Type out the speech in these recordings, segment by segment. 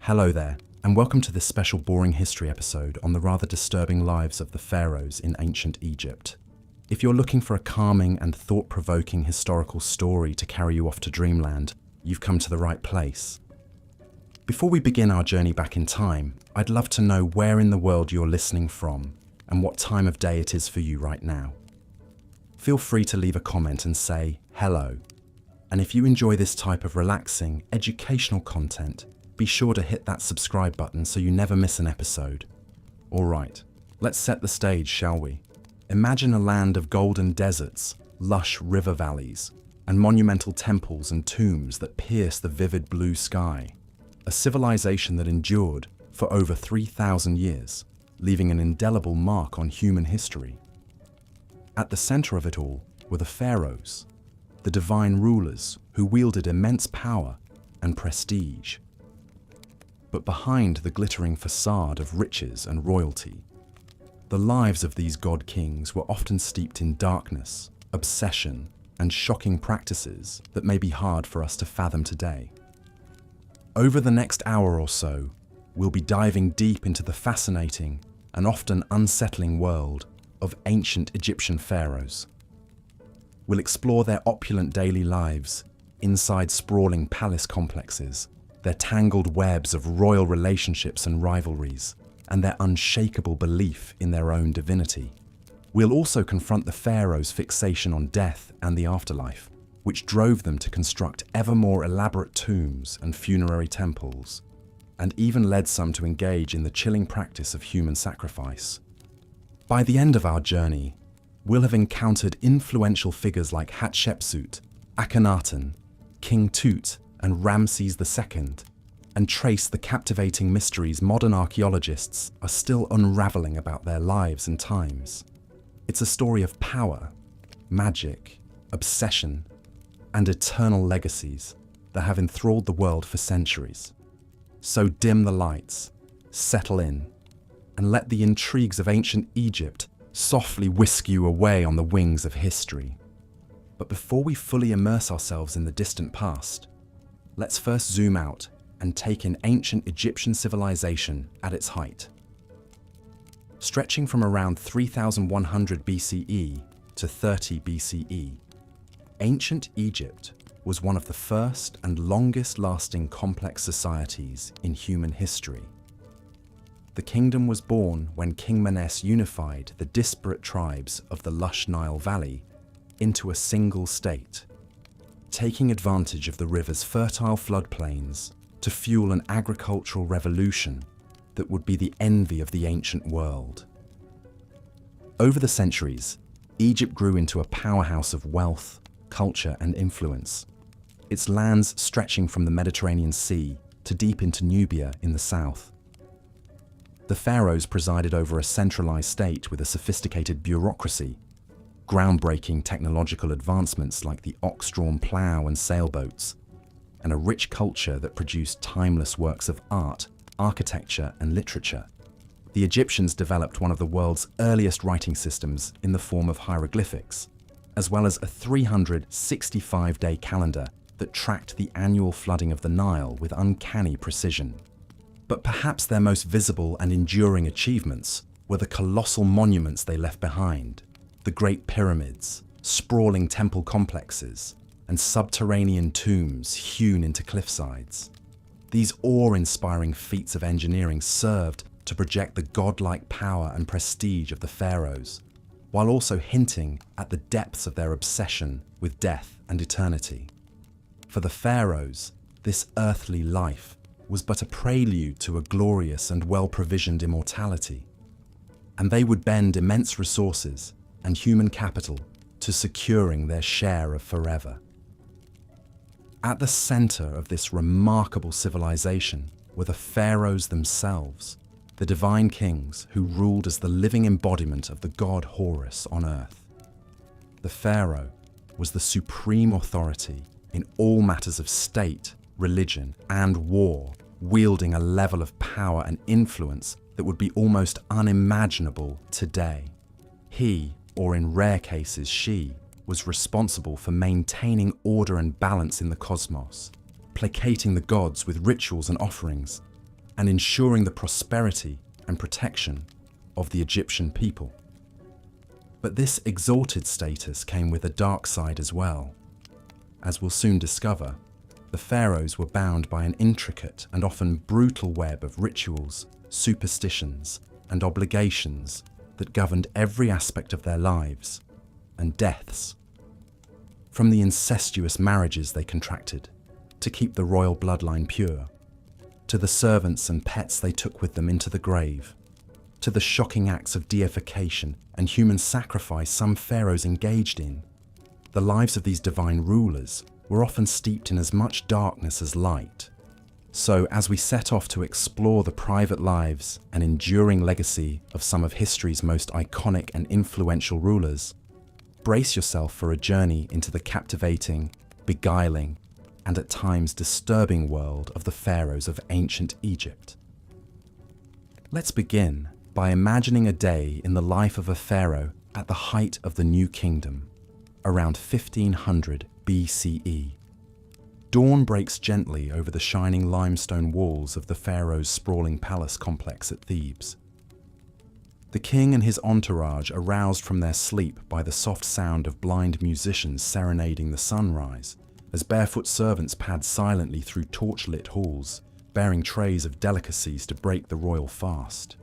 Hello there, and welcome to this special boring history episode on the rather disturbing lives of the pharaohs in ancient Egypt. If you're looking for a calming and thought-provoking historical story to carry you off to dreamland, you've come to the right place. Before we begin our journey back in time, I'd love to know where in the world you're listening from and what time of day it is for you right now. Feel free to leave a comment and say hello. And if you enjoy this type of relaxing, educational content, be sure to hit that subscribe button so you never miss an episode. Alright, let's set the stage, shall we? Imagine a land of golden deserts, lush river valleys, and monumental temples and tombs that pierce the vivid blue sky. A civilization that endured for over 3,000 years, leaving an indelible mark on human history. At the center of it all were the pharaohs, the divine rulers who wielded immense power and prestige. But behind the glittering facade of riches and royalty, the lives of these god-kings were often steeped in darkness, obsession, and shocking practices that may be hard for us to fathom today. Over the next hour or so, we'll be diving deep into the fascinating and often unsettling world of ancient Egyptian pharaohs. We'll explore their opulent daily lives, inside sprawling palace complexes, their tangled webs of royal relationships and rivalries, and their unshakable belief in their own divinity. We'll also confront the pharaohs' fixation on death and the afterlife, which drove them to construct ever more elaborate tombs and funerary temples, and even led some to engage in the chilling practice of human sacrifice. By the end of our journey, we'll have encountered influential figures like Hatshepsut, Akhenaten, King Tut, and Ramses II, and trace the captivating mysteries modern archaeologists are still unraveling about their lives and times. It's a story of power, magic, obsession, and eternal legacies that have enthralled the world for centuries. So dim the lights, settle in, and let the intrigues of ancient Egypt softly whisk you away on the wings of history. But before we fully immerse ourselves in the distant past, let's first zoom out and take in ancient Egyptian civilization at its height. Stretching from around 3100 BCE to 30 BCE, ancient Egypt was one of the first and longest-lasting complex societies in human history. The kingdom was born when King Menes unified the disparate tribes of the lush Nile Valley into a single state, taking advantage of the river's fertile floodplains to fuel an agricultural revolution that would be the envy of the ancient world. Over the centuries, Egypt grew into a powerhouse of wealth, culture, and influence, its lands stretching from the Mediterranean Sea to deep into Nubia in the south. The pharaohs presided over a centralized state with a sophisticated bureaucracy, groundbreaking technological advancements like the ox-drawn plough and sailboats, and a rich culture that produced timeless works of art, architecture, and literature. The Egyptians developed one of the world's earliest writing systems in the form of hieroglyphics, as well as a 365-day calendar that tracked the annual flooding of the Nile with uncanny precision. But perhaps their most visible and enduring achievements were the colossal monuments they left behind: the Great Pyramids, sprawling temple complexes, and subterranean tombs hewn into cliffsides. These awe-inspiring feats of engineering served to project the godlike power and prestige of the pharaohs, while also hinting at the depths of their obsession with death and eternity. For the pharaohs, this earthly life was but a prelude to a glorious and well-provisioned immortality, and they would bend immense resources and human capital to securing their share of forever. At the center of this remarkable civilization were the pharaohs themselves, the divine kings who ruled as the living embodiment of the god Horus on earth. The pharaoh was the supreme authority in all matters of state, religion, and war, wielding a level of power and influence that would be almost unimaginable today. He, or in rare cases she, was responsible for maintaining order and balance in the cosmos, placating the gods with rituals and offerings, and ensuring the prosperity and protection of the Egyptian people. But this exalted status came with a dark side as well. As we'll soon discover, the pharaohs were bound by an intricate and often brutal web of rituals, superstitions, and obligations that governed every aspect of their lives and deaths. From the incestuous marriages they contracted to keep the royal bloodline pure, to the servants and pets they took with them into the grave, to the shocking acts of deification and human sacrifice some pharaohs engaged in, the lives of these divine rulers were often steeped in as much darkness as light. So, as we set off to explore the private lives and enduring legacy of some of history's most iconic and influential rulers, brace yourself for a journey into the captivating, beguiling, and at times disturbing world of the pharaohs of ancient Egypt. Let's begin by imagining a day in the life of a pharaoh at the height of the New Kingdom, around 1500 BCE. Dawn breaks gently over the shining limestone walls of the pharaoh's sprawling palace complex at Thebes. The king and his entourage are roused from their sleep by the soft sound of blind musicians serenading the sunrise, as barefoot servants pad silently through torch-lit halls, bearing trays of delicacies to break the royal fast.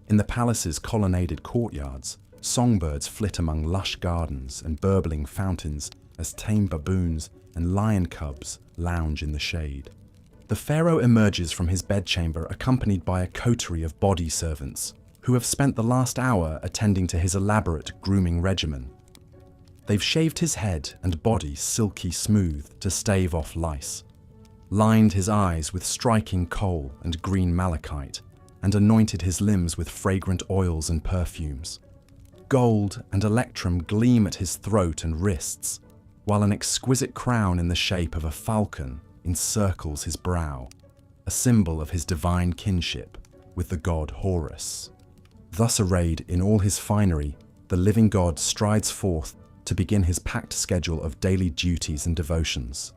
In the palace's colonnaded courtyards, songbirds flit among lush gardens and burbling fountains as tame baboons and lion cubs lounge in the shade. The pharaoh emerges from his bedchamber accompanied by a coterie of body servants who have spent the last hour attending to his elaborate grooming regimen. They've shaved his head and body silky smooth to stave off lice, lined his eyes with striking kohl and green malachite, and anointed his limbs with fragrant oils and perfumes. Gold and electrum gleam at his throat and wrists, while an exquisite crown in the shape of a falcon encircles his brow, a symbol of his divine kinship with the god Horus. Thus arrayed in all his finery, the living god strides forth to begin his packed schedule of daily duties and devotions.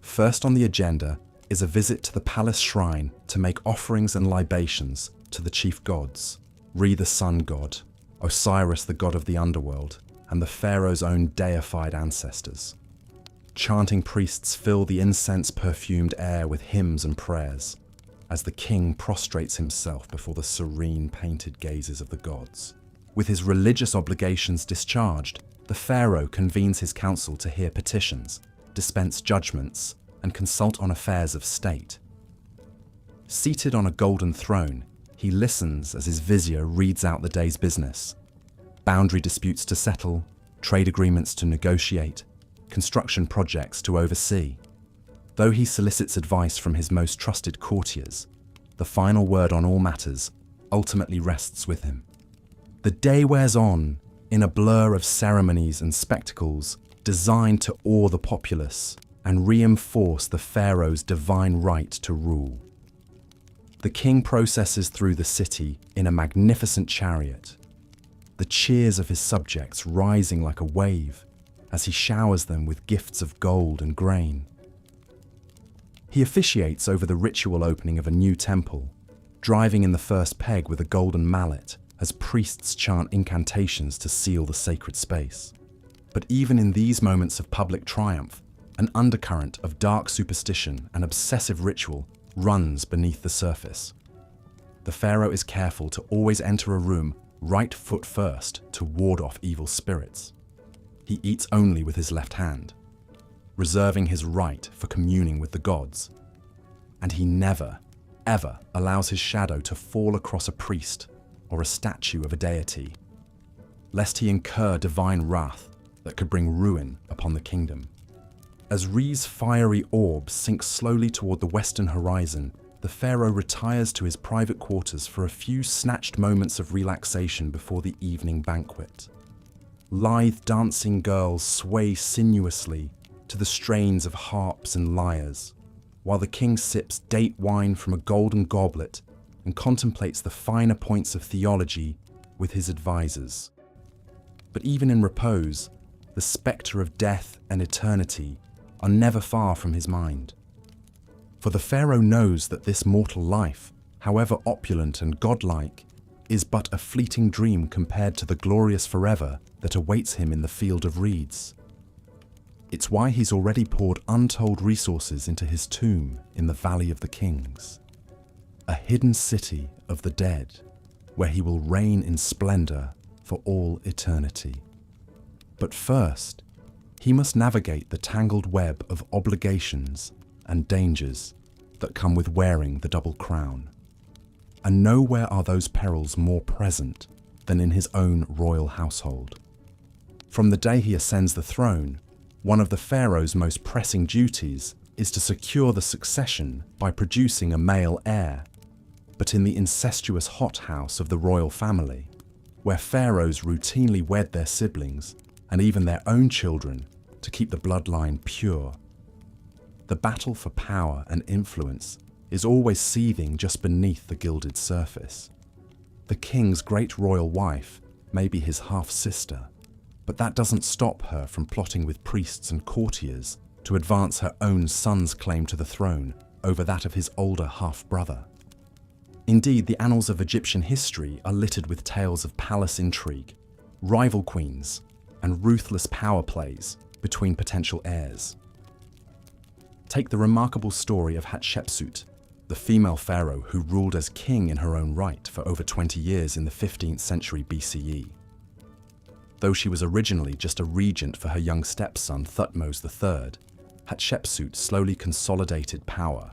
First on the agenda is a visit to the palace shrine to make offerings and libations to the chief gods, Re the sun god, Osiris the god of the underworld, and the pharaoh's own deified ancestors. Chanting priests fill the incense-perfumed air with hymns and prayers, as the king prostrates himself before the serene painted gazes of the gods. With his religious obligations discharged, the pharaoh convenes his council to hear petitions, dispense judgments, and consult on affairs of state. Seated on a golden throne, he listens as his vizier reads out the day's business. Boundary disputes to settle, trade agreements to negotiate, construction projects to oversee. Though he solicits advice from his most trusted courtiers, the final word on all matters ultimately rests with him. The day wears on in a blur of ceremonies and spectacles designed to awe the populace and reinforce the pharaoh's divine right to rule. The king processes through the city in a magnificent chariot, the cheers of his subjects rising like a wave as he showers them with gifts of gold and grain. He officiates over the ritual opening of a new temple, driving in the first peg with a golden mallet as priests chant incantations to seal the sacred space. But even in these moments of public triumph, an undercurrent of dark superstition and obsessive ritual runs beneath the surface. The pharaoh is careful to always enter a room right foot first to ward off evil spirits. He eats only with his left hand, reserving his right for communing with the gods. And he never, ever allows his shadow to fall across a priest or a statue of a deity, lest he incur divine wrath that could bring ruin upon the kingdom. As Re's fiery orb sinks slowly toward the western horizon, the pharaoh retires to his private quarters for a few snatched moments of relaxation before the evening banquet. Lithe dancing girls sway sinuously to the strains of harps and lyres, while the king sips date wine from a golden goblet and contemplates the finer points of theology with his advisors. But even in repose, the spectre of death and eternity are never far from his mind. For the pharaoh knows that this mortal life, however opulent and godlike, is but a fleeting dream compared to the glorious forever that awaits him in the field of reeds. It's why he's already poured untold resources into his tomb in the Valley of the Kings, a hidden city of the dead, where he will reign in splendor for all eternity. But first, he must navigate the tangled web of obligations and dangers that come with wearing the double crown. And nowhere are those perils more present than in his own royal household. From the day he ascends the throne, one of the pharaoh's most pressing duties is to secure the succession by producing a male heir. But in the incestuous hothouse of the royal family, where pharaohs routinely wed their siblings and even their own children to keep the bloodline pure, the battle for power and influence is always seething just beneath the gilded surface. The king's great royal wife may be his half-sister, but that doesn't stop her from plotting with priests and courtiers to advance her own son's claim to the throne over that of his older half-brother. Indeed, the annals of Egyptian history are littered with tales of palace intrigue, rival queens, and ruthless power plays between potential heirs. Take the remarkable story of Hatshepsut, the female pharaoh who ruled as king in her own right for over 20 years in the 15th century BCE. Though she was originally just a regent for her young stepson Thutmose III, Hatshepsut slowly consolidated power,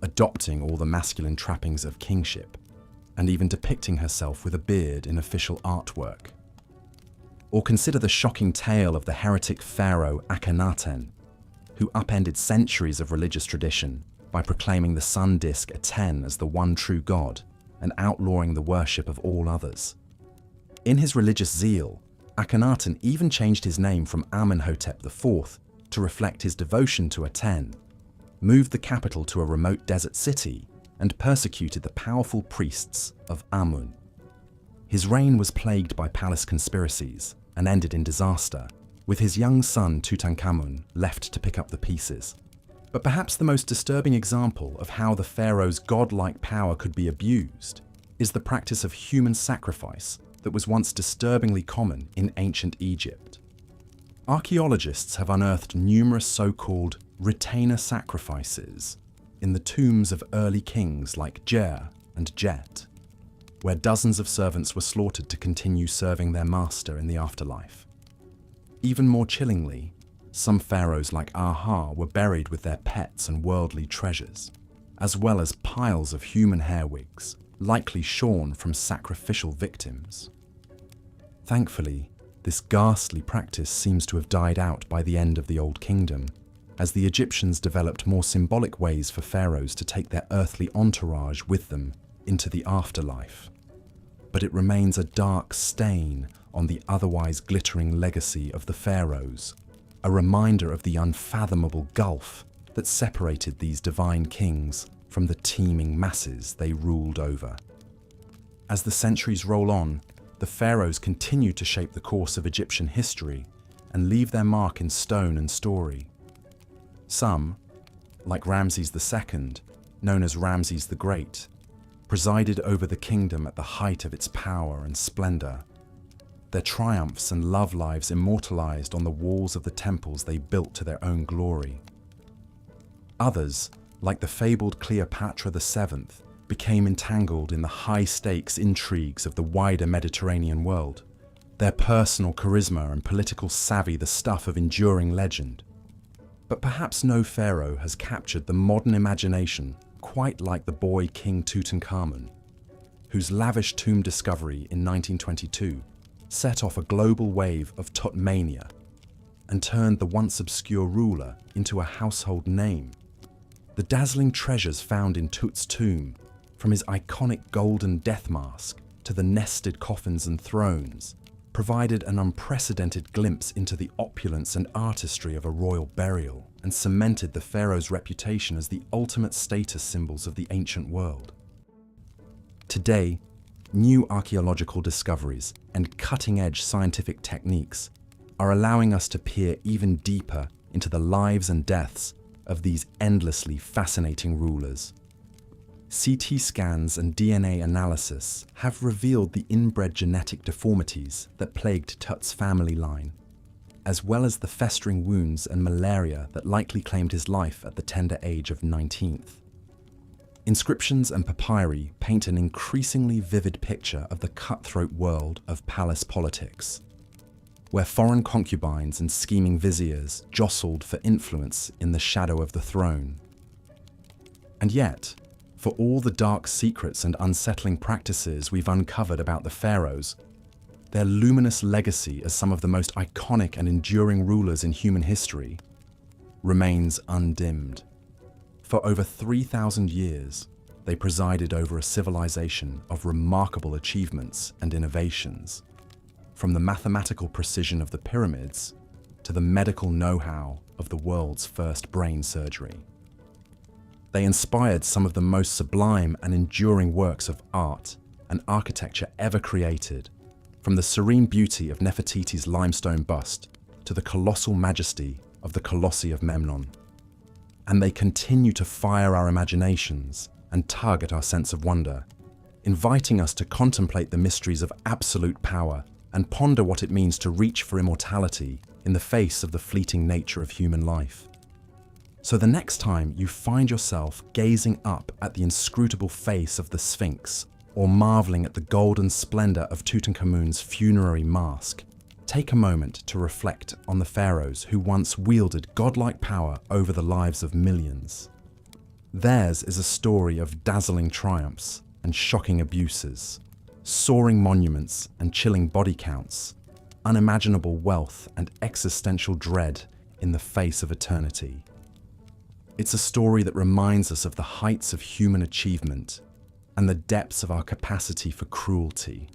adopting all the masculine trappings of kingship, and even depicting herself with a beard in official artwork. Or consider the shocking tale of the heretic pharaoh Akhenaten, who upended centuries of religious tradition by proclaiming the sun disk Aten as the one true god and outlawing the worship of all others. In his religious zeal, Akhenaten even changed his name from Amenhotep IV to reflect his devotion to Aten, moved the capital to a remote desert city, and persecuted the powerful priests of Amun. His reign was plagued by palace conspiracies and ended in disaster, with his young son Tutankhamun left to pick up the pieces. But perhaps the most disturbing example of how the pharaoh's godlike power could be abused is the practice of human sacrifice that was once disturbingly common in ancient Egypt. Archaeologists have unearthed numerous so-called retainer sacrifices in the tombs of early kings like Jer and Jet, where dozens of servants were slaughtered to continue serving their master in the afterlife. Even more chillingly, some pharaohs like Aha were buried with their pets and worldly treasures, as well as piles of human hair wigs, likely shorn from sacrificial victims. Thankfully, this ghastly practice seems to have died out by the end of the Old Kingdom, as the Egyptians developed more symbolic ways for pharaohs to take their earthly entourage with them into the afterlife. But it remains a dark stain on the otherwise glittering legacy of the pharaohs, a reminder of the unfathomable gulf that separated these divine kings from the teeming masses they ruled over. As the centuries roll on, the pharaohs continue to shape the course of Egyptian history and leave their mark in stone and story. Some, like Ramses II, known as Ramses the Great, presided over the kingdom at the height of its power and splendor, their triumphs and love lives immortalized on the walls of the temples they built to their own glory. Others, like the fabled Cleopatra VII, became entangled in the high-stakes intrigues of the wider Mediterranean world, their personal charisma and political savvy the stuff of enduring legend. But perhaps no pharaoh has captured the modern imagination quite like the boy King Tutankhamun, whose lavish tomb discovery in 1922 set off a global wave of Tutmania and turned the once obscure ruler into a household name. The dazzling treasures found in Tut's tomb, from his iconic golden death mask to the nested coffins and thrones, provided an unprecedented glimpse into the opulence and artistry of a royal burial and cemented the pharaoh's reputation as the ultimate status symbols of the ancient world. Today, new archaeological discoveries and cutting-edge scientific techniques are allowing us to peer even deeper into the lives and deaths of these endlessly fascinating rulers. CT scans and DNA analysis have revealed the inbred genetic deformities that plagued Tut's family line, as well as the festering wounds and malaria that likely claimed his life at the tender age of 19th. Inscriptions and papyri paint an increasingly vivid picture of the cutthroat world of palace politics, where foreign concubines and scheming viziers jostled for influence in the shadow of the throne. And yet, for all the dark secrets and unsettling practices we've uncovered about the pharaohs, their luminous legacy as some of the most iconic and enduring rulers in human history remains undimmed. For over 3,000 years, they presided over a civilization of remarkable achievements and innovations, from the mathematical precision of the pyramids to the medical know-how of the world's first brain surgery. They inspired some of the most sublime and enduring works of art and architecture ever created, from the serene beauty of Nefertiti's limestone bust to the colossal majesty of the Colossi of Memnon. And they continue to fire our imaginations and tug at our sense of wonder, inviting us to contemplate the mysteries of absolute power and ponder what it means to reach for immortality in the face of the fleeting nature of human life. So the next time you find yourself gazing up at the inscrutable face of the Sphinx or marveling at the golden splendor of Tutankhamun's funerary mask, take a moment to reflect on the pharaohs who once wielded godlike power over the lives of millions. Theirs is a story of dazzling triumphs and shocking abuses, soaring monuments and chilling body counts, unimaginable wealth and existential dread in the face of eternity. It's a story that reminds us of the heights of human achievement and the depths of our capacity for cruelty,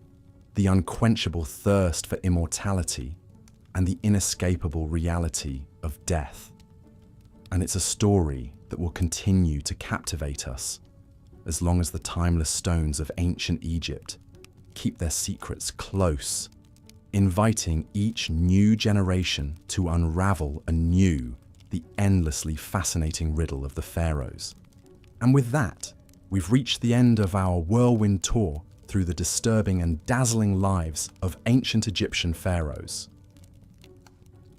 the unquenchable thirst for immortality, and the inescapable reality of death. And it's a story that will continue to captivate us as long as the timeless stones of ancient Egypt keep their secrets close, inviting each new generation to unravel anew the endlessly fascinating riddle of the pharaohs. And with that, we've reached the end of our whirlwind tour through the disturbing and dazzling lives of ancient Egyptian pharaohs.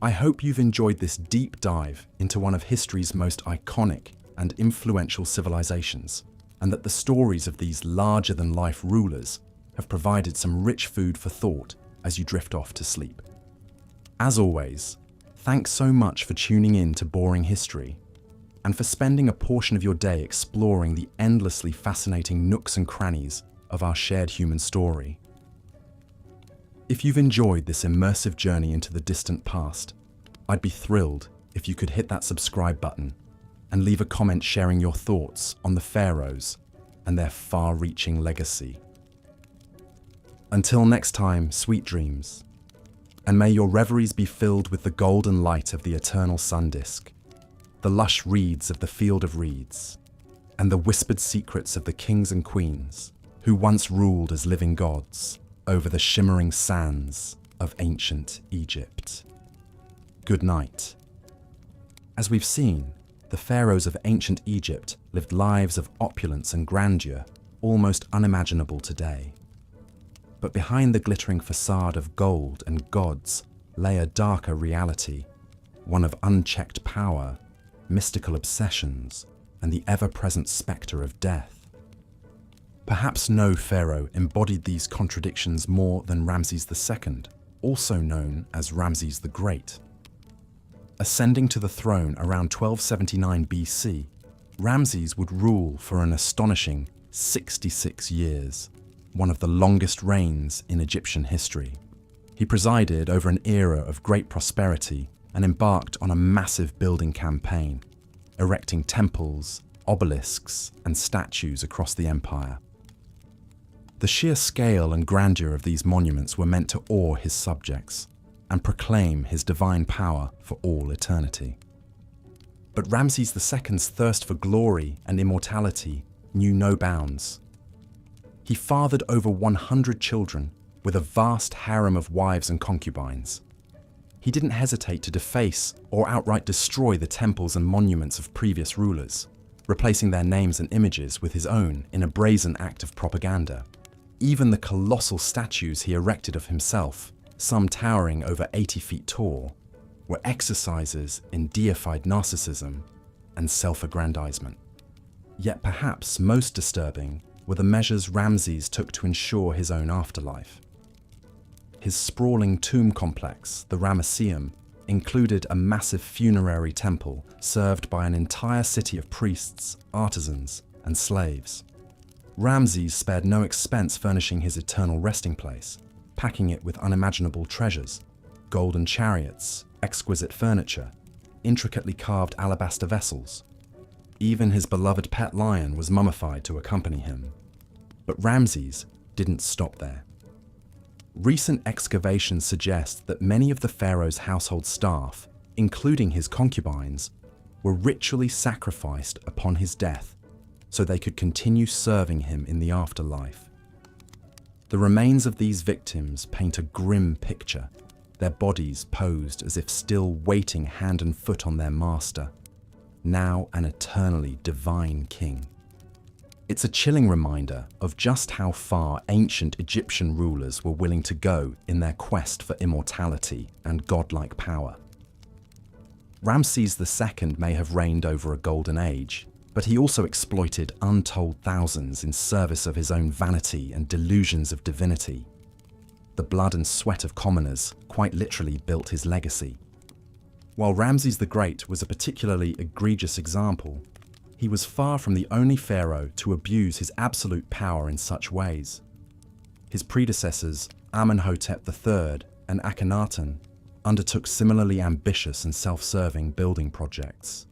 I hope you've enjoyed this deep dive into one of history's most iconic and influential civilizations, and that the stories of these larger-than-life rulers have provided some rich food for thought as you drift off to sleep. As always, thanks so much for tuning in to Boring History, and for spending a portion of your day exploring the endlessly fascinating nooks and crannies of our shared human story. If you've enjoyed this immersive journey into the distant past, I'd be thrilled if you could hit that subscribe button and leave a comment sharing your thoughts on the pharaohs and their far-reaching legacy. Until next time, sweet dreams. And may your reveries be filled with the golden light of the eternal sun disk, the lush reeds of the field of reeds, and the whispered secrets of the kings and queens who once ruled as living gods over the shimmering sands of ancient Egypt. Good night. As we've seen, the pharaohs of ancient Egypt lived lives of opulence and grandeur almost unimaginable today. But behind the glittering facade of gold and gods lay a darker reality, one of unchecked power, mystical obsessions, and the ever-present spectre of death. Perhaps no pharaoh embodied these contradictions more than Ramses II, also known as Ramses the Great. Ascending to the throne around 1279 BC, Ramses would rule for an astonishing 66 years. One of the longest reigns in Egyptian history. He presided over an era of great prosperity and embarked on a massive building campaign, erecting temples, obelisks, and statues across the empire. The sheer scale and grandeur of these monuments were meant to awe his subjects and proclaim his divine power for all eternity. But Ramses II's thirst for glory and immortality knew no bounds. He fathered over 100 children with a vast harem of wives and concubines. He didn't hesitate to deface or outright destroy the temples and monuments of previous rulers, replacing their names and images with his own in a brazen act of propaganda. Even the colossal statues he erected of himself, some towering over 80 feet tall, were exercises in deified narcissism and self-aggrandizement. Yet perhaps most disturbing were the measures Ramses took to ensure his own afterlife. His sprawling tomb complex, the Ramesseum, included a massive funerary temple served by an entire city of priests, artisans, and slaves. Ramses spared no expense furnishing his eternal resting place, packing it with unimaginable treasures, golden chariots, exquisite furniture, intricately carved alabaster vessels. Even his beloved pet lion was mummified to accompany him. But Ramses didn't stop there. Recent excavations suggest that many of the pharaoh's household staff, including his concubines, were ritually sacrificed upon his death so they could continue serving him in the afterlife. The remains of these victims paint a grim picture, their bodies posed as if still waiting hand and foot on their master, now an eternally divine king. It's a chilling reminder of just how far ancient Egyptian rulers were willing to go in their quest for immortality and godlike power. Ramses II may have reigned over a golden age, but he also exploited untold thousands in service of his own vanity and delusions of divinity. The blood and sweat of commoners quite literally built his legacy. While Ramses the Great was a particularly egregious example, he was far from the only pharaoh to abuse his absolute power in such ways. His predecessors, Amenhotep III and Akhenaten, undertook similarly ambitious and self-serving building projects.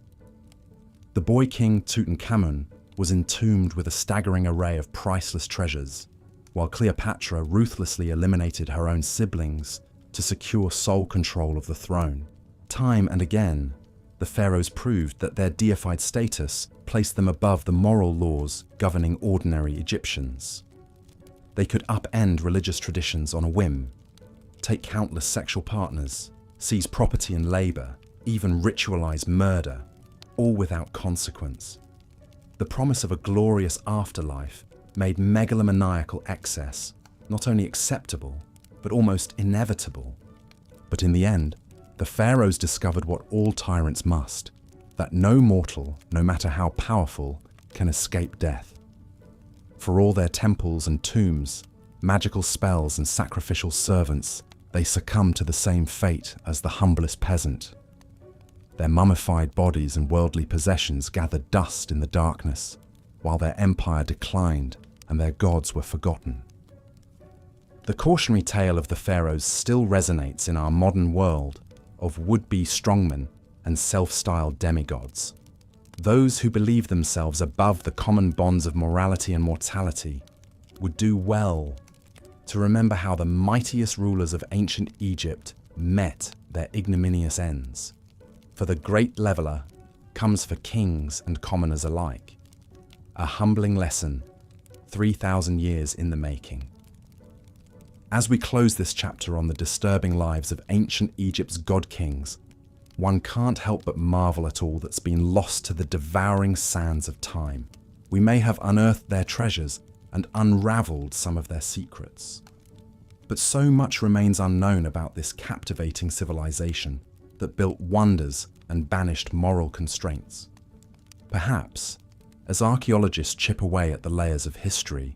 The boy king Tutankhamun was entombed with a staggering array of priceless treasures, while Cleopatra ruthlessly eliminated her own siblings to secure sole control of the throne. Time and again, the pharaohs proved that their deified status placed them above the moral laws governing ordinary Egyptians. They could upend religious traditions on a whim, take countless sexual partners, seize property and labor, even ritualize murder, all without consequence. The promise of a glorious afterlife made megalomaniacal excess not only acceptable, but almost inevitable. But in the end, the pharaohs discovered what all tyrants must, that no mortal, no matter how powerful, can escape death. For all their temples and tombs, magical spells and sacrificial servants, they succumb to the same fate as the humblest peasant. Their mummified bodies and worldly possessions gathered dust in the darkness, while their empire declined and their gods were forgotten. The cautionary tale of the pharaohs still resonates in our modern world of would-be strongmen and self-styled demigods. Those who believe themselves above the common bonds of morality and mortality would do well to remember how the mightiest rulers of ancient Egypt met their ignominious ends. For the great leveler comes for kings and commoners alike. A humbling lesson, 3,000 years in the making. As we close this chapter on the disturbing lives of ancient Egypt's god-kings, one can't help but marvel at all that's been lost to the devouring sands of time. We may have unearthed their treasures and unraveled some of their secrets. But so much remains unknown about this captivating civilization that built wonders and banished moral constraints. Perhaps, as archaeologists chip away at the layers of history,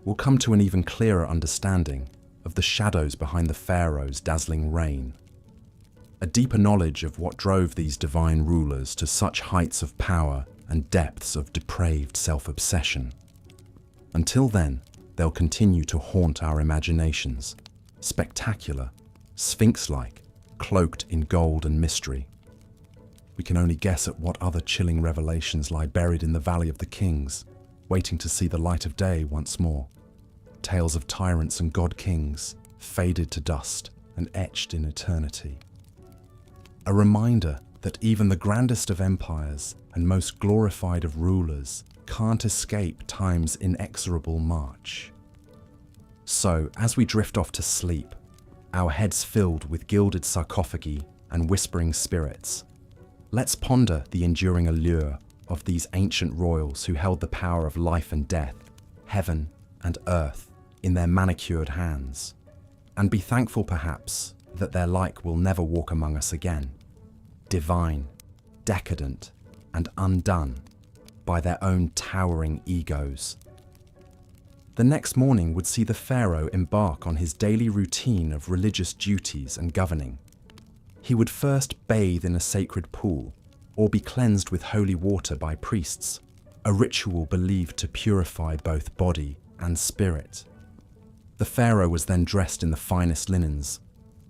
we'll come to an even clearer understanding of the shadows behind the pharaoh's dazzling reign. A deeper knowledge of what drove these divine rulers to such heights of power and depths of depraved self-obsession. Until then, they'll continue to haunt our imaginations, spectacular, sphinx-like, cloaked in gold and mystery. We can only guess at what other chilling revelations lie buried in the Valley of the Kings, waiting to see the light of day once more. Tales of tyrants and god-kings, faded to dust and etched in eternity. A reminder that even the grandest of empires and most glorified of rulers can't escape time's inexorable march. So, as we drift off to sleep, our heads filled with gilded sarcophagi and whispering spirits. Let's ponder the enduring allure of these ancient royals who held the power of life and death, heaven and earth, in their manicured hands, and be thankful perhaps that their like will never walk among us again, divine, decadent, and undone by their own towering egos. The next morning would see the pharaoh embark on his daily routine of religious duties and governing. He would first bathe in a sacred pool or be cleansed with holy water by priests, a ritual believed to purify both body and spirit. The pharaoh was then dressed in the finest linens,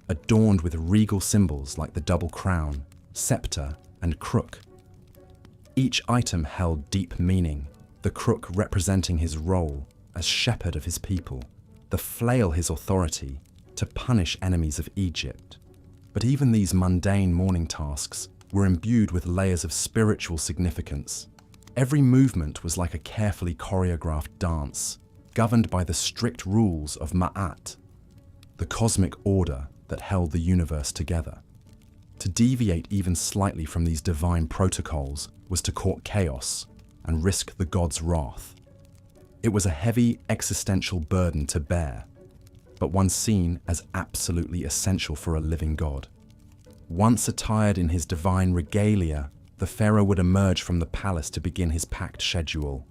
adorned with regal symbols like the double crown, scepter, and crook. Each item held deep meaning, the crook representing his role as shepherd of his people, the flail his authority to punish enemies of Egypt. But even these mundane morning tasks were imbued with layers of spiritual significance. Every movement was like a carefully choreographed dance, governed by the strict rules of Ma'at, the cosmic order that held the universe together. To deviate even slightly from these divine protocols was to court chaos and risk the god's wrath. It was a heavy existential burden to bear, but one seen as absolutely essential for a living god. Once attired in his divine regalia, the pharaoh would emerge from the palace to begin his packed schedule.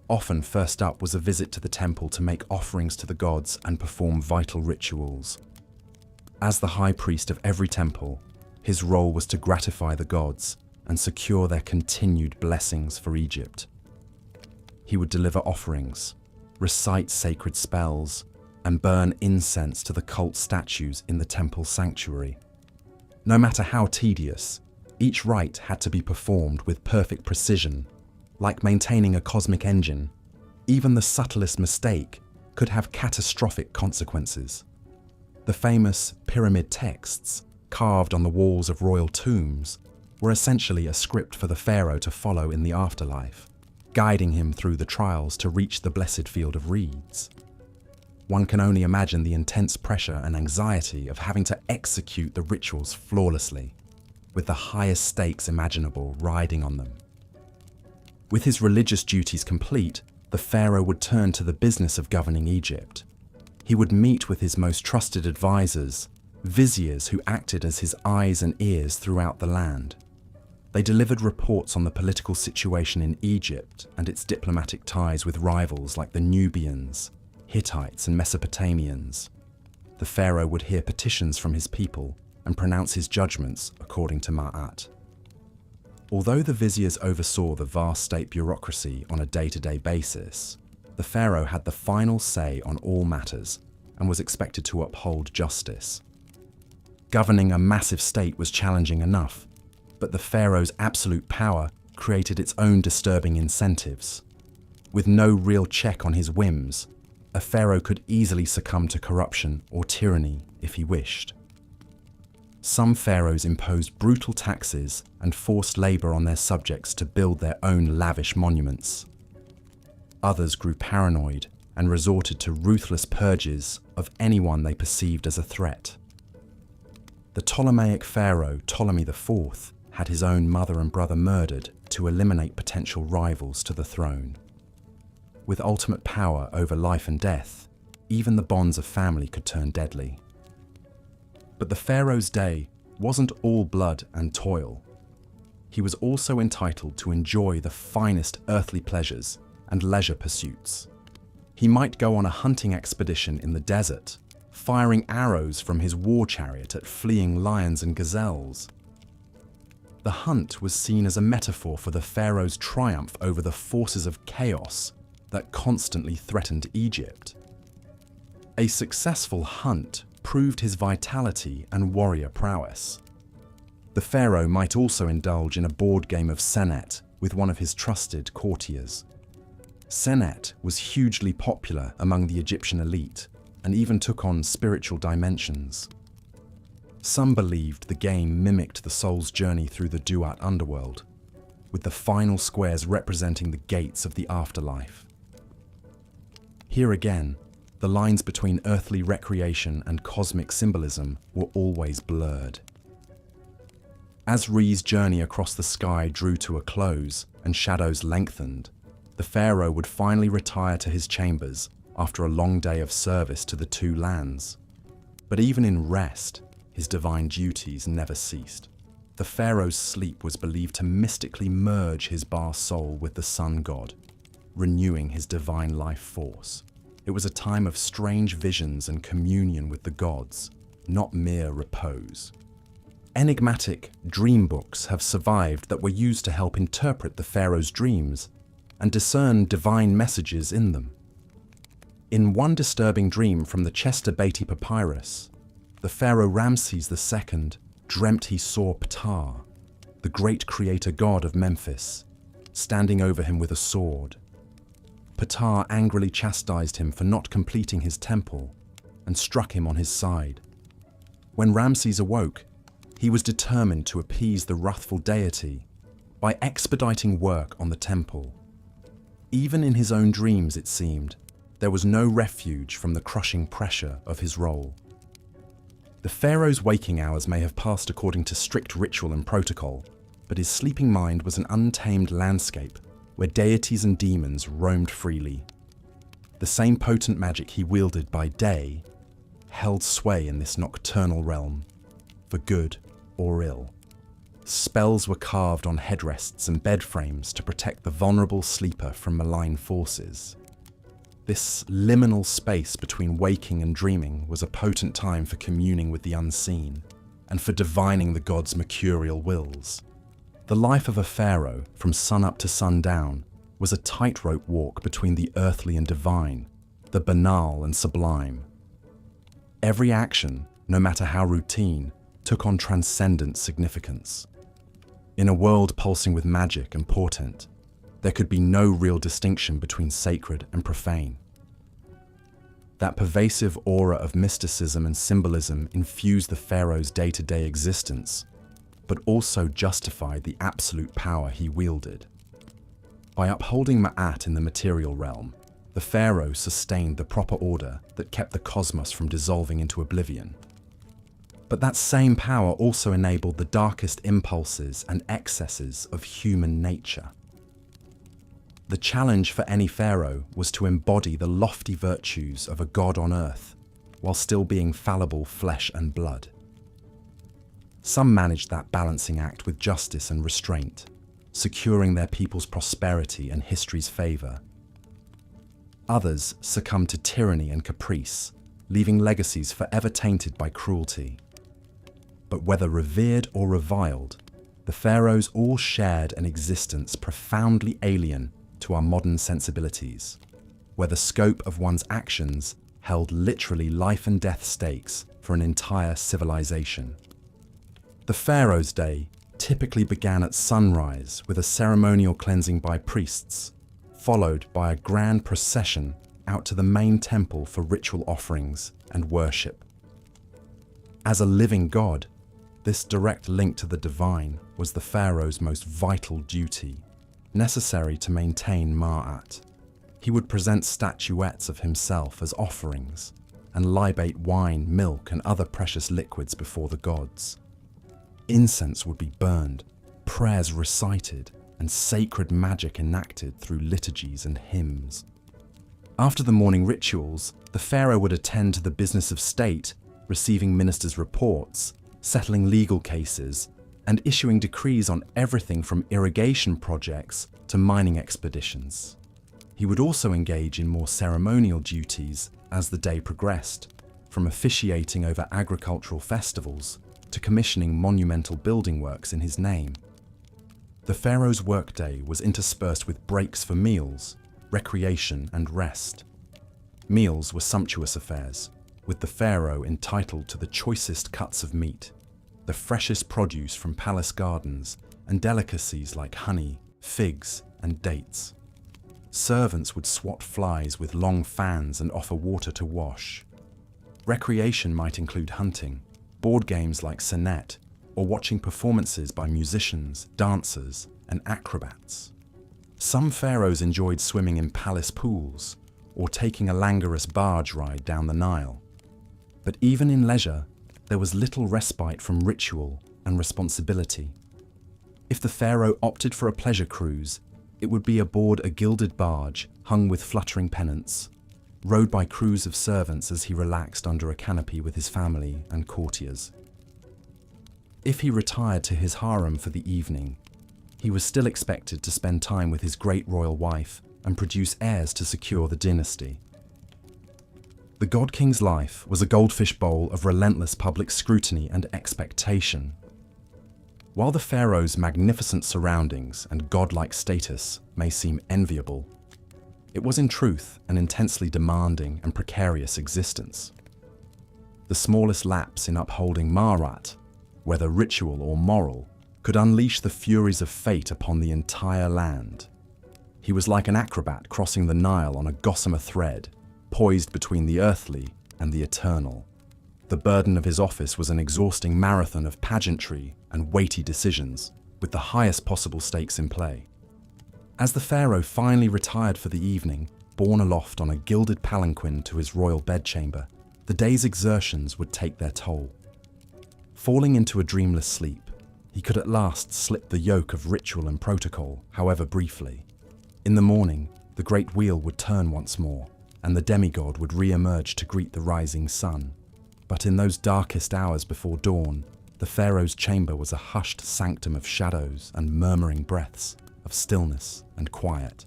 Often first up was a visit to the temple to make offerings to the gods and perform vital rituals. As the high priest of every temple, his role was to gratify the gods and secure their continued blessings for Egypt. He would deliver offerings, recite sacred spells, and burn incense to the cult statues in the temple sanctuary. No matter how tedious, each rite had to be performed with perfect precision, like maintaining a cosmic engine. Even the subtlest mistake could have catastrophic consequences. The famous pyramid texts, carved on the walls of royal tombs, were essentially a script for the pharaoh to follow in the afterlife, guiding him through the trials to reach the blessed field of reeds. One can only imagine the intense pressure and anxiety of having to execute the rituals flawlessly, with the highest stakes imaginable riding on them. With his religious duties complete, the pharaoh would turn to the business of governing Egypt. He would meet with his most trusted advisors, viziers who acted as his eyes and ears throughout the land. They delivered reports on the political situation in Egypt and its diplomatic ties with rivals like the Nubians, Hittites, and Mesopotamians. The pharaoh would hear petitions from his people and pronounce his judgments according to Ma'at. Although the viziers oversaw the vast state bureaucracy on a day-to-day basis, the pharaoh had the final say on all matters and was expected to uphold justice. Governing a massive state was challenging enough, but the pharaoh's absolute power created its own disturbing incentives. With no real check on his whims, a pharaoh could easily succumb to corruption or tyranny if he wished. Some pharaohs imposed brutal taxes and forced labor on their subjects to build their own lavish monuments. Others grew paranoid and resorted to ruthless purges of anyone they perceived as a threat. The Ptolemaic pharaoh Ptolemy IV had his own mother and brother murdered to eliminate potential rivals to the throne. With ultimate power over life and death, even the bonds of family could turn deadly. But the pharaoh's day wasn't all blood and toil. He was also entitled to enjoy the finest earthly pleasures and leisure pursuits. He might go on a hunting expedition in the desert, firing arrows from his war chariot at fleeing lions and gazelles. The hunt was seen as a metaphor for the pharaoh's triumph over the forces of chaos that constantly threatened Egypt. A successful hunt proved his vitality and warrior prowess. The pharaoh might also indulge in a board game of senet with one of his trusted courtiers. Senet was hugely popular among the Egyptian elite and even took on spiritual dimensions. Some believed the game mimicked the soul's journey through the Duat underworld, with the final squares representing the gates of the afterlife. Here again, the lines between earthly recreation and cosmic symbolism were always blurred. As Re's journey across the sky drew to a close and shadows lengthened, the pharaoh would finally retire to his chambers after a long day of service to the two lands. But even in rest, his divine duties never ceased. The pharaoh's sleep was believed to mystically merge his Ba soul with the sun god, renewing his divine life force. It was a time of strange visions and communion with the gods, not mere repose. Enigmatic dream books have survived that were used to help interpret the pharaoh's dreams and discern divine messages in them. In one disturbing dream from the Chester Beatty Papyrus, the pharaoh Ramses II dreamt he saw Ptah, the great creator god of Memphis, standing over him with a sword. Ptah angrily chastised him for not completing his temple and struck him on his side. When Ramses awoke, he was determined to appease the wrathful deity by expediting work on the temple. Even in his own dreams, it seemed, there was no refuge from the crushing pressure of his role. The pharaoh's waking hours may have passed according to strict ritual and protocol, but his sleeping mind was an untamed landscape where deities and demons roamed freely. The same potent magic he wielded by day held sway in this nocturnal realm, for good or ill. Spells were carved on headrests and bed frames to protect the vulnerable sleeper from malign forces. This liminal space between waking and dreaming was a potent time for communing with the unseen and for divining the gods' mercurial wills. The life of a pharaoh, from sunup to sundown, was a tightrope walk between the earthly and divine, the banal and sublime. Every action, no matter how routine, took on transcendent significance. In a world pulsing with magic and portent, there could be no real distinction between sacred and profane. That pervasive aura of mysticism and symbolism infused the pharaoh's day-to-day existence, but also justified the absolute power he wielded. By upholding Ma'at in the material realm, the pharaoh sustained the proper order that kept the cosmos from dissolving into oblivion. But that same power also enabled the darkest impulses and excesses of human nature. The challenge for any pharaoh was to embody the lofty virtues of a god on earth, while still being fallible flesh and blood. Some managed that balancing act with justice and restraint, securing their people's prosperity and history's favor. Others succumbed to tyranny and caprice, leaving legacies forever tainted by cruelty. But whether revered or reviled, the pharaohs all shared an existence profoundly alien to our modern sensibilities, where the scope of one's actions held literally life and death stakes for an entire civilization. The pharaoh's day typically began at sunrise with a ceremonial cleansing by priests, followed by a grand procession out to the main temple for ritual offerings and worship. As a living god, this direct link to the divine was the pharaoh's most vital duty, necessary to maintain Ma'at. He would present statuettes of himself as offerings and libate wine, milk, and other precious liquids before the gods. Incense would be burned, prayers recited, and sacred magic enacted through liturgies and hymns. After the morning rituals, the pharaoh would attend to the business of state, receiving ministers' reports, settling legal cases, and issuing decrees on everything from irrigation projects to mining expeditions. He would also engage in more ceremonial duties as the day progressed, from officiating over agricultural festivals to commissioning monumental building works in his name. The pharaoh's workday was interspersed with breaks for meals, recreation, and rest. Meals were sumptuous affairs, with the pharaoh entitled to the choicest cuts of meat, the freshest produce from palace gardens, and delicacies like honey, figs, and dates. Servants would swat flies with long fans and offer water to wash. Recreation might include hunting, board games like Senet, or watching performances by musicians, dancers, and acrobats. Some pharaohs enjoyed swimming in palace pools, or taking a languorous barge ride down the Nile. But even in leisure, there was little respite from ritual and responsibility. If the pharaoh opted for a pleasure cruise, it would be aboard a gilded barge hung with fluttering pennants, rowed by crews of servants as he relaxed under a canopy with his family and courtiers. If he retired to his harem for the evening, he was still expected to spend time with his great royal wife and produce heirs to secure the dynasty. The God King's life was a goldfish bowl of relentless public scrutiny and expectation. While the pharaoh's magnificent surroundings and godlike status may seem enviable, it was in truth an intensely demanding and precarious existence. The smallest lapse in upholding Marat, whether ritual or moral, could unleash the furies of fate upon the entire land. He was like an acrobat crossing the Nile on a gossamer thread, poised between the earthly and the eternal. The burden of his office was an exhausting marathon of pageantry and weighty decisions, with the highest possible stakes in play. As the pharaoh finally retired for the evening, borne aloft on a gilded palanquin to his royal bedchamber, the day's exertions would take their toll. Falling into a dreamless sleep, he could at last slip the yoke of ritual and protocol, however briefly. In the morning, the great wheel would turn once more, and the demigod would re-emerge to greet the rising sun. But in those darkest hours before dawn, the pharaoh's chamber was a hushed sanctum of shadows and murmuring breaths, of stillness and quiet.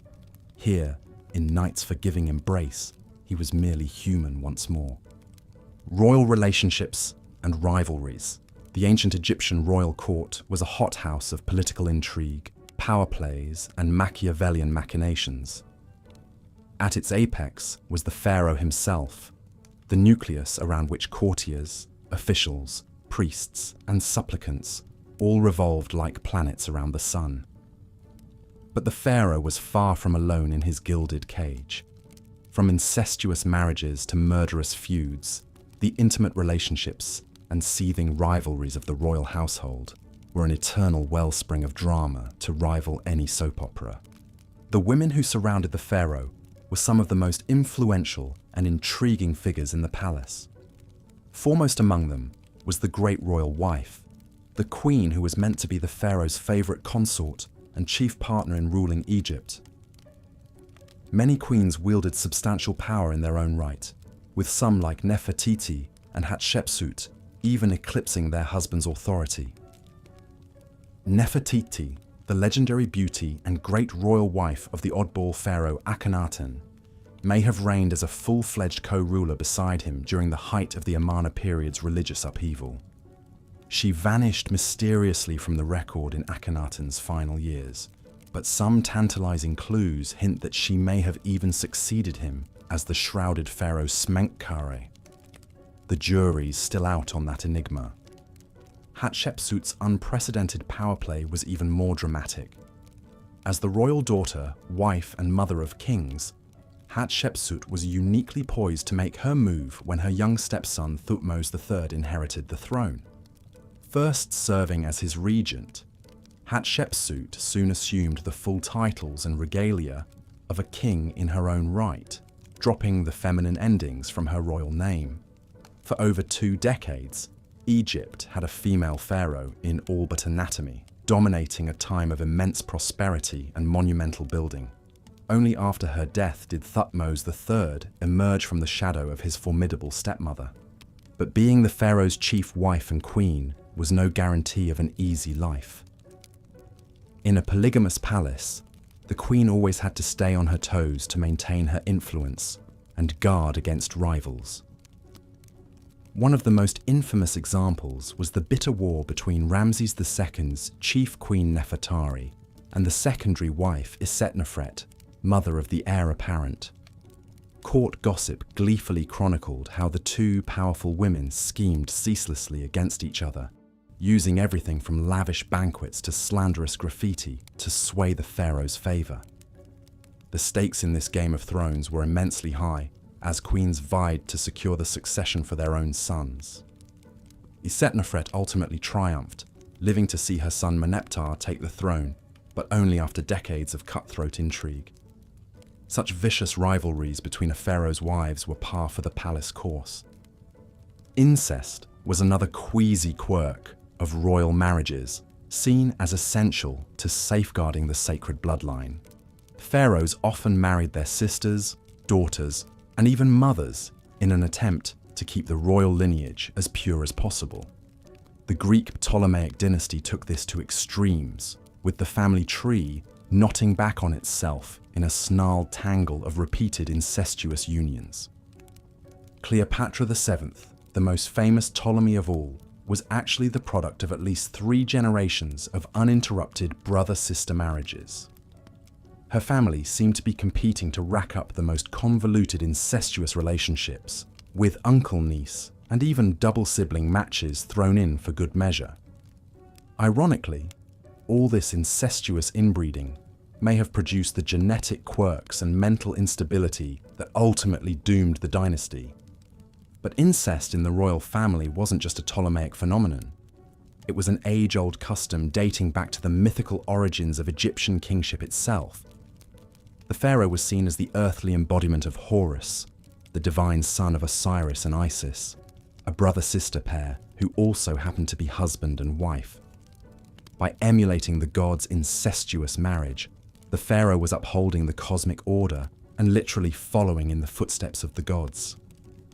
Here, in night's forgiving embrace, he was merely human once more. Royal relationships and rivalries. The ancient Egyptian royal court was a hothouse of political intrigue, power plays, and Machiavellian machinations. At its apex was the pharaoh himself, the nucleus around which courtiers, officials, priests, and supplicants all revolved like planets around the sun. But the pharaoh was far from alone in his gilded cage. From incestuous marriages to murderous feuds, the intimate relationships and seething rivalries of the royal household were an eternal wellspring of drama to rival any soap opera. The women who surrounded the pharaoh were some of the most influential and intriguing figures in the palace. Foremost among them was the great royal wife, the queen who was meant to be the pharaoh's favorite consort and chief partner in ruling Egypt. Many queens wielded substantial power in their own right, with some like Nefertiti and Hatshepsut even eclipsing their husband's authority. Nefertiti, the legendary beauty and great royal wife of the oddball pharaoh Akhenaten, may have reigned as a full-fledged co-ruler beside him during the height of the Amarna period's religious upheaval. She vanished mysteriously from the record in Akhenaten's final years, but some tantalizing clues hint that she may have even succeeded him as the shrouded pharaoh Smenkhkare. The jury's still out on that enigma. Hatshepsut's unprecedented power play was even more dramatic. As the royal daughter, wife, and mother of kings, Hatshepsut was uniquely poised to make her move when her young stepson Thutmose III inherited the throne. First serving as his regent, Hatshepsut soon assumed the full titles and regalia of a king in her own right, dropping the feminine endings from her royal name. For over 2 decades, Egypt had a female pharaoh in all but anatomy, dominating a time of immense prosperity and monumental building. Only after her death did Thutmose III emerge from the shadow of his formidable stepmother. But being the pharaoh's chief wife and queen was no guarantee of an easy life. In a polygamous palace, the queen always had to stay on her toes to maintain her influence and guard against rivals. One of the most infamous examples was the bitter war between Ramses II's chief queen Nefertari and the secondary wife Isetnofret, mother of the heir apparent. Court gossip gleefully chronicled how the two powerful women schemed ceaselessly against each other, using everything from lavish banquets to slanderous graffiti to sway the pharaoh's favor. The stakes in this Game of Thrones were immensely high, as queens vied to secure the succession for their own sons. Isetnofret ultimately triumphed, living to see her son Meneptah take the throne, but only after decades of cutthroat intrigue. Such vicious rivalries between a pharaoh's wives were par for the palace course. Incest was another queasy quirk of royal marriages, seen as essential to safeguarding the sacred bloodline. Pharaohs often married their sisters, daughters, and even mothers in an attempt to keep the royal lineage as pure as possible. The Greek Ptolemaic dynasty took this to extremes, with the family tree knotting back on itself in a snarled tangle of repeated incestuous unions. Cleopatra VII, the most famous Ptolemy of all, was actually the product of at least 3 generations of uninterrupted brother-sister marriages. Her family seemed to be competing to rack up the most convoluted incestuous relationships, with uncle-niece and even double-sibling matches thrown in for good measure. Ironically, all this incestuous inbreeding may have produced the genetic quirks and mental instability that ultimately doomed the dynasty. But incest in the royal family wasn't just a Ptolemaic phenomenon. It was an age-old custom dating back to the mythical origins of Egyptian kingship itself. The pharaoh was seen as the earthly embodiment of Horus, the divine son of Osiris and Isis, a brother-sister pair who also happened to be husband and wife. By emulating the gods' incestuous marriage, the pharaoh was upholding the cosmic order and literally following in the footsteps of the gods.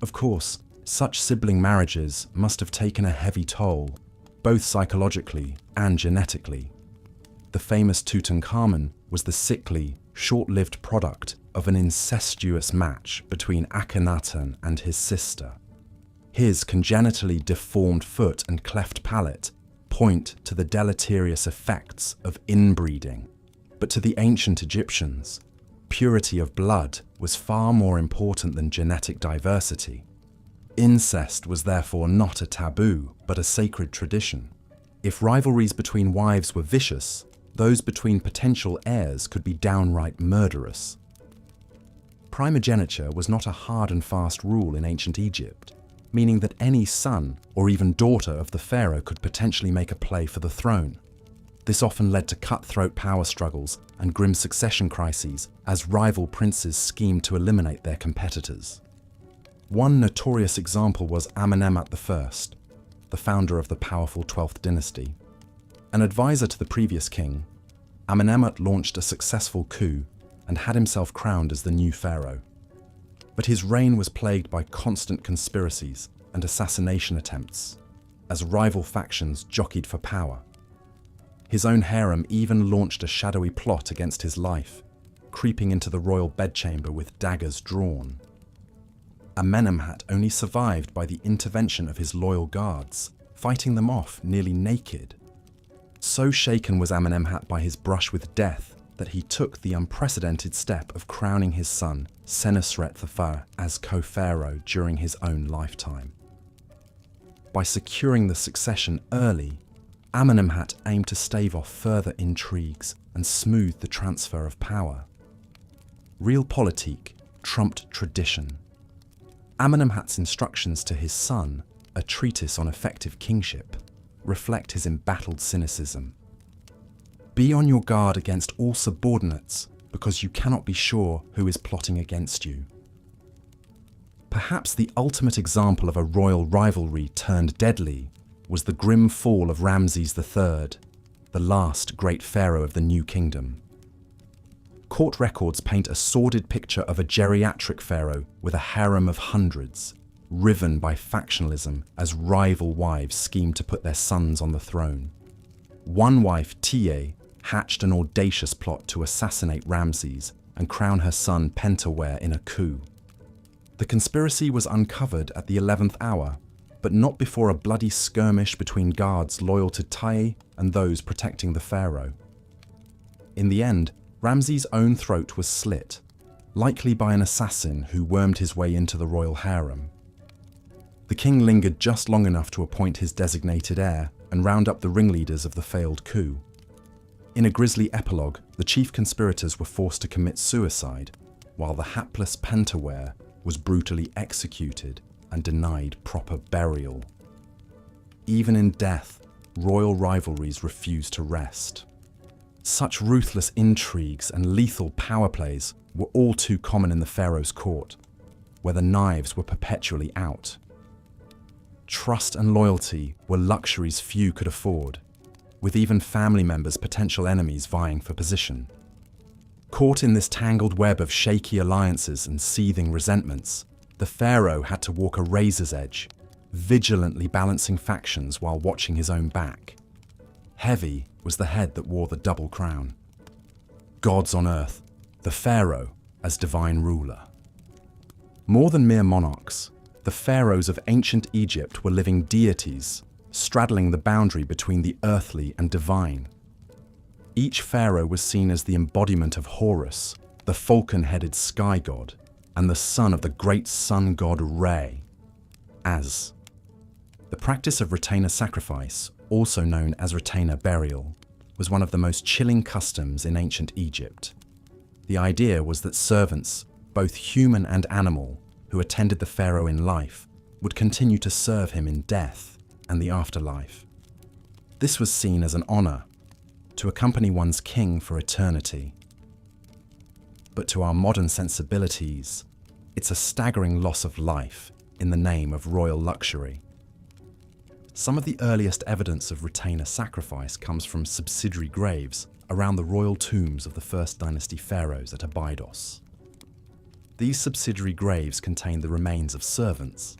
Of course, such sibling marriages must have taken a heavy toll, both psychologically and genetically. The famous Tutankhamun was the sickly, short-lived product of an incestuous match between Akhenaten and his sister. His congenitally deformed foot and cleft palate point to the deleterious effects of inbreeding. But to the ancient Egyptians, purity of blood was far more important than genetic diversity. Incest was therefore not a taboo, but a sacred tradition. If rivalries between wives were vicious, those between potential heirs could be downright murderous. Primogeniture was not a hard and fast rule in ancient Egypt, meaning that any son or even daughter of the pharaoh could potentially make a play for the throne. This often led to cutthroat power struggles and grim succession crises as rival princes schemed to eliminate their competitors. One notorious example was Amenemhat I, the founder of the powerful 12th dynasty. An advisor to the previous king, Amenemhat launched a successful coup and had himself crowned as the new pharaoh. But his reign was plagued by constant conspiracies and assassination attempts, as rival factions jockeyed for power. His own harem even launched a shadowy plot against his life, creeping into the royal bedchamber with daggers drawn. Amenemhat only survived by the intervention of his loyal guards, fighting them off nearly naked. So shaken was Amenemhat by his brush with death that he took the unprecedented step of crowning his son, Senusret I, as co-pharaoh during his own lifetime. By securing the succession early, Amenemhat aimed to stave off further intrigues and smooth the transfer of power. Realpolitik trumped tradition. Amenemhat's instructions to his son, a treatise on effective kingship, reflect his embattled cynicism. Be on your guard against all subordinates, because you cannot be sure who is plotting against you. Perhaps the ultimate example of a royal rivalry turned deadly was the grim fall of Ramses III, the last great pharaoh of the New Kingdom. Court records paint a sordid picture of a geriatric pharaoh with a harem of hundreds, riven by factionalism as rival wives schemed to put their sons on the throne. One wife, Tiye, hatched an audacious plot to assassinate Ramses and crown her son Pentuer in a coup. The conspiracy was uncovered at the 11th hour, but not before a bloody skirmish between guards loyal to Tiye and those protecting the pharaoh. In the end, Ramses' own throat was slit, likely by an assassin who wormed his way into the royal harem. The king lingered just long enough to appoint his designated heir and round up the ringleaders of the failed coup. In a grisly epilogue, the chief conspirators were forced to commit suicide, while the hapless Pentuer was brutally executed and denied proper burial. Even in death, royal rivalries refused to rest. Such ruthless intrigues and lethal power plays were all too common in the pharaoh's court, where the knives were perpetually out. Trust and loyalty were luxuries few could afford, with even family members potential enemies vying for position. Caught in this tangled web of shaky alliances and seething resentments, the pharaoh had to walk a razor's edge, vigilantly balancing factions while watching his own back. Heavy was the head that wore the double crown. Gods on earth, the pharaoh as divine ruler. More than mere monarchs, the pharaohs of ancient Egypt were living deities, straddling the boundary between the earthly and divine. Each pharaoh was seen as the embodiment of Horus, the falcon-headed sky god, and the son of the great sun god Re, Az. The practice of retainer sacrifice, also known as retainer burial, was one of the most chilling customs in ancient Egypt. The idea was that servants, both human and animal, who attended the pharaoh in life, would continue to serve him in death and the afterlife. This was seen as an honor, to accompany one's king for eternity. But to our modern sensibilities, it's a staggering loss of life in the name of royal luxury. Some of the earliest evidence of retainer sacrifice comes from subsidiary graves around the royal tombs of the First Dynasty pharaohs at Abydos. These subsidiary graves contain the remains of servants,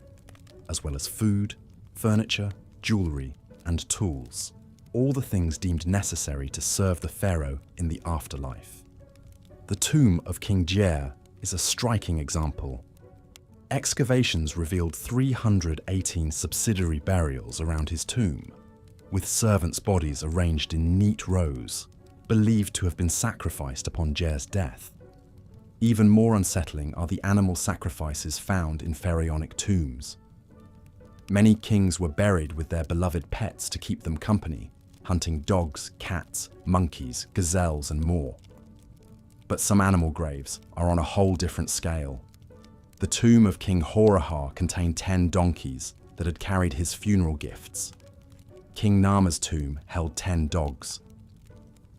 as well as food, furniture, jewelry, and tools, all the things deemed necessary to serve the pharaoh in the afterlife. The tomb of King Djer is a striking example. Excavations revealed 318 subsidiary burials around his tomb, with servants' bodies arranged in neat rows, believed to have been sacrificed upon Djer's death. Even more unsettling are the animal sacrifices found in pharaonic tombs. Many kings were buried with their beloved pets to keep them company, hunting dogs, cats, monkeys, gazelles, and more. But some animal graves are on a whole different scale. The tomb of King Horahar contained 10 donkeys that had carried his funeral gifts. King Nama's tomb held 10 dogs.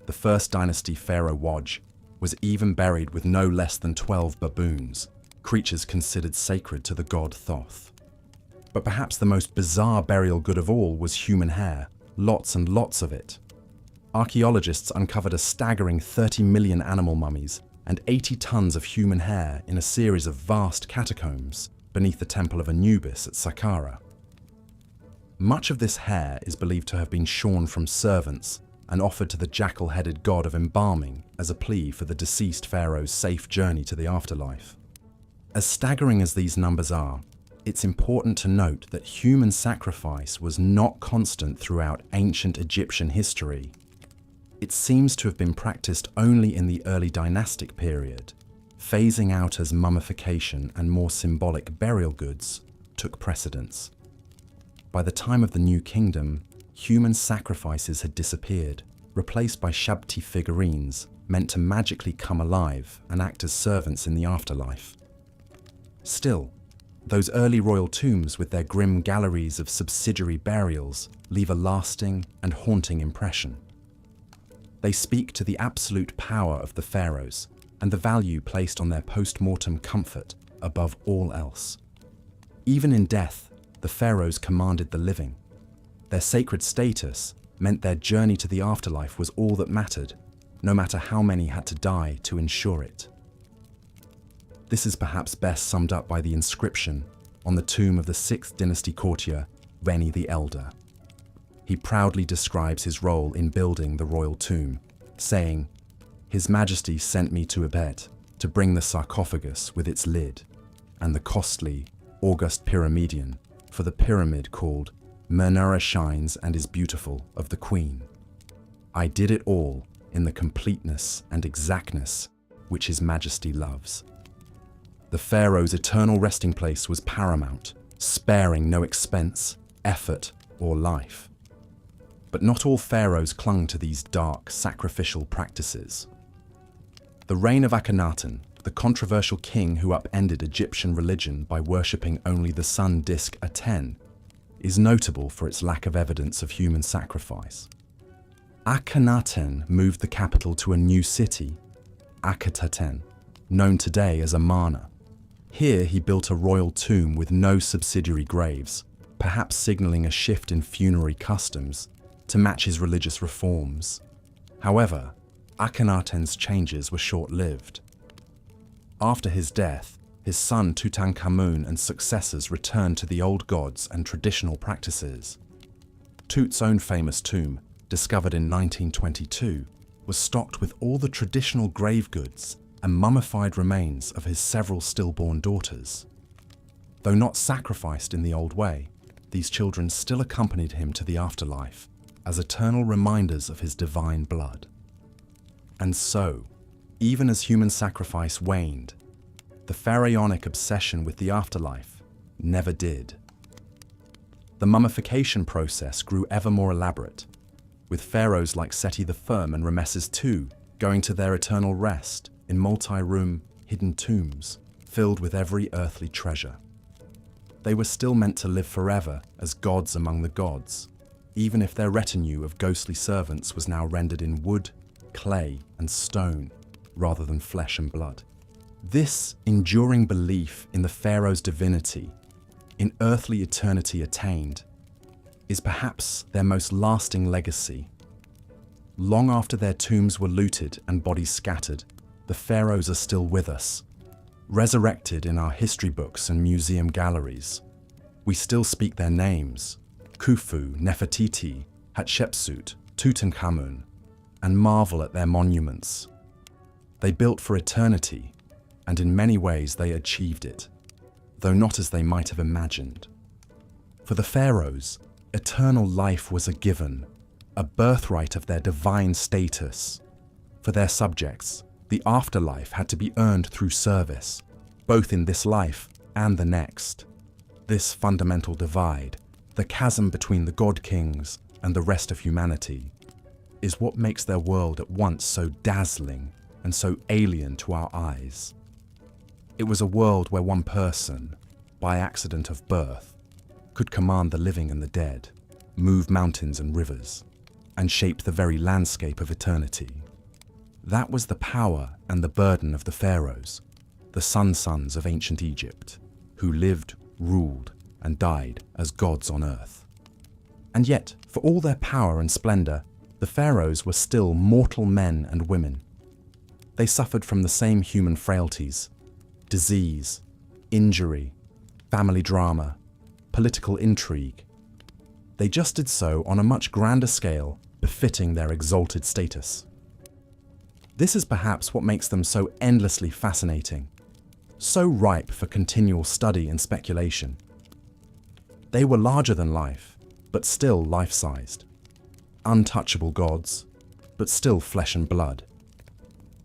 The First Dynasty pharaoh Waj was even buried with no less than 12 baboons, creatures considered sacred to the god Thoth. But perhaps the most bizarre burial good of all was human hair, lots and lots of it. Archaeologists uncovered a staggering 30 million animal mummies and 80 tons of human hair in a series of vast catacombs beneath the Temple of Anubis at Saqqara. Much of this hair is believed to have been shorn from servants and offered to the jackal-headed god of embalming as a plea for the deceased pharaoh's safe journey to the afterlife. As staggering as these numbers are, it's important to note that human sacrifice was not constant throughout ancient Egyptian history. It seems to have been practiced only in the early dynastic period, phasing out as mummification and more symbolic burial goods took precedence. By the time of the New Kingdom, human sacrifices had disappeared, replaced by Shabti figurines meant to magically come alive and act as servants in the afterlife. Still, those early royal tombs with their grim galleries of subsidiary burials leave a lasting and haunting impression. They speak to the absolute power of the pharaohs and the value placed on their post-mortem comfort above all else. Even in death, the pharaohs commanded the living. Their sacred status meant their journey to the afterlife was all that mattered, no matter how many had to die to ensure it. This is perhaps best summed up by the inscription on the tomb of the 6th dynasty courtier, Reni the Elder. He proudly describes his role in building the royal tomb, saying, "His Majesty sent me to Ebet to bring the sarcophagus with its lid, and the costly, august pyramidion for the pyramid called Mernara Shines and is Beautiful of the Queen. I did it all in the completeness and exactness which His Majesty loves." The pharaoh's eternal resting place was paramount, sparing no expense, effort, or life. But not all pharaohs clung to these dark, sacrificial practices. The reign of Akhenaten, the controversial king who upended Egyptian religion by worshipping only the sun disk Aten, is notable for its lack of evidence of human sacrifice. Akhenaten moved the capital to a new city, Akhetaten, known today as Amarna. Here he built a royal tomb with no subsidiary graves, perhaps signaling a shift in funerary customs to match his religious reforms. However, Akhenaten's changes were short-lived. After his death, his son Tutankhamun and successors returned to the old gods and traditional practices. Tut's own famous tomb, discovered in 1922, was stocked with all the traditional grave goods and mummified remains of his several stillborn daughters. Though not sacrificed in the old way, these children still accompanied him to the afterlife as eternal reminders of his divine blood. And so, even as human sacrifice waned, the pharaonic obsession with the afterlife never did. The mummification process grew ever more elaborate, with pharaohs like Seti the Firm and Ramesses II going to their eternal rest in multi-room, hidden tombs filled with every earthly treasure. They were still meant to live forever as gods among the gods, even if their retinue of ghostly servants was now rendered in wood, clay, and stone, rather than flesh and blood. This enduring belief in the pharaoh's divinity, in earthly eternity attained, is perhaps their most lasting legacy. Long after their tombs were looted and bodies scattered, the pharaohs are still with us, resurrected in our history books and museum galleries. We still speak their names: Khufu, Nefertiti, Hatshepsut, Tutankhamun, and marvel at their monuments. They built for eternity, and in many ways they achieved it, though not as they might have imagined. For the pharaohs, eternal life was a given, a birthright of their divine status. For their subjects, the afterlife had to be earned through service, both in this life and the next. This fundamental divide, the chasm between the god-kings and the rest of humanity, is what makes their world at once so dazzling and so alien to our eyes. It was a world where one person, by accident of birth, could command the living and the dead, move mountains and rivers, and shape the very landscape of eternity. That was the power and the burden of the pharaohs, the sun-sons of ancient Egypt, who lived, ruled, and died as gods on earth. And yet, for all their power and splendor, the pharaohs were still mortal men and women. They suffered from the same human frailties: disease, injury, family drama, political intrigue. They just did so on a much grander scale, befitting their exalted status. This is perhaps what makes them so endlessly fascinating, so ripe for continual study and speculation. They were larger than life, but still life-sized. Untouchable gods, but still flesh and blood.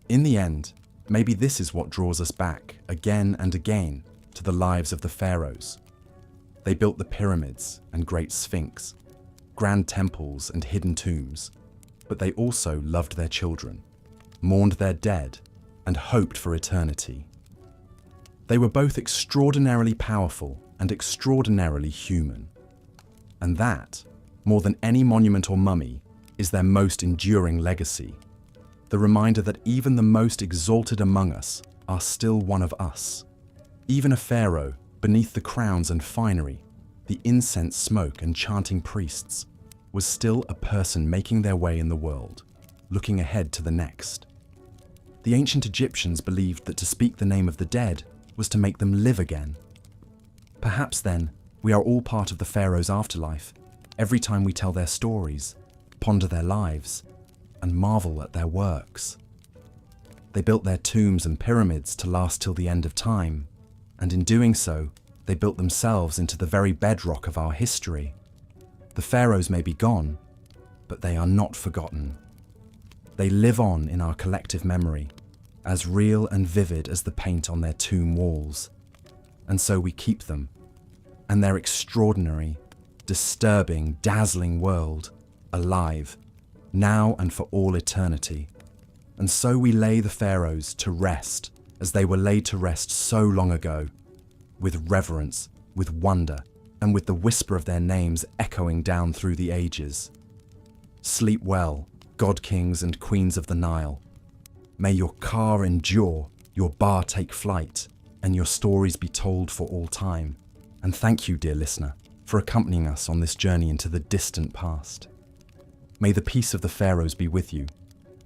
In the end, maybe this is what draws us back again and again to the lives of the pharaohs. They built the pyramids and great sphinx, grand temples and hidden tombs, but they also loved their children, mourned their dead, and hoped for eternity. They were both extraordinarily powerful and extraordinarily human. And that, more than any monument or mummy, is their most enduring legacy. The reminder that even the most exalted among us are still one of us. Even a pharaoh, beneath the crowns and finery, the incense smoke and chanting priests, was still a person making their way in the world, looking ahead to the next. The ancient Egyptians believed that to speak the name of the dead was to make them live again. Perhaps then, we are all part of the pharaoh's afterlife, every time we tell their stories, ponder their lives, and marvel at their works. They built their tombs and pyramids to last till the end of time, and in doing so, they built themselves into the very bedrock of our history. The pharaohs may be gone, but they are not forgotten. They live on in our collective memory, as real and vivid as the paint on their tomb walls. And so we keep them, and their extraordinary, disturbing, dazzling world, alive, now and for all eternity. And so we lay the pharaohs to rest, as they were laid to rest so long ago, with reverence, with wonder, and with the whisper of their names echoing down through the ages. Sleep well, god kings and queens of the Nile. May your car endure your bar take flight, and your stories be told for all time. And thank you, dear listener, for accompanying us on this journey into the distant past. May the peace of the Pharaohs be with you,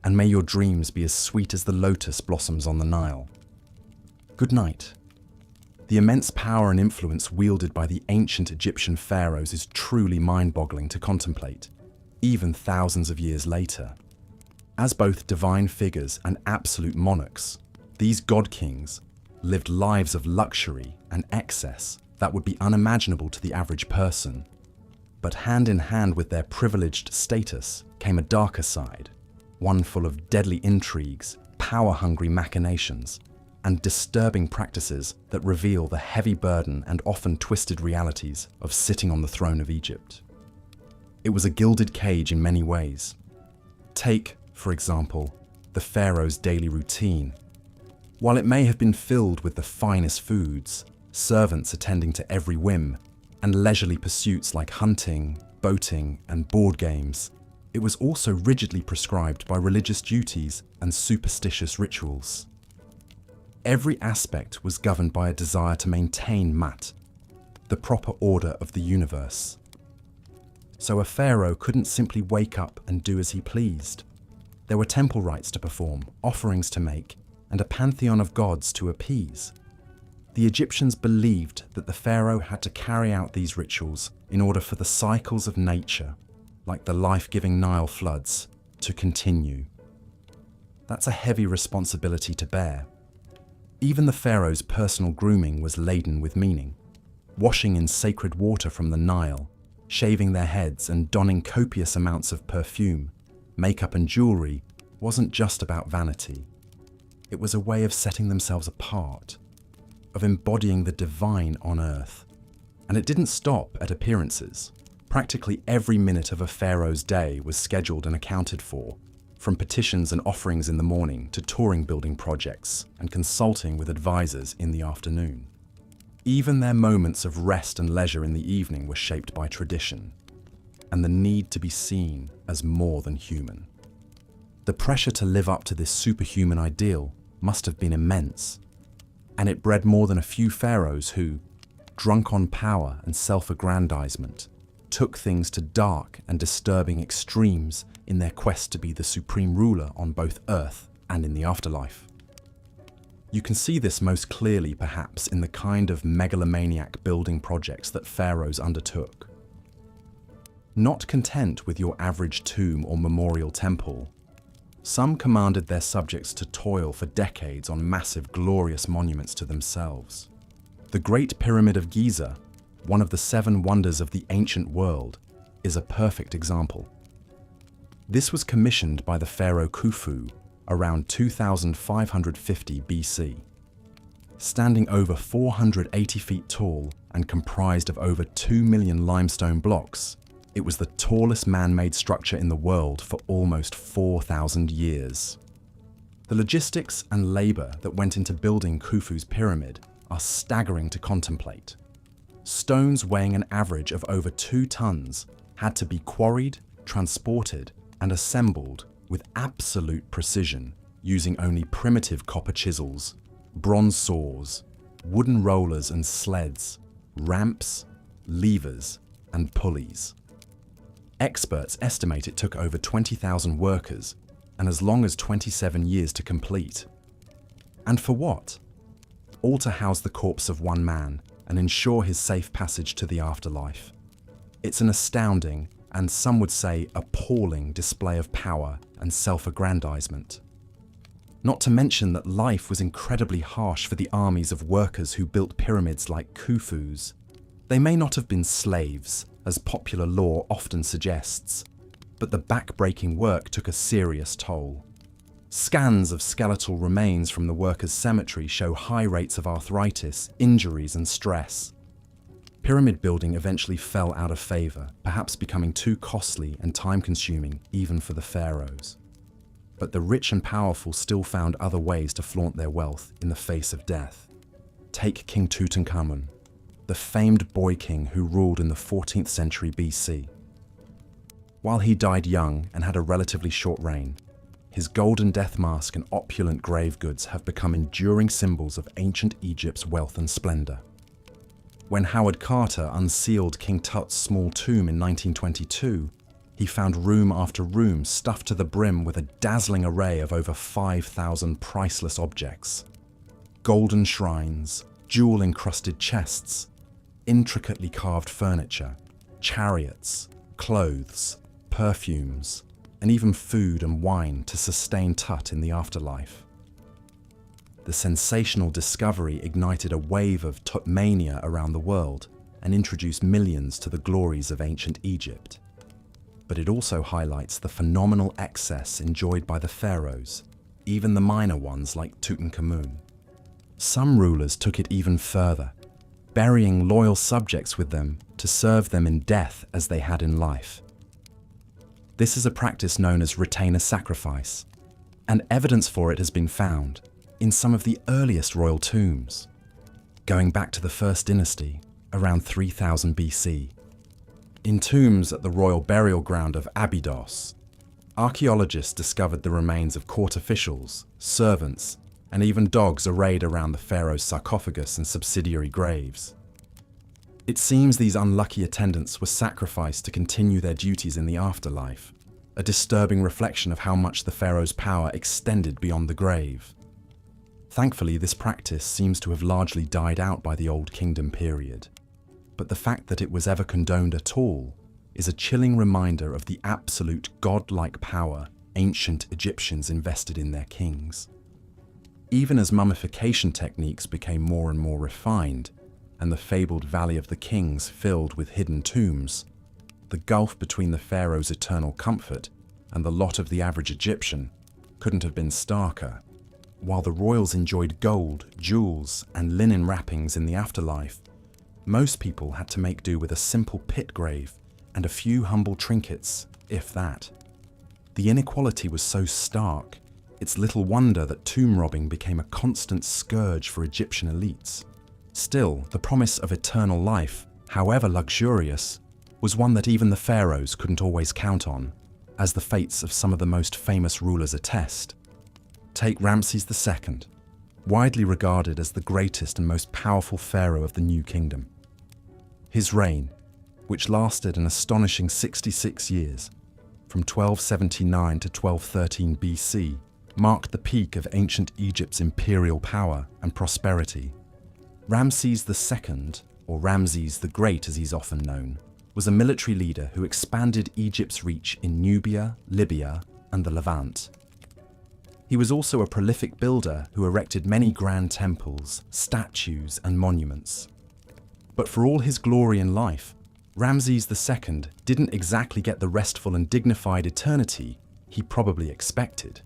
and may your dreams be as sweet as the lotus blossoms on the Nile. Good night. The immense power and influence wielded by the ancient Egyptian pharaohs is truly mind-boggling to contemplate, even thousands of years later. As both divine figures and absolute monarchs, these god-kings lived lives of luxury and excess that would be unimaginable to the average person. But hand in hand with their privileged status came a darker side, one full of deadly intrigues, power-hungry machinations, and disturbing practices that reveal the heavy burden and often twisted realities of sitting on the throne of Egypt. It was a gilded cage in many ways. Take, for example, the pharaoh's daily routine. While it may have been filled with the finest foods, servants attending to every whim, and leisurely pursuits like hunting, boating, and board games, it was also rigidly prescribed by religious duties and superstitious rituals. Every aspect was governed by a desire to maintain Mat, the proper order of the universe. So a pharaoh couldn't simply wake up and do as he pleased. There were temple rites to perform, offerings to make, and a pantheon of gods to appease. The Egyptians believed that the pharaoh had to carry out these rituals in order for the cycles of nature, like the life-giving Nile floods, to continue. That's a heavy responsibility to bear. Even the pharaoh's personal grooming was laden with meaning. Washing in sacred water from the Nile, shaving their heads and donning copious amounts of perfume, makeup and jewelry wasn't just about vanity. It was a way of setting themselves apart, of embodying the divine on earth. And it didn't stop at appearances. Practically every minute of a pharaoh's day was scheduled and accounted for, from petitions and offerings in the morning to touring building projects and consulting with advisors in the afternoon. Even their moments of rest and leisure in the evening were shaped by tradition and the need to be seen as more than human. The pressure to live up to this superhuman ideal must have been immense, and it bred more than a few pharaohs who, drunk on power and self-aggrandizement, took things to dark and disturbing extremes in their quest to be the supreme ruler on both earth and in the afterlife. You can see this most clearly, perhaps, in the kind of megalomaniac building projects that pharaohs undertook. Not content with your average tomb or memorial temple, some commanded their subjects to toil for decades on massive, glorious monuments to themselves. The Great Pyramid of Giza, one of the 7 wonders of the ancient world, is a perfect example. This was commissioned by the pharaoh Khufu around 2550 BC. Standing over 480 feet tall and comprised of over 2 million limestone blocks, it was the tallest man-made structure in the world for almost 4,000 years. The logistics and labor that went into building Khufu's pyramid are staggering to contemplate. Stones weighing an average of over 2 tons had to be quarried, transported, and assembled with absolute precision using only primitive copper chisels, bronze saws, wooden rollers and sleds, ramps, levers, and pulleys. Experts estimate it took over 20,000 workers and as long as 27 years to complete. And for what? All to house the corpse of one man and ensure his safe passage to the afterlife. It's an astounding, and some would say appalling, display of power and self-aggrandizement. Not to mention that life was incredibly harsh for the armies of workers who built pyramids like Khufu's. They may not have been slaves, as popular lore often suggests, but the back-breaking work took a serious toll. Scans of skeletal remains from the workers' cemetery show high rates of arthritis, injuries, and stress. Pyramid building eventually fell out of favor, perhaps becoming too costly and time-consuming even for the pharaohs. But the rich and powerful still found other ways to flaunt their wealth in the face of death. Take King Tutankhamun, the famed boy king who ruled in the 14th century BC. While he died young and had a relatively short reign, his golden death mask and opulent grave goods have become enduring symbols of ancient Egypt's wealth and splendor. When Howard Carter unsealed King Tut's small tomb in 1922, he found room after room stuffed to the brim with a dazzling array of over 5,000 priceless objects. Golden shrines, jewel-encrusted chests, intricately carved furniture, chariots, clothes, perfumes, and even food and wine to sustain Tut in the afterlife. The sensational discovery ignited a wave of Tutmania around the world and introduced millions to the glories of ancient Egypt. But it also highlights the phenomenal excess enjoyed by the pharaohs, even the minor ones like Tutankhamun. Some rulers took it even further, burying loyal subjects with them to serve them in death as they had in life. This is a practice known as retainer sacrifice, and evidence for it has been found in some of the earliest royal tombs, going back to the First Dynasty around 3000 BC. In tombs at the royal burial ground of Abydos, archaeologists discovered the remains of court officials, servants, and even dogs arrayed around the pharaoh's sarcophagus and subsidiary graves. It seems these unlucky attendants were sacrificed to continue their duties in the afterlife, a disturbing reflection of how much the pharaoh's power extended beyond the grave. Thankfully, this practice seems to have largely died out by the Old Kingdom period, but the fact that it was ever condoned at all is a chilling reminder of the absolute godlike power ancient Egyptians invested in their kings. Even as mummification techniques became more and more refined, and the fabled Valley of the Kings filled with hidden tombs, the gulf between the pharaoh's eternal comfort and the lot of the average Egyptian couldn't have been starker. While the royals enjoyed gold, jewels, and linen wrappings in the afterlife, most people had to make do with a simple pit grave and a few humble trinkets, if that. The inequality was so stark, it's little wonder that tomb robbing became a constant scourge for Egyptian elites. Still, the promise of eternal life, however luxurious, was one that even the pharaohs couldn't always count on, as the fates of some of the most famous rulers attest. Take Ramses II, widely regarded as the greatest and most powerful pharaoh of the New Kingdom. His reign, which lasted an astonishing 66 years, from 1279 to 1213 BC, marked the peak of ancient Egypt's imperial power and prosperity. Ramses II, or Ramses the Great as he's often known, was a military leader who expanded Egypt's reach in Nubia, Libya, and the Levant. He was also a prolific builder who erected many grand temples, statues, and monuments. But for all his glory in life, Ramses II didn't exactly get the restful and dignified eternity he probably expected.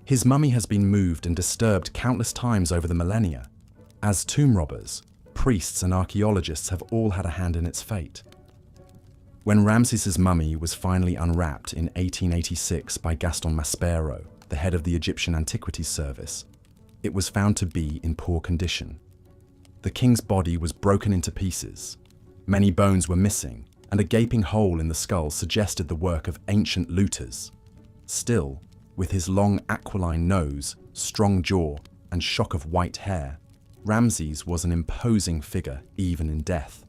His mummy has been moved and disturbed countless times over the millennia, as tomb robbers, priests, and archaeologists have all had a hand in its fate. When Ramses's mummy was finally unwrapped in 1886 by Gaston Maspero, the head of the Egyptian Antiquities Service, it was found to be in poor condition. The king's body was broken into pieces, many bones were missing, and a gaping hole in the skull suggested the work of ancient looters. Still, with his long aquiline nose, strong jaw, and shock of white hair, Ramses was an imposing figure even in death.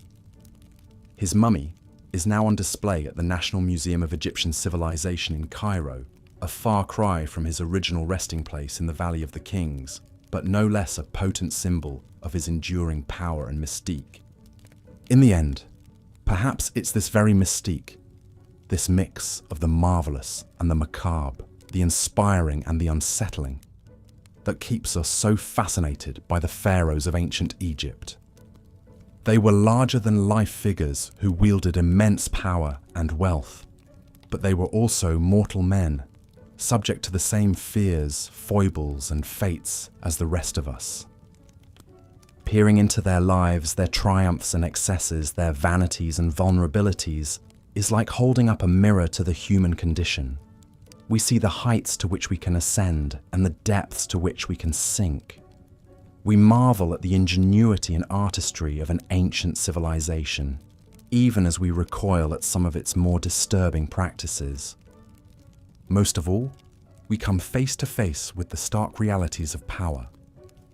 His mummy is now on display at the National Museum of Egyptian Civilization in Cairo, a far cry from his original resting place in the Valley of the Kings, but no less a potent symbol of his enduring power and mystique. In the end, perhaps it's this very mystique, this mix of the marvelous and the macabre, the inspiring and the unsettling, that keeps us so fascinated by the pharaohs of ancient Egypt. They were larger-than-life figures who wielded immense power and wealth, but they were also mortal men, subject to the same fears, foibles, and fates as the rest of us. Peering into their lives, their triumphs and excesses, their vanities and vulnerabilities, is like holding up a mirror to the human condition. We see the heights to which we can ascend and the depths to which we can sink. We marvel at the ingenuity and artistry of an ancient civilization, even as we recoil at some of its more disturbing practices. Most of all, we come face to face with the stark realities of power,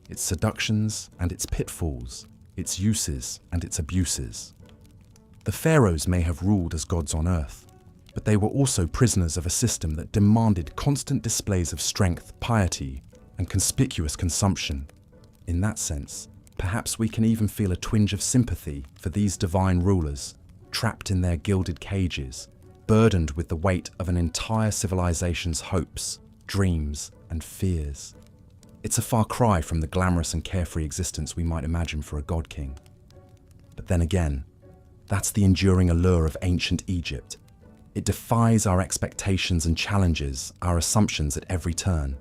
its seductions and its pitfalls, its uses and its abuses. The pharaohs may have ruled as gods on earth, but they were also prisoners of a system that demanded constant displays of strength, piety, and conspicuous consumption. In that sense, perhaps we can even feel a twinge of sympathy for these divine rulers, trapped in their gilded cages, burdened with the weight of an entire civilization's hopes, dreams, and fears. It's a far cry from the glamorous and carefree existence we might imagine for a god king. But then again, that's the enduring allure of ancient Egypt. It defies our expectations and challenges our assumptions at every turn.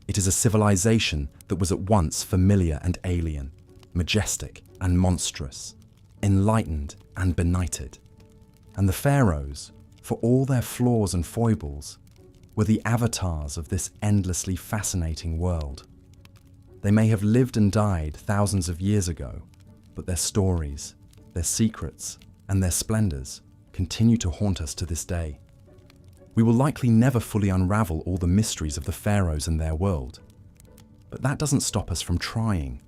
It is a civilization that was at once familiar and alien, majestic and monstrous, enlightened and benighted. And the pharaohs, for all their flaws and foibles, were the avatars of this endlessly fascinating world. They may have lived and died thousands of years ago, but their stories, their secrets, and their splendors continue to haunt us to this day. We will likely never fully unravel all the mysteries of the pharaohs and their world, but that doesn't stop us from trying.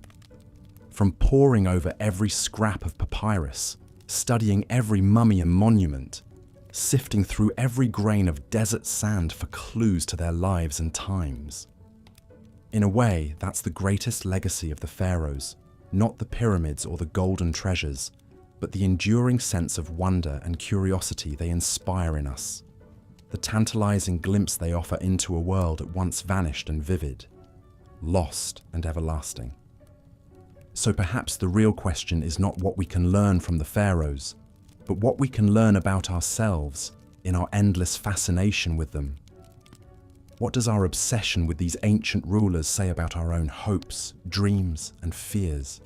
From poring over every scrap of papyrus, studying every mummy and monument, sifting through every grain of desert sand for clues to their lives and times. In a way, that's the greatest legacy of the pharaohs, not the pyramids or the golden treasures, but the enduring sense of wonder and curiosity they inspire in us, the tantalizing glimpse they offer into a world at once vanished and vivid, lost and everlasting. So perhaps the real question is not what we can learn from the pharaohs, but what we can learn about ourselves in our endless fascination with them. What does our obsession with these ancient rulers say about our own hopes, dreams, and fears?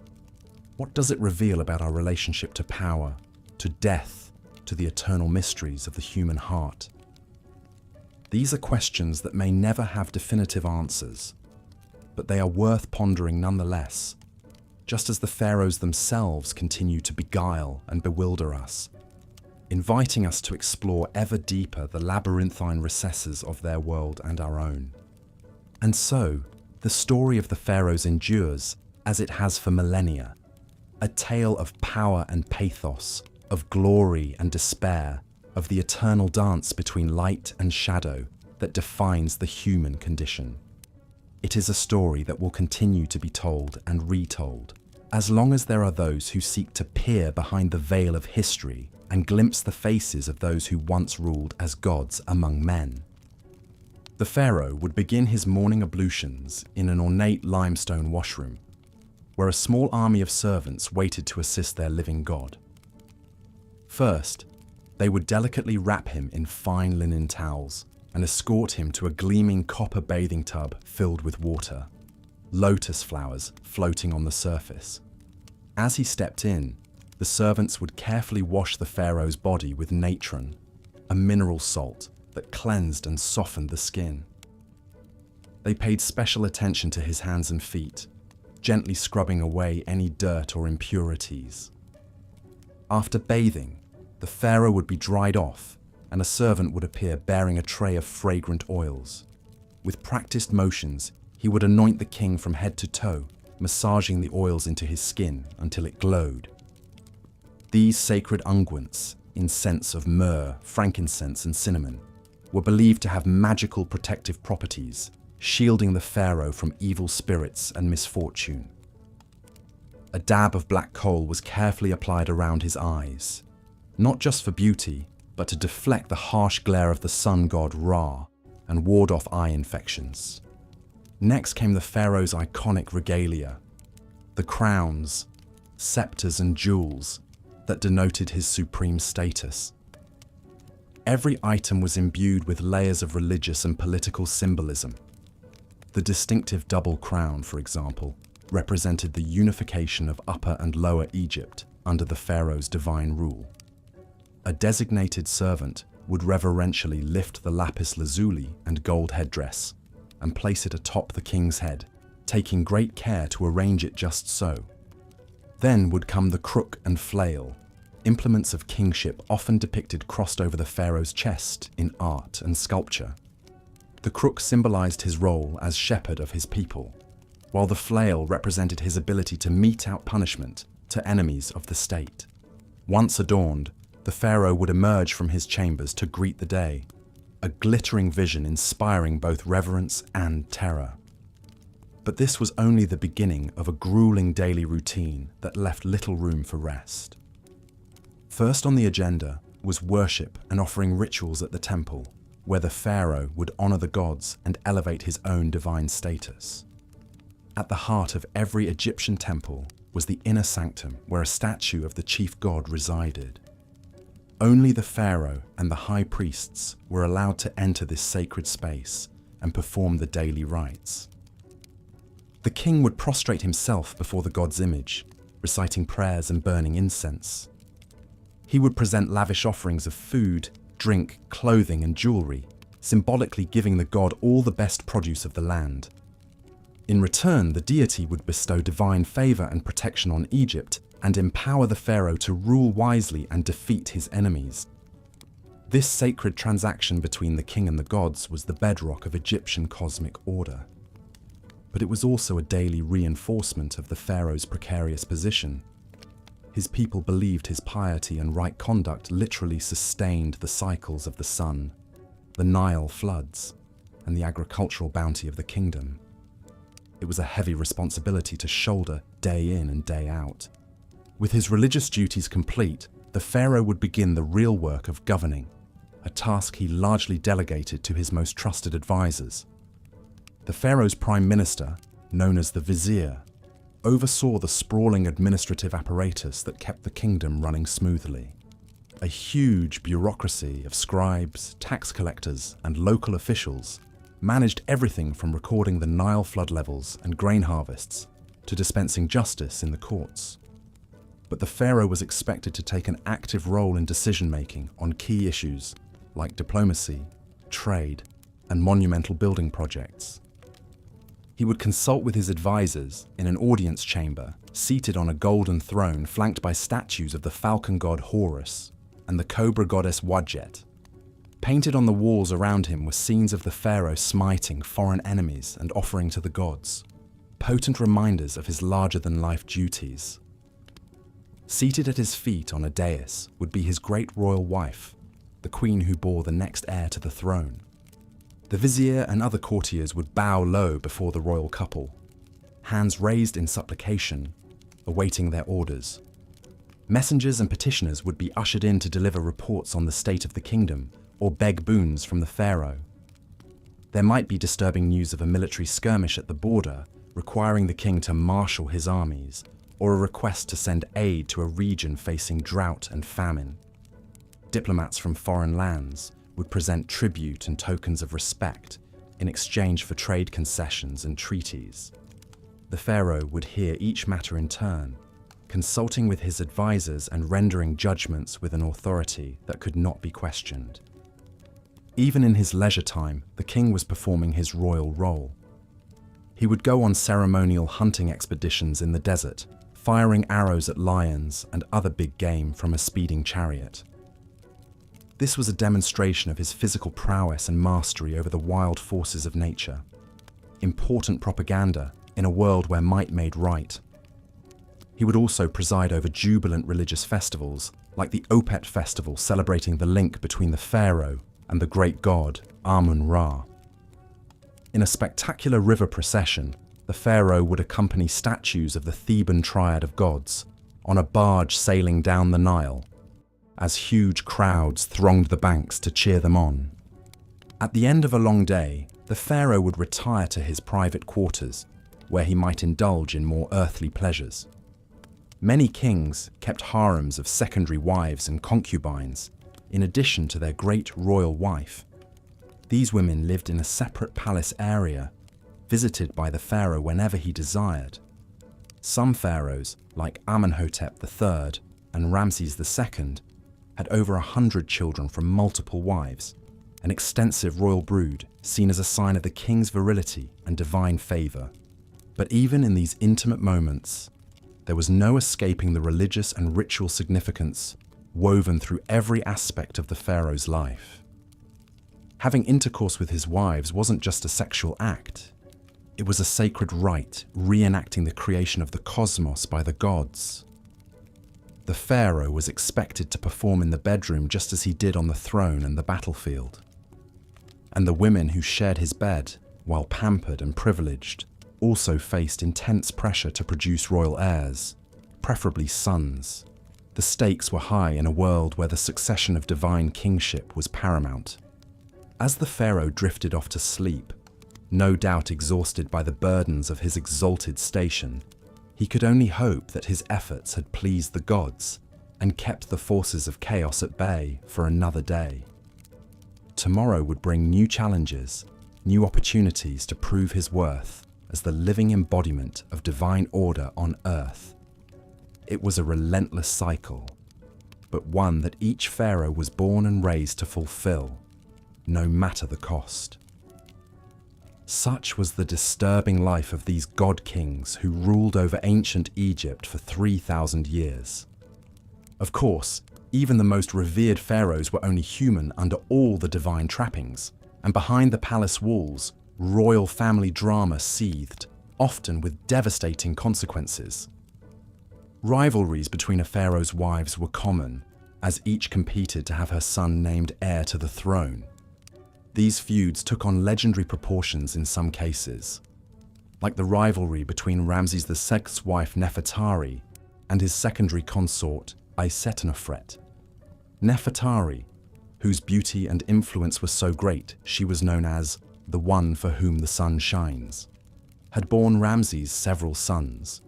What does it reveal about our relationship to power, to death, to the eternal mysteries of the human heart? These are questions that may never have definitive answers, but they are worth pondering nonetheless, just as the pharaohs themselves continue to beguile and bewilder us, inviting us to explore ever deeper the labyrinthine recesses of their world and our own. And so, the story of the pharaohs endures, as it has for millennia, a tale of power and pathos, of glory and despair, of the eternal dance between light and shadow that defines the human condition. It is a story that will continue to be told and retold, as long as there are those who seek to peer behind the veil of history and glimpse the faces of those who once ruled as gods among men. The pharaoh would begin his morning ablutions in an ornate limestone washroom, where a small army of servants waited to assist their living god. First, they would delicately wrap him in fine linen towels and escort him to a gleaming copper bathing tub filled with water, lotus flowers floating on the surface. As he stepped in, the servants would carefully wash the pharaoh's body with natron, a mineral salt that cleansed and softened the skin. They paid special attention to his hands and feet, gently scrubbing away any dirt or impurities. After bathing, the pharaoh would be dried off, and a servant would appear bearing a tray of fragrant oils. With practiced motions, he would anoint the king from head to toe, massaging the oils into his skin until it glowed. These sacred unguents, in scents of myrrh, frankincense, and cinnamon, were believed to have magical protective properties, shielding the pharaoh from evil spirits and misfortune. A dab of black coal was carefully applied around his eyes, not just for beauty, but to deflect the harsh glare of the sun god Ra and ward off eye infections. Next came the pharaoh's iconic regalia, the crowns, scepters, and jewels that denoted his supreme status. Every item was imbued with layers of religious and political symbolism. The distinctive double crown, for example, represented the unification of Upper and Lower Egypt under the pharaoh's divine rule. A designated servant would reverentially lift the lapis lazuli and gold headdress and place it atop the king's head, taking great care to arrange it just so. Then would come the crook and flail, implements of kingship often depicted crossed over the pharaoh's chest in art and sculpture. The crook symbolized his role as shepherd of his people, while the flail represented his ability to mete out punishment to enemies of the state. Once adorned, the pharaoh would emerge from his chambers to greet the day, a glittering vision inspiring both reverence and terror. But this was only the beginning of a grueling daily routine that left little room for rest. First on the agenda was worship and offering rituals at the temple, where the pharaoh would honor the gods and elevate his own divine status. At the heart of every Egyptian temple was the inner sanctum where a statue of the chief god resided. Only the pharaoh and the high priests were allowed to enter this sacred space and perform the daily rites. The king would prostrate himself before the god's image, reciting prayers and burning incense. He would present lavish offerings of food, drink, clothing, and jewelry, symbolically giving the god all the best produce of the land. In return, the deity would bestow divine favor and protection on Egypt and empower the pharaoh to rule wisely and defeat his enemies. This sacred transaction between the king and the gods was the bedrock of Egyptian cosmic order. But it was also a daily reinforcement of the pharaoh's precarious position. His people believed his piety and right conduct literally sustained the cycles of the sun, the Nile floods, and the agricultural bounty of the kingdom. It was a heavy responsibility to shoulder day in and day out. With his religious duties complete, the pharaoh would begin the real work of governing, a task he largely delegated to his most trusted advisors. The pharaoh's prime minister, known as the vizier, oversaw the sprawling administrative apparatus that kept the kingdom running smoothly. A huge bureaucracy of scribes, tax collectors, and local officials managed everything from recording the Nile flood levels and grain harvests to dispensing justice in the courts. But the pharaoh was expected to take an active role in decision-making on key issues like diplomacy, trade, and monumental building projects. He would consult with his advisors in an audience chamber, seated on a golden throne flanked by statues of the falcon god Horus and the cobra goddess Wadjet. Painted on the walls around him were scenes of the pharaoh smiting foreign enemies and offering to the gods, potent reminders of his larger-than-life duties. Seated at his feet on a dais would be his great royal wife, the queen who bore the next heir to the throne. The vizier and other courtiers would bow low before the royal couple, hands raised in supplication, awaiting their orders. Messengers and petitioners would be ushered in to deliver reports on the state of the kingdom or beg boons from the pharaoh. There might be disturbing news of a military skirmish at the border, requiring the king to marshal his armies, or a request to send aid to a region facing drought and famine. Diplomats from foreign lands would present tribute and tokens of respect in exchange for trade concessions and treaties. The pharaoh would hear each matter in turn, consulting with his advisors and rendering judgments with an authority that could not be questioned. Even in his leisure time, the king was performing his royal role. He would go on ceremonial hunting expeditions in the desert, firing arrows at lions and other big game from a speeding chariot. This was a demonstration of his physical prowess and mastery over the wild forces of nature. Important propaganda in a world where might made right. He would also preside over jubilant religious festivals, like the Opet festival celebrating the link between the pharaoh and the great god Amun-Ra. In a spectacular river procession, the pharaoh would accompany statues of the Theban triad of gods on a barge sailing down the Nile, as huge crowds thronged the banks to cheer them on. At the end of a long day, the pharaoh would retire to his private quarters, where he might indulge in more earthly pleasures. Many kings kept harems of secondary wives and concubines, in addition to their great royal wife. These women lived in a separate palace area, visited by the pharaoh whenever he desired. Some pharaohs, like Amenhotep III and Ramses II, had over 100 children from multiple wives, an extensive royal brood seen as a sign of the king's virility and divine favor. But even in these intimate moments, there was no escaping the religious and ritual significance woven through every aspect of the pharaoh's life. Having intercourse with his wives wasn't just a sexual act. It was a sacred rite, reenacting the creation of the cosmos by the gods. The pharaoh was expected to perform in the bedroom just as he did on the throne and the battlefield. And the women who shared his bed, while pampered and privileged, also faced intense pressure to produce royal heirs, preferably sons. The stakes were high in a world where the succession of divine kingship was paramount. As the pharaoh drifted off to sleep, no doubt exhausted by the burdens of his exalted station, he could only hope that his efforts had pleased the gods and kept the forces of chaos at bay for another day. Tomorrow would bring new challenges, new opportunities to prove his worth as the living embodiment of divine order on earth. It was a relentless cycle, but one that each pharaoh was born and raised to fulfill, no matter the cost. Such was the disturbing life of these god kings who ruled over ancient Egypt for 3,000 years. Of course, even the most revered pharaohs were only human under all the divine trappings, and behind the palace walls, royal family drama seethed, often with devastating consequences. Rivalries between a pharaoh's wives were common, as each competed to have her son named heir to the throne. These feuds took on legendary proportions in some cases, like the rivalry between Ramses II's wife Nefertari and his secondary consort Isetanofret. Nefertari, whose beauty and influence were so great she was known as the one for whom the sun shines, had borne Ramses several sons,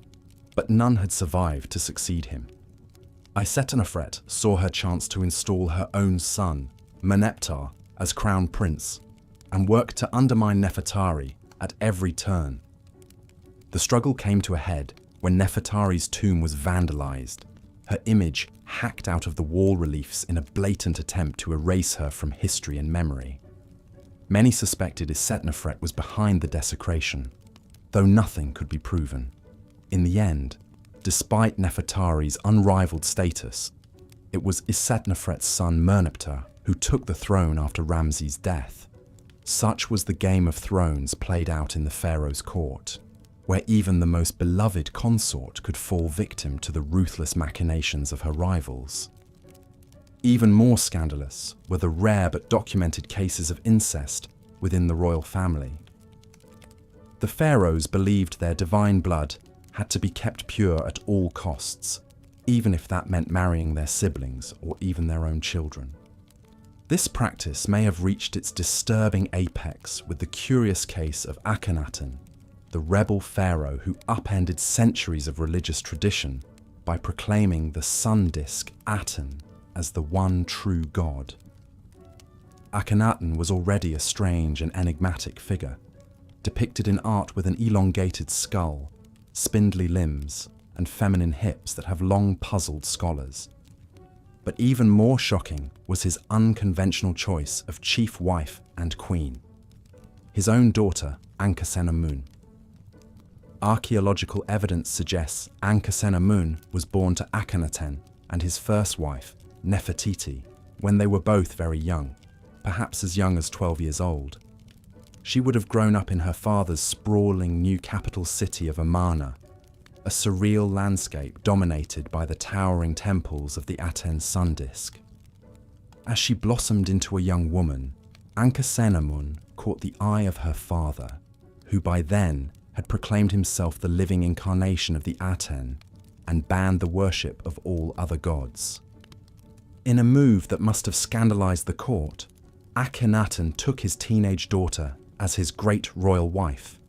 but none had survived to succeed him. Isetanofret saw her chance to install her own son, Meneptah, as crown prince, and worked to undermine Nefertari at every turn. The struggle came to a head when Nefertari's tomb was vandalized, her image hacked out of the wall reliefs in a blatant attempt to erase her from history and memory. Many suspected Isetanofret was behind the desecration, though nothing could be proven. In the end, despite Nefertari's unrivaled status, it was Isetanofret's son Merneptah who took the throne after Ramses' death. Such was the Game of Thrones played out in the pharaoh's court, where even the most beloved consort could fall victim to the ruthless machinations of her rivals. Even more scandalous were the rare but documented cases of incest within the royal family. The pharaohs believed their divine blood had to be kept pure at all costs, even if that meant marrying their siblings or even their own children. This practice may have reached its disturbing apex with the curious case of Akhenaten, the rebel pharaoh who upended centuries of religious tradition by proclaiming the sun disk Aten as the one true god. Akhenaten was already a strange and enigmatic figure, depicted in art with an elongated skull, spindly limbs, and feminine hips that have long puzzled scholars. But even more shocking was his unconventional choice of chief wife and queen, his own daughter, Ankhesenamun. Archaeological evidence suggests Ankhesenamun was born to Akhenaten and his first wife, Nefertiti, when they were both very young, perhaps as young as 12 years old. She would have grown up in her father's sprawling new capital city of Amarna, a surreal landscape dominated by the towering temples of the Aten sun disk. As she blossomed into a young woman, Ankhesenamun caught the eye of her father, who by then had proclaimed himself the living incarnation of the Aten and banned the worship of all other gods. In a move that must have scandalized the court, Akhenaten took his teenage daughter as his great royal wife,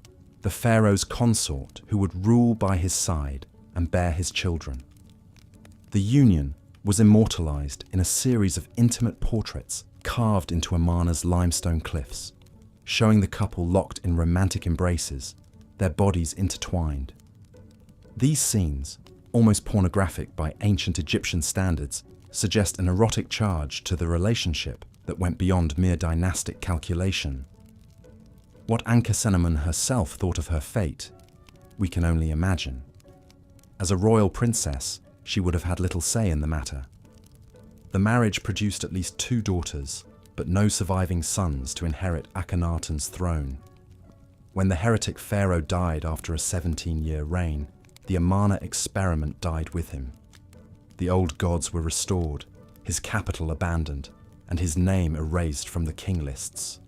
the pharaoh's consort who would rule by his side and bear his children. The union was immortalized in a series of intimate portraits carved into Amarna's limestone cliffs, showing the couple locked in romantic embraces, their bodies intertwined. These scenes, almost pornographic by ancient Egyptian standards, suggest an erotic charge to the relationship that went beyond mere dynastic calculation. What Ankhesenamun herself thought of her fate, we can only imagine. As a royal princess, she would have had little say in the matter. The marriage produced at least 2 daughters, but no surviving sons to inherit Akhenaten's throne. When the heretic pharaoh died after a 17-year reign, the Amarna experiment died with him. The old gods were restored, his capital abandoned, and his name erased from the king lists.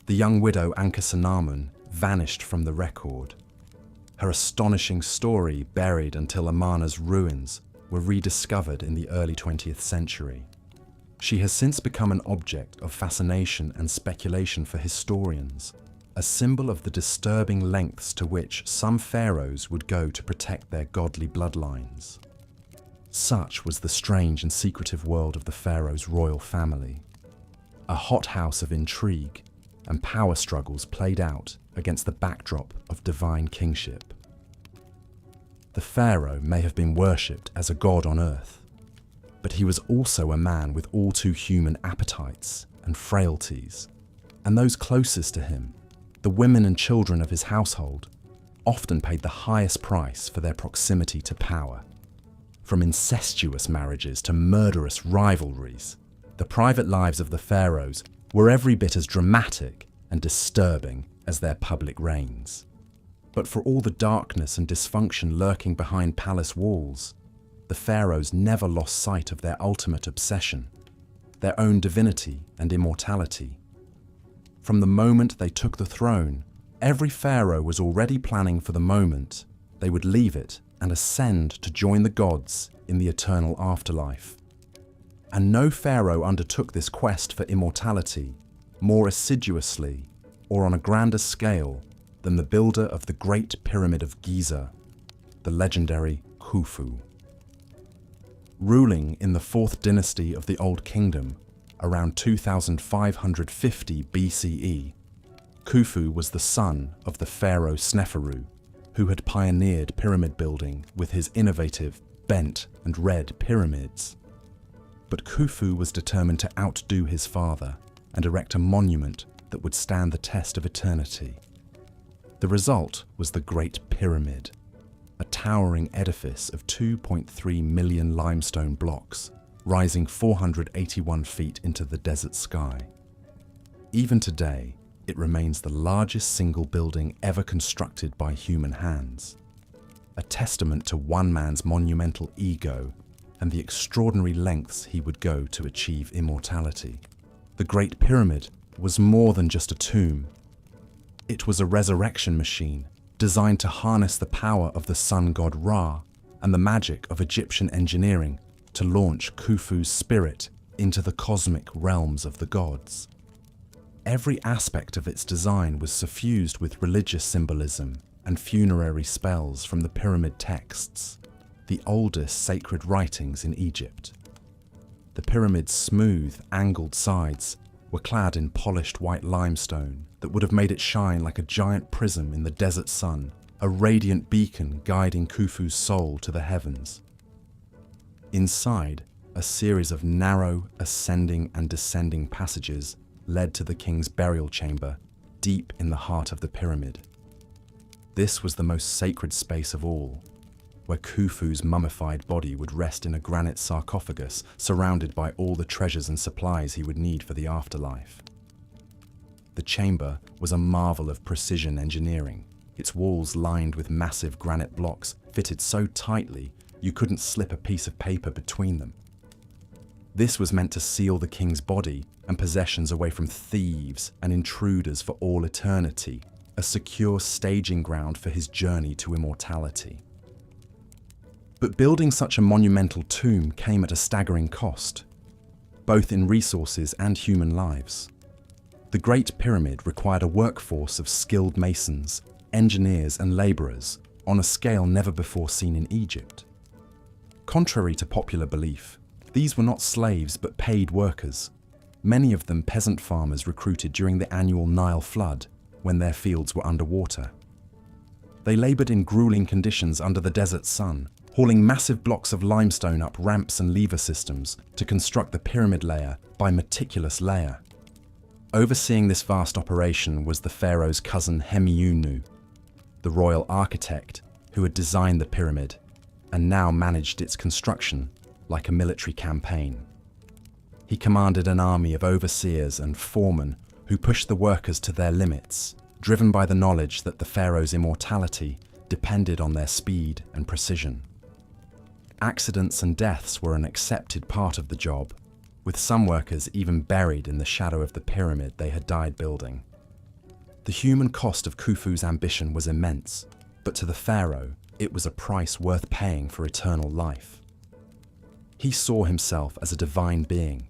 The young widow Ankhesenamun vanished from the record. Her astonishing story buried until Amarna's ruins were rediscovered in the early 20th century. She has since become an object of fascination and speculation for historians, a symbol of the disturbing lengths to which some pharaohs would go to protect their godly bloodlines. Such was the strange and secretive world of the pharaoh's royal family, a hothouse of intrigue and power struggles played out against the backdrop of divine kingship. The pharaoh may have been worshipped as a god on earth, but he was also a man with all too human appetites and frailties, and those closest to him, the women and children of his household, often paid the highest price for their proximity to power. From incestuous marriages to murderous rivalries, the private lives of the pharaohs were every bit as dramatic and disturbing as their public reigns. But for all the darkness and dysfunction lurking behind palace walls, the pharaohs never lost sight of their ultimate obsession, their own divinity and immortality. From the moment they took the throne, every pharaoh was already planning for the moment they would leave it and ascend to join the gods in the eternal afterlife. And no pharaoh undertook this quest for immortality more assiduously or on a grander scale than the builder of the Great Pyramid of Giza, the legendary Khufu. Ruling in the 4th dynasty of the Old Kingdom around 2550 BCE, Khufu was the son of the pharaoh Sneferu, who had pioneered pyramid building with his innovative bent and red pyramids. But Khufu was determined to outdo his father and erect a monument that would stand the test of eternity. The result was the Great Pyramid, a towering edifice of 2.3 million limestone blocks, rising 481 feet into the desert sky. Even today, it remains the largest single building ever constructed by human hands, a testament to one man's monumental ego and the extraordinary lengths he would go to achieve immortality. The Great Pyramid was more than just a tomb. It was a resurrection machine designed to harness the power of the sun god Ra and the magic of Egyptian engineering to launch Khufu's spirit into the cosmic realms of the gods. Every aspect of its design was suffused with religious symbolism and funerary spells from the pyramid texts, the oldest sacred writings in Egypt. The pyramid's smooth, angled sides were clad in polished white limestone that would have made it shine like a giant prism in the desert sun, a radiant beacon guiding Khufu's soul to the heavens. Inside, a series of narrow, ascending and descending passages led to the king's burial chamber, deep in the heart of the pyramid. This was the most sacred space of all, where Khufu's mummified body would rest in a granite sarcophagus surrounded by all the treasures and supplies he would need for the afterlife. The chamber was a marvel of precision engineering, its walls lined with massive granite blocks fitted so tightly you couldn't slip a piece of paper between them. This was meant to seal the king's body and possessions away from thieves and intruders for all eternity, a secure staging ground for his journey to immortality. But building such a monumental tomb came at a staggering cost, both in resources and human lives. The Great Pyramid required a workforce of skilled masons, engineers and labourers on a scale never before seen in Egypt. Contrary to popular belief, these were not slaves but paid workers, many of them peasant farmers recruited during the annual Nile flood when their fields were underwater. They laboured in grueling conditions under the desert sun, hauling massive blocks of limestone up ramps and lever systems to construct the pyramid layer by meticulous layer. Overseeing this vast operation was the pharaoh's cousin Hemiunu, the royal architect who had designed the pyramid and now managed its construction like a military campaign. He commanded an army of overseers and foremen who pushed the workers to their limits, driven by the knowledge that the pharaoh's immortality depended on their speed and precision. Accidents and deaths were an accepted part of the job, with some workers even buried in the shadow of the pyramid they had died building. The human cost of Khufu's ambition was immense, but to the pharaoh, it was a price worth paying for eternal life. He saw himself as a divine being,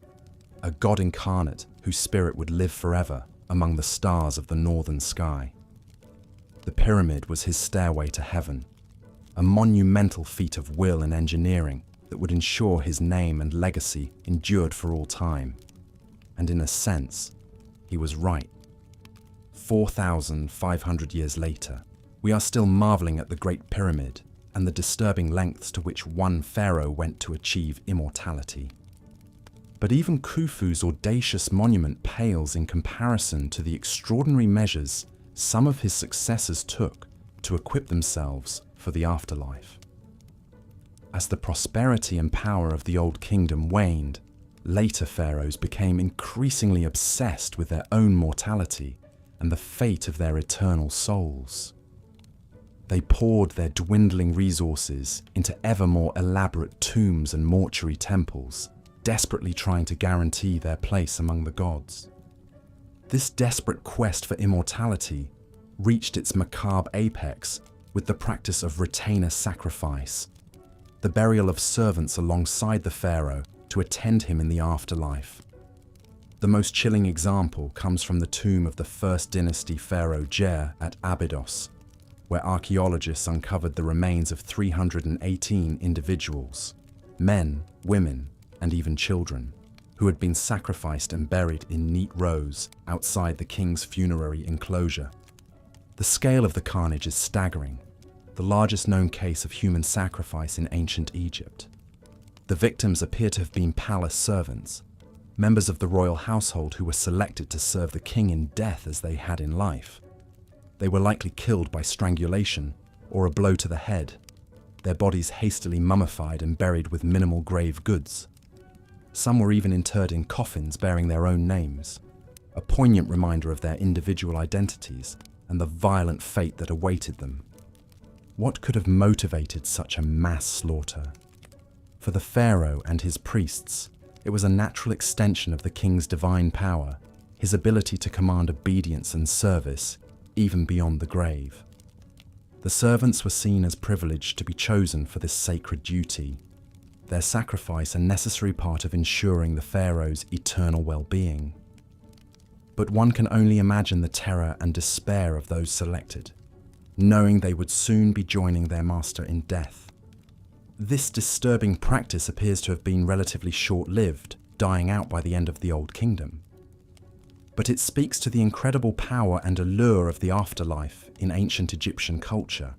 a god incarnate whose spirit would live forever among the stars of the northern sky. The pyramid was his stairway to heaven, a monumental feat of will and engineering that would ensure his name and legacy endured for all time. And in a sense, he was right. 4,500 years later, we are still marveling at the Great Pyramid and the disturbing lengths to which one pharaoh went to achieve immortality. But even Khufu's audacious monument pales in comparison to the extraordinary measures some of his successors took to equip themselves for the afterlife. As the prosperity and power of the Old Kingdom waned, later pharaohs became increasingly obsessed with their own mortality and the fate of their eternal souls. They poured their dwindling resources into ever more elaborate tombs and mortuary temples, desperately trying to guarantee their place among the gods. This desperate quest for immortality reached its macabre apex with the practice of retainer sacrifice, the burial of servants alongside the pharaoh to attend him in the afterlife. The most chilling example comes from the tomb of the First Dynasty pharaoh Jer at Abydos, where archaeologists uncovered the remains of 318 individuals, men, women, and even children, who had been sacrificed and buried in neat rows outside the king's funerary enclosure. The scale of the carnage is staggering, the largest known case of human sacrifice in ancient Egypt. The victims appear to have been palace servants, members of the royal household who were selected to serve the king in death as they had in life. They were likely killed by strangulation or a blow to the head, their bodies hastily mummified and buried with minimal grave goods. Some were even interred in coffins bearing their own names, a poignant reminder of their individual identities and the violent fate that awaited them. What could have motivated such a mass slaughter? For the pharaoh and his priests, it was a natural extension of the king's divine power, his ability to command obedience and service even beyond the grave. The servants were seen as privileged to be chosen for this sacred duty, their sacrifice a necessary part of ensuring the pharaoh's eternal well-being. But one can only imagine the terror and despair of those selected, knowing they would soon be joining their master in death. This disturbing practice appears to have been relatively short-lived, dying out by the end of the Old Kingdom. But it speaks to the incredible power and allure of the afterlife in ancient Egyptian culture,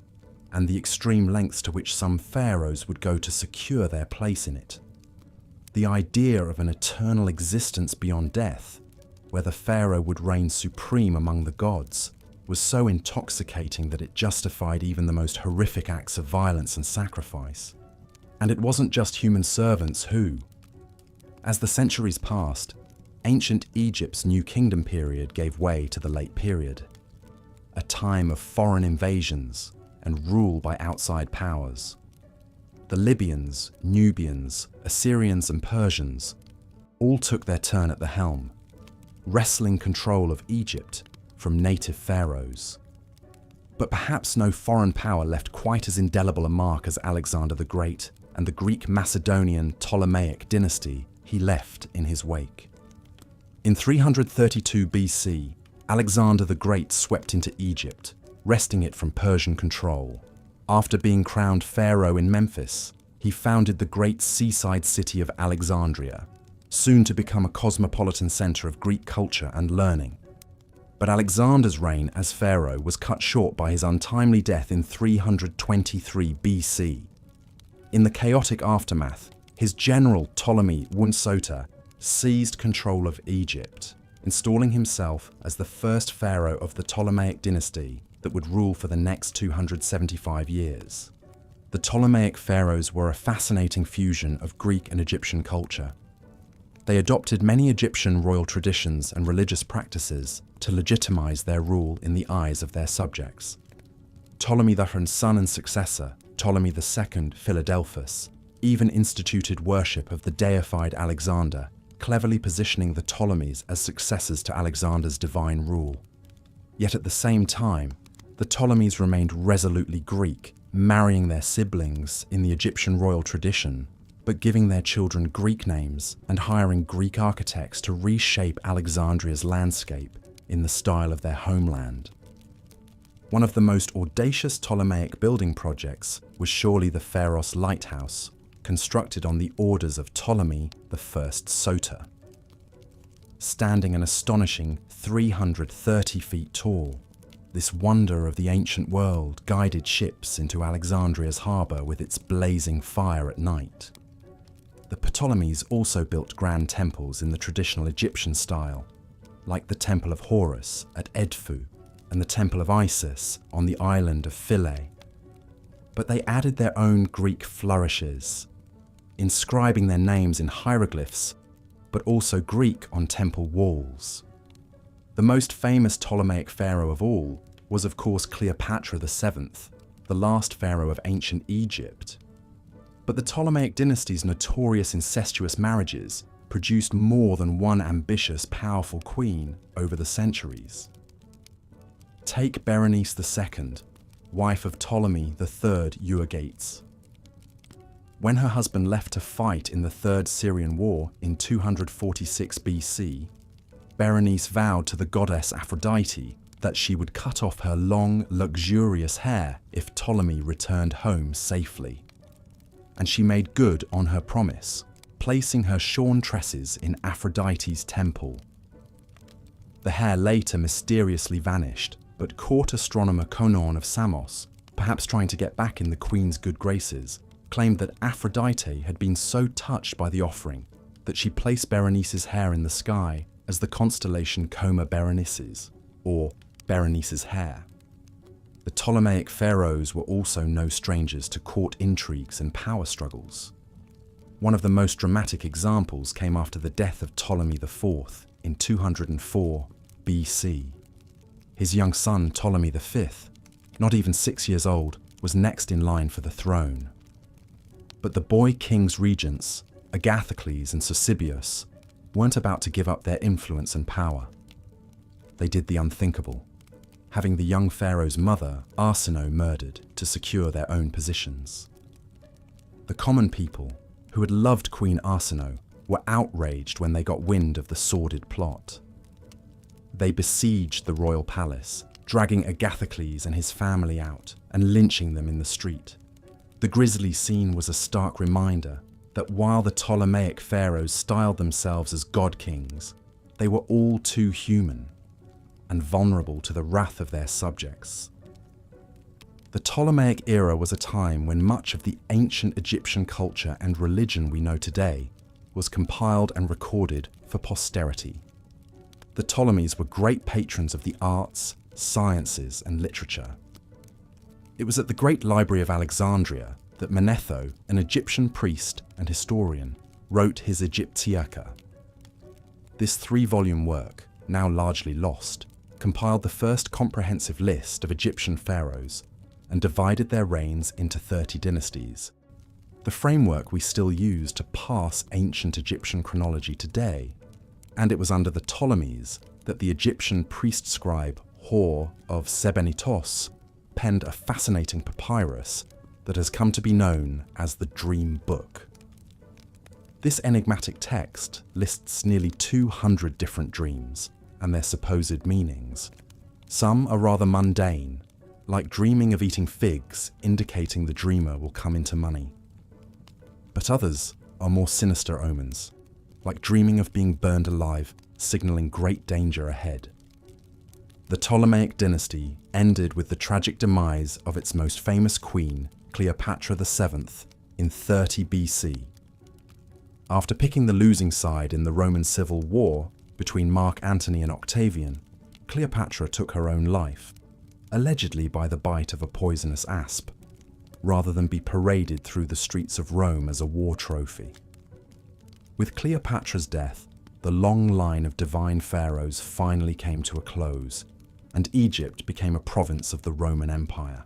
and the extreme lengths to which some pharaohs would go to secure their place in it. The idea of an eternal existence beyond death, where the pharaoh would reign supreme among the gods, was so intoxicating that it justified even the most horrific acts of violence and sacrifice. And it wasn't just human servants who. As the centuries passed, ancient Egypt's New Kingdom period gave way to the Late Period, a time of foreign invasions and rule by outside powers. The Libyans, Nubians, Assyrians and Persians all took their turn at the helm, wresting control of Egypt from native pharaohs. But perhaps no foreign power left quite as indelible a mark as Alexander the Great and the Greek Macedonian Ptolemaic dynasty he left in his wake. In 332 BC, Alexander the Great swept into Egypt, wresting it from Persian control. After being crowned pharaoh in Memphis, he founded the great seaside city of Alexandria, soon to become a cosmopolitan center of Greek culture and learning. But Alexander's reign as pharaoh was cut short by his untimely death in 323 BC. In the chaotic aftermath, his general Ptolemy Wunsota seized control of Egypt, installing himself as the first pharaoh of the Ptolemaic dynasty that would rule for the next 275 years. The Ptolemaic pharaohs were a fascinating fusion of Greek and Egyptian culture. They adopted many Egyptian royal traditions and religious practices to legitimize their rule in the eyes of their subjects. Ptolemy III's son and successor, Ptolemy II Philadelphus, even instituted worship of the deified Alexander, cleverly positioning the Ptolemies as successors to Alexander's divine rule. Yet at the same time, the Ptolemies remained resolutely Greek, marrying their siblings in the Egyptian royal tradition, but giving their children Greek names and hiring Greek architects to reshape Alexandria's landscape in the style of their homeland. One of the most audacious Ptolemaic building projects was surely the Pharaohs lighthouse, constructed on the orders of Ptolemy I Soter. Standing an astonishing 330 feet tall, this wonder of the ancient world guided ships into Alexandria's harbour with its blazing fire at night. The Ptolemies also built grand temples in the traditional Egyptian style, like the Temple of Horus at Edfu and the Temple of Isis on the island of Philae. But they added their own Greek flourishes, inscribing their names in hieroglyphs, but also Greek on temple walls. The most famous Ptolemaic pharaoh of all was of course Cleopatra VII, the last pharaoh of ancient Egypt. But the Ptolemaic dynasty's notorious incestuous marriages produced more than one ambitious, powerful queen over the centuries. Take Berenice II, wife of Ptolemy III Euergetes. When her husband left to fight in the Third Syrian War in 246 BC, Berenice vowed to the goddess Aphrodite that she would cut off her long, luxurious hair if Ptolemy returned home safely. And she made good on her promise, placing her shorn tresses in Aphrodite's temple. The hair later mysteriously vanished, but court astronomer Conon of Samos, perhaps trying to get back in the queen's good graces, claimed that Aphrodite had been so touched by the offering that she placed Berenice's hair in the sky as the constellation Coma Berenices, or Berenice's hair. The Ptolemaic pharaohs were also no strangers to court intrigues and power struggles. One of the most dramatic examples came after the death of Ptolemy IV in 204 BC. His young son Ptolemy V, not even 6 years old, was next in line for the throne. But the boy king's regents, Agathocles and Sosibius, weren't about to give up their influence and power. They did the unthinkable, having the young pharaoh's mother, Arsinoe, murdered to secure their own positions. The common people, who had loved Queen Arsinoe, were outraged when they got wind of the sordid plot. They besieged the royal palace, dragging Agathocles and his family out and lynching them in the street. The grisly scene was a stark reminder that while the Ptolemaic pharaohs styled themselves as god kings, they were all too human and vulnerable to the wrath of their subjects. The Ptolemaic era was a time when much of the ancient Egyptian culture and religion we know today was compiled and recorded for posterity. The Ptolemies were great patrons of the arts, sciences, and literature. It was at the Great Library of Alexandria that Manetho, an Egyptian priest and historian, wrote his Egyptiaca. This 3-volume work, now largely lost, compiled the first comprehensive list of Egyptian pharaohs and divided their reigns into 30 dynasties. The framework we still use to parse ancient Egyptian chronology today, and it was under the Ptolemies that the Egyptian priest scribe Hor of Sebennytos penned a fascinating papyrus that has come to be known as the Dream Book. This enigmatic text lists nearly 200 different dreams and their supposed meanings. Some are rather mundane, like dreaming of eating figs, indicating the dreamer will come into money. But others are more sinister omens, like dreaming of being burned alive, signaling great danger ahead. The Ptolemaic dynasty ended with the tragic demise of its most famous queen, Cleopatra VII, in 30 BC. After picking the losing side in the Roman Civil War between Mark Antony and Octavian, Cleopatra took her own life, allegedly by the bite of a poisonous asp, rather than be paraded through the streets of Rome as a war trophy. With Cleopatra's death, the long line of divine pharaohs finally came to a close, and Egypt became a province of the Roman Empire.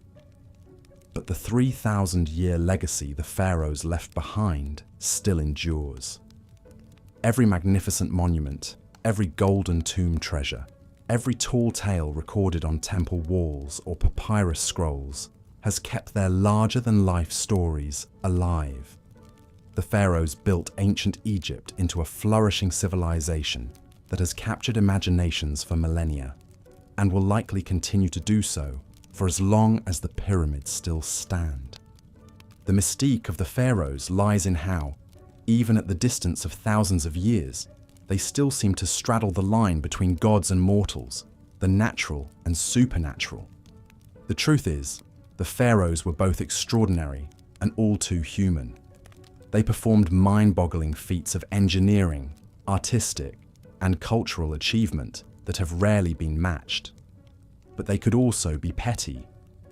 But the 3,000-year legacy the pharaohs left behind still endures. Every magnificent monument, every golden tomb treasure, every tall tale recorded on temple walls or papyrus scrolls has kept their larger-than-life stories alive. The pharaohs built ancient Egypt into a flourishing civilization that has captured imaginations for millennia, and will likely continue to do so for as long as the pyramids still stand. The mystique of the pharaohs lies in how, even at the distance of thousands of years, they still seem to straddle the line between gods and mortals, the natural and supernatural. The truth is, the pharaohs were both extraordinary and all too human. They performed mind-boggling feats of engineering, artistic, and cultural achievement that have rarely been matched. But they could also be petty,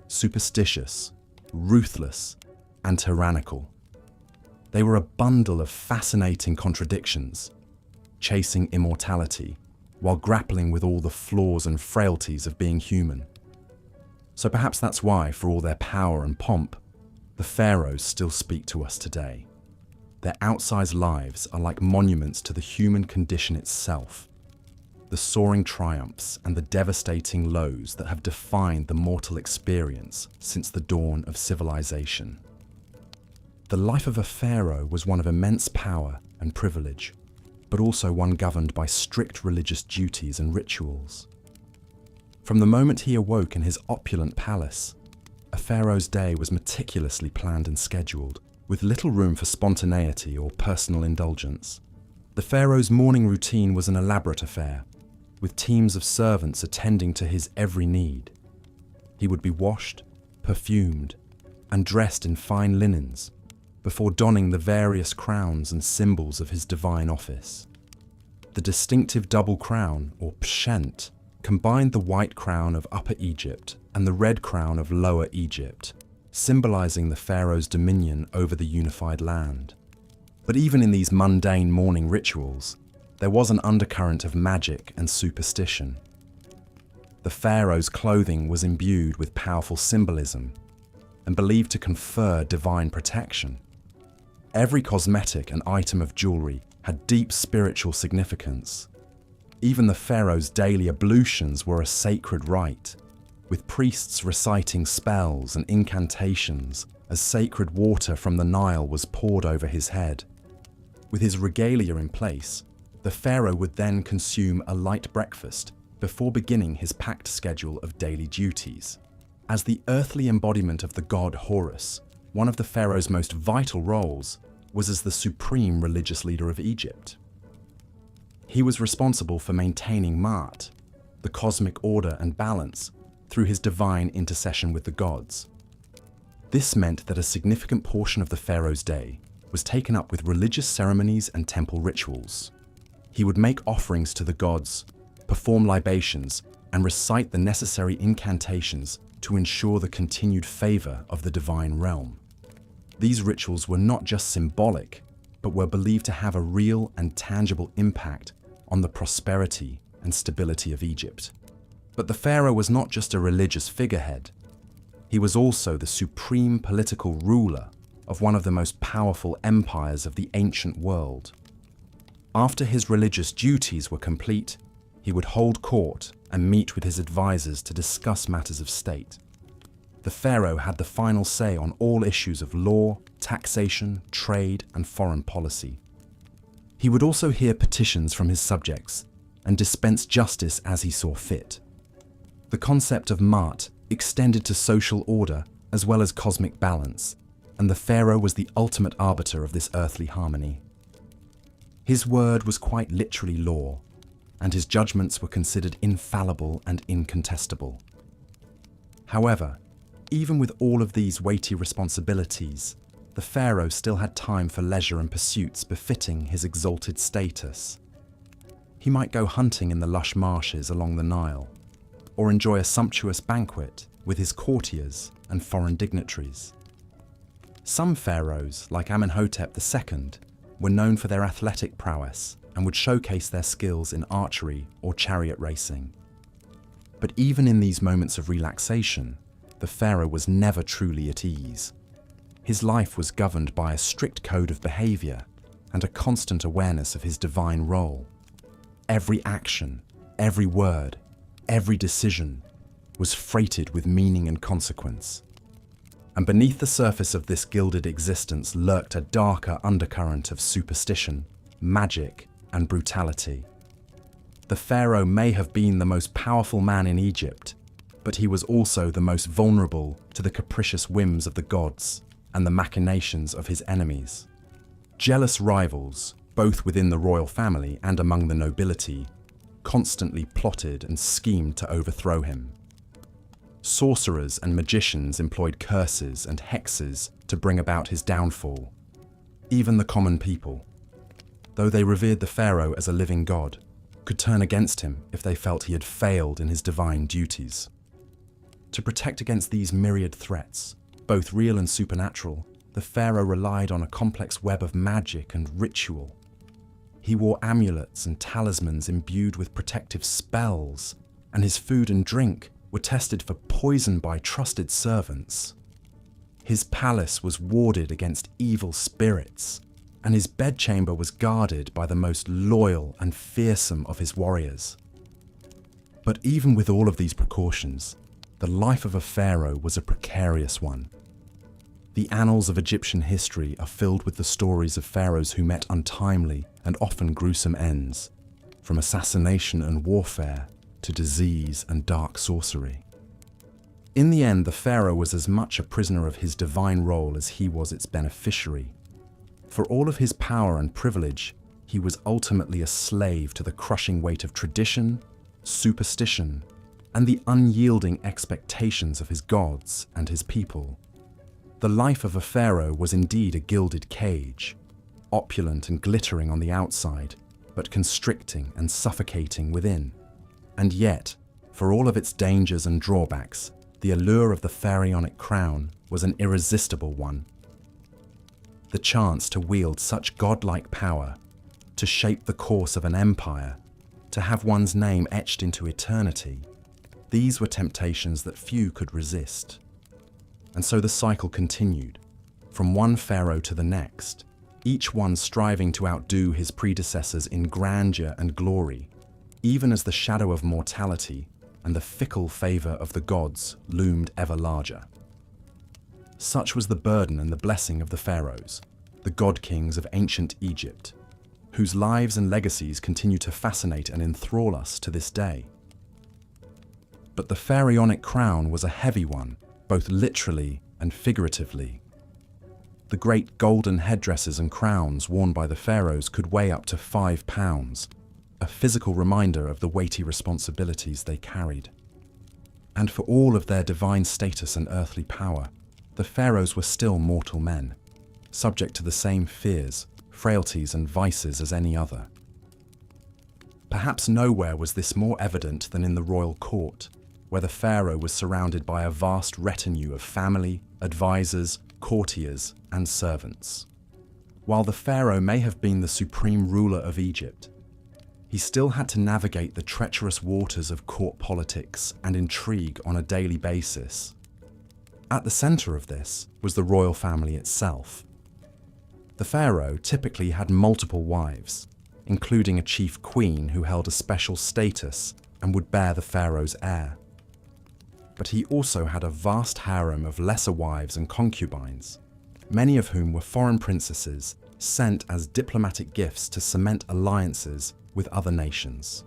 superstitious, ruthless, and tyrannical. They were a bundle of fascinating contradictions, chasing immortality while grappling with all the flaws and frailties of being human. So perhaps that's why, for all their power and pomp, the pharaohs still speak to us today. Their outsized lives are like monuments to the human condition itself, the soaring triumphs and the devastating lows that have defined the mortal experience since the dawn of civilization. The life of a pharaoh was one of immense power and privilege, but also one governed by strict religious duties and rituals. From the moment he awoke in his opulent palace, a pharaoh's day was meticulously planned and scheduled, with little room for spontaneity or personal indulgence. The pharaoh's morning routine was an elaborate affair, with teams of servants attending to his every need. He would be washed, perfumed, and dressed in fine linens, before donning the various crowns and symbols of his divine office. The distinctive double crown, or pshent, combined the white crown of Upper Egypt and the red crown of Lower Egypt, symbolizing the pharaoh's dominion over the unified land. But even in these mundane morning rituals, there was an undercurrent of magic and superstition. The pharaoh's clothing was imbued with powerful symbolism and believed to confer divine protection. Every cosmetic and item of jewelry had deep spiritual significance. Even the pharaoh's daily ablutions were a sacred rite, with priests reciting spells and incantations as sacred water from the Nile was poured over his head. With his regalia in place, the pharaoh would then consume a light breakfast before beginning his packed schedule of daily duties. As the earthly embodiment of the god Horus, one of the pharaoh's most vital roles was as the supreme religious leader of Egypt. He was responsible for maintaining Ma'at, the cosmic order and balance, through his divine intercession with the gods. This meant that a significant portion of the pharaoh's day was taken up with religious ceremonies and temple rituals. He would make offerings to the gods, perform libations, and recite the necessary incantations to ensure the continued favor of the divine realm. These rituals were not just symbolic, but were believed to have a real and tangible impact on the prosperity and stability of Egypt. But the pharaoh was not just a religious figurehead. He was also the supreme political ruler of one of the most powerful empires of the ancient world. After his religious duties were complete, he would hold court and meet with his advisors to discuss matters of state. The pharaoh had the final say on all issues of law, taxation, trade, and foreign policy. He would also hear petitions from his subjects and dispense justice as he saw fit. The concept of Ma'at extended to social order as well as cosmic balance, and the pharaoh was the ultimate arbiter of this earthly harmony. His word was quite literally law, and his judgments were considered infallible and incontestable. However, even with all of these weighty responsibilities, the pharaoh still had time for leisure and pursuits befitting his exalted status. He might go hunting in the lush marshes along the Nile, or enjoy a sumptuous banquet with his courtiers and foreign dignitaries. Some pharaohs, like Amenhotep II, were known for their athletic prowess and would showcase their skills in archery or chariot racing. But even in these moments of relaxation, the pharaoh was never truly at ease. His life was governed by a strict code of behavior and a constant awareness of his divine role. Every action, every word, every decision was freighted with meaning and consequence. And beneath the surface of this gilded existence lurked a darker undercurrent of superstition, magic, and brutality. The pharaoh may have been the most powerful man in Egypt, but he was also the most vulnerable to the capricious whims of the gods and the machinations of his enemies. Jealous rivals, both within the royal family and among the nobility, constantly plotted and schemed to overthrow him. Sorcerers and magicians employed curses and hexes to bring about his downfall. Even the common people, though they revered the pharaoh as a living god, could turn against him if they felt he had failed in his divine duties. To protect against these myriad threats, both real and supernatural, the pharaoh relied on a complex web of magic and ritual. He wore amulets and talismans imbued with protective spells, and his food and drink were tested for poison by trusted servants. His palace was warded against evil spirits, and his bedchamber was guarded by the most loyal and fearsome of his warriors. But even with all of these precautions, the life of a pharaoh was a precarious one. The annals of Egyptian history are filled with the stories of pharaohs who met untimely and often gruesome ends, from assassination and warfare to disease and dark sorcery. In the end, the pharaoh was as much a prisoner of his divine role as he was its beneficiary. For all of his power and privilege, he was ultimately a slave to the crushing weight of tradition, superstition, and the unyielding expectations of his gods and his people. The life of a pharaoh was indeed a gilded cage, opulent and glittering on the outside, but constricting and suffocating within. And yet, for all of its dangers and drawbacks, the allure of the pharaonic crown was an irresistible one. The chance to wield such godlike power, to shape the course of an empire, to have one's name etched into eternity, these were temptations that few could resist. And so the cycle continued, from one pharaoh to the next, each one striving to outdo his predecessors in grandeur and glory, even as the shadow of mortality and the fickle favor of the gods loomed ever larger. Such was the burden and the blessing of the pharaohs, the god-kings of ancient Egypt, whose lives and legacies continue to fascinate and enthrall us to this day. But the pharaonic crown was a heavy one, both literally and figuratively. The great golden headdresses and crowns worn by the pharaohs could weigh up to 5 pounds, a physical reminder of the weighty responsibilities they carried. And for all of their divine status and earthly power, the pharaohs were still mortal men, subject to the same fears, frailties, and vices as any other. Perhaps nowhere was this more evident than in the royal court, where the pharaoh was surrounded by a vast retinue of family, advisors, courtiers, and servants. While the pharaoh may have been the supreme ruler of Egypt, he still had to navigate the treacherous waters of court politics and intrigue on a daily basis. At the center of this was the royal family itself. The pharaoh typically had multiple wives, including a chief queen who held a special status and would bear the pharaoh's heir. But he also had a vast harem of lesser wives and concubines, many of whom were foreign princesses sent as diplomatic gifts to cement alliances with other nations.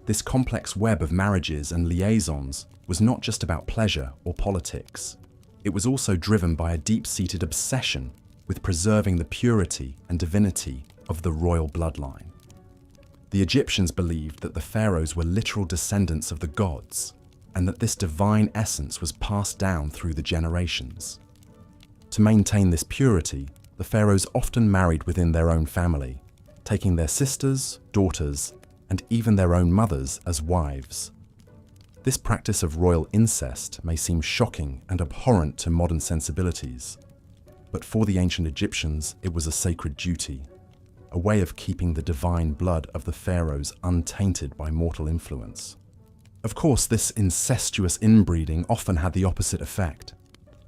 This complex web of marriages and liaisons was not just about pleasure or politics. It was also driven by a deep-seated obsession with preserving the purity and divinity of the royal bloodline. The Egyptians believed that the pharaohs were literal descendants of the gods, and that this divine essence was passed down through the generations. To maintain this purity, the pharaohs often married within their own family, taking their sisters, daughters, and even their own mothers as wives. This practice of royal incest may seem shocking and abhorrent to modern sensibilities, but for the ancient Egyptians, it was a sacred duty. a way of keeping the divine blood of the pharaohs untainted by mortal influence. Of course, this incestuous inbreeding often had the opposite effect,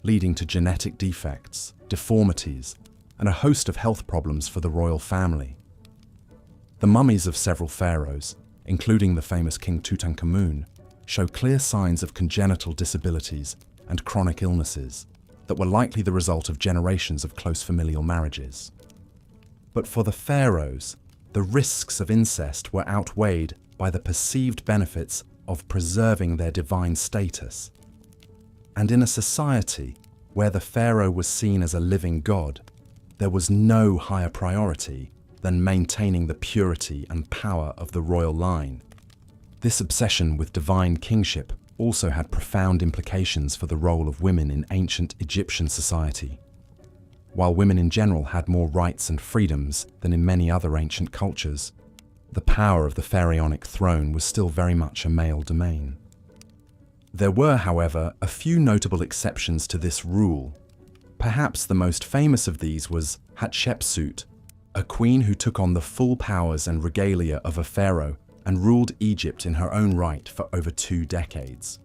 leading to genetic defects, deformities, and a host of health problems for the royal family. The mummies of several pharaohs, including the famous King Tutankhamun, show clear signs of congenital disabilities and chronic illnesses that were likely the result of generations of close familial marriages. But for the pharaohs, the risks of incest were outweighed by the perceived benefits of preserving their divine status. And in a society where the pharaoh was seen as a living god, there was no higher priority than maintaining the purity and power of the royal line. This obsession with divine kingship also had profound implications for the role of women in ancient Egyptian society. While women in general had more rights and freedoms than in many other ancient cultures, the power of the pharaonic throne was still very much a male domain. There were, however, a few notable exceptions to this rule. Perhaps the most famous of these was Hatshepsut, a queen who took on the full powers and regalia of a pharaoh and ruled Egypt in her own right for over 2 decades.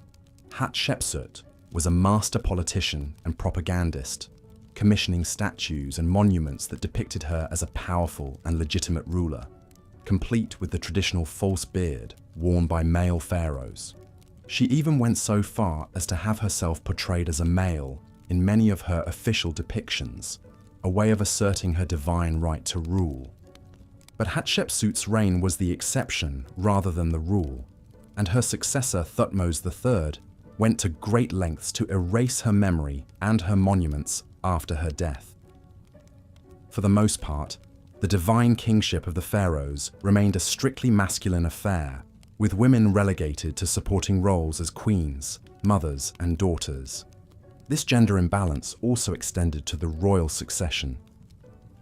Hatshepsut was a master politician and propagandist, commissioning statues and monuments that depicted her as a powerful and legitimate ruler, complete with the traditional false beard worn by male pharaohs. She even went so far as to have herself portrayed as a male in many of her official depictions, a way of asserting her divine right to rule. But Hatshepsut's reign was the exception rather than the rule, and her successor Thutmose III went to great lengths to erase her memory and her monuments after her death. For the most part, the divine kingship of the pharaohs remained a strictly masculine affair, with women relegated to supporting roles as queens, mothers, and daughters. This gender imbalance also extended to the royal succession,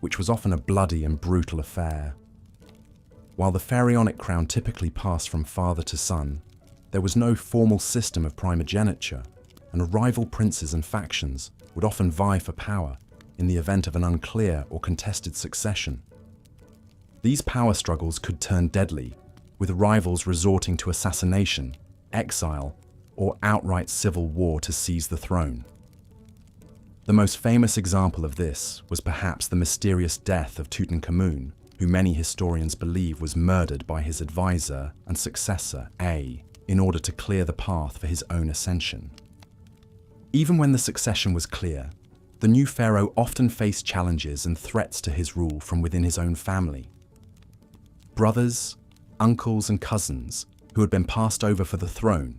which was often a bloody and brutal affair. While the pharaonic crown typically passed from father to son, there was no formal system of primogeniture, and rival princes and factions would often vie for power in the event of an unclear or contested succession. These power struggles could turn deadly, with rivals resorting to assassination, exile, or outright civil war to seize the throne. The most famous example of this was perhaps the mysterious death of Tutankhamun, who many historians believe was murdered by his advisor and successor, A, in order to clear the path for his own ascension. Even when the succession was clear, the new pharaoh often faced challenges and threats to his rule from within his own family. Brothers, uncles, and cousins, who had been passed over for the throne,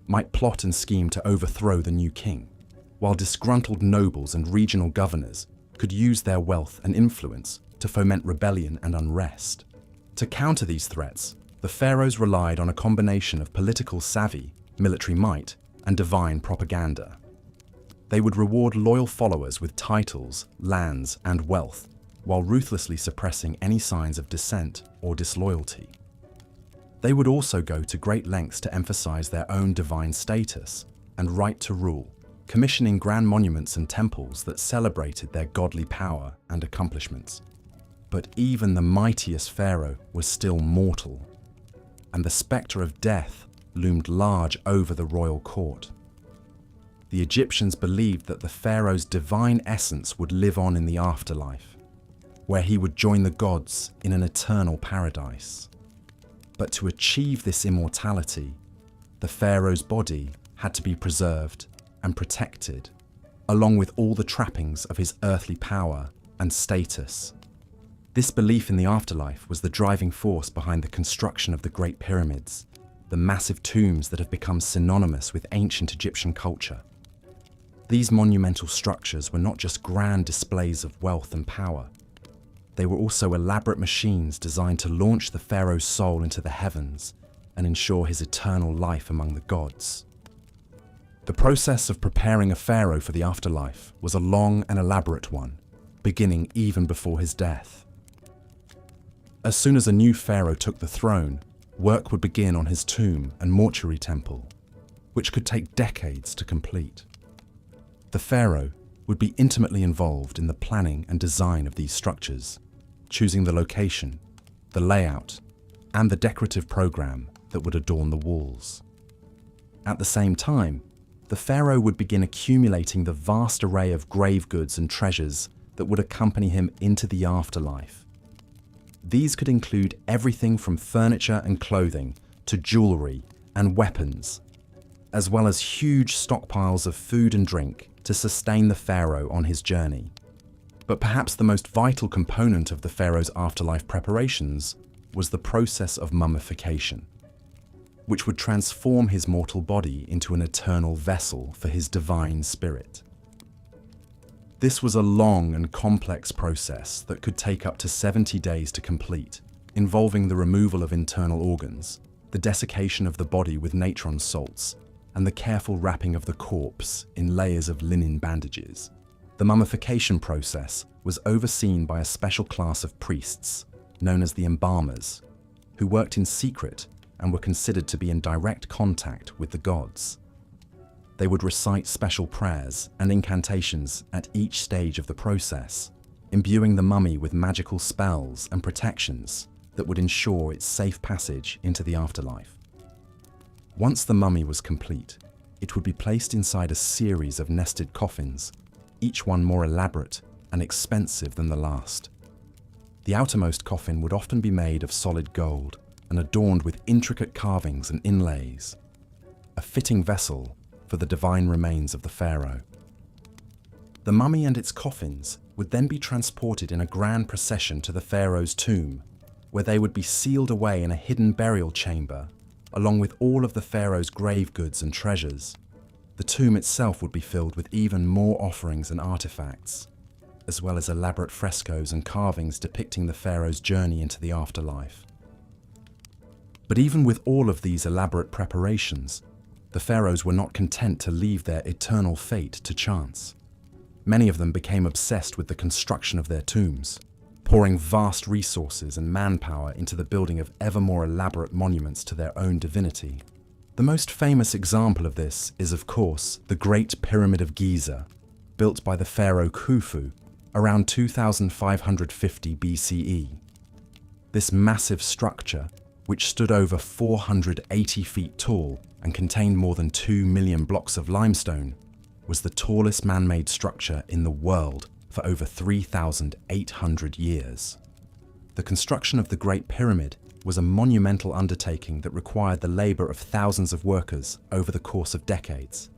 might plot and scheme to overthrow the new king, while disgruntled nobles and regional governors could use their wealth and influence to foment rebellion and unrest. To counter these threats, the pharaohs relied on a combination of political savvy, military might, and divine propaganda. They would reward loyal followers with titles, lands, and wealth, while ruthlessly suppressing any signs of dissent or disloyalty. They would also go to great lengths to emphasize their own divine status and right to rule, commissioning grand monuments and temples that celebrated their godly power and accomplishments. But even the mightiest pharaoh was still mortal, and the spectre of death loomed large over the royal court. The Egyptians believed that the pharaoh's divine essence would live on in the afterlife, where he would join the gods in an eternal paradise. But to achieve this immortality, the pharaoh's body had to be preserved and protected, along with all the trappings of his earthly power and status. This belief in the afterlife was the driving force behind the construction of the Great Pyramids, the massive tombs that have become synonymous with ancient Egyptian culture. These monumental structures were not just grand displays of wealth and power. They were also elaborate machines designed to launch the pharaoh's soul into the heavens and ensure his eternal life among the gods. The process of preparing a pharaoh for the afterlife was a long and elaborate one, beginning even before his death. As soon as a new pharaoh took the throne, work would begin on his tomb and mortuary temple, which could take decades to complete. The pharaoh would be intimately involved in the planning and design of these structures, choosing the location, the layout, and the decorative program that would adorn the walls. At the same time, the pharaoh would begin accumulating the vast array of grave goods and treasures that would accompany him into the afterlife. These could include everything from furniture and clothing to jewelry and weapons, as well as huge stockpiles of food and drink to sustain the pharaoh on his journey. But perhaps the most vital component of the pharaoh's afterlife preparations was the process of mummification, which would transform his mortal body into an eternal vessel for his divine spirit. This was a long and complex process that could take up to 70 days to complete, involving the removal of internal organs, the desiccation of the body with natron salts, and the careful wrapping of the corpse in layers of linen bandages. The mummification process was overseen by a special class of priests, known as the embalmers, who worked in secret and were considered to be in direct contact with the gods. They would recite special prayers and incantations at each stage of the process, imbuing the mummy with magical spells and protections that would ensure its safe passage into the afterlife. Once the mummy was complete, it would be placed inside a series of nested coffins, each one more elaborate and expensive than the last. The outermost coffin would often be made of solid gold and adorned with intricate carvings and inlays, a fitting vessel for the divine remains of the pharaoh. The mummy and its coffins would then be transported in a grand procession to the pharaoh's tomb, where they would be sealed away in a hidden burial chamber, along with all of the pharaoh's grave goods and treasures. The tomb itself would be filled with even more offerings and artifacts, as well as elaborate frescoes and carvings depicting the pharaoh's journey into the afterlife. But even with all of these elaborate preparations, the pharaohs were not content to leave their eternal fate to chance. Many of them became obsessed with the construction of their tombs, pouring vast resources and manpower into the building of ever more elaborate monuments to their own divinity. The most famous example of this is, of course, the Great Pyramid of Giza, built by the pharaoh Khufu around 2550 BCE. This massive structure, which stood over 480 feet tall and contained more than 2 million blocks of limestone, was the tallest man-made structure in the world for over 3,800 years. The construction of the Great Pyramid was a monumental undertaking that required the labor of thousands of workers over the course of decades.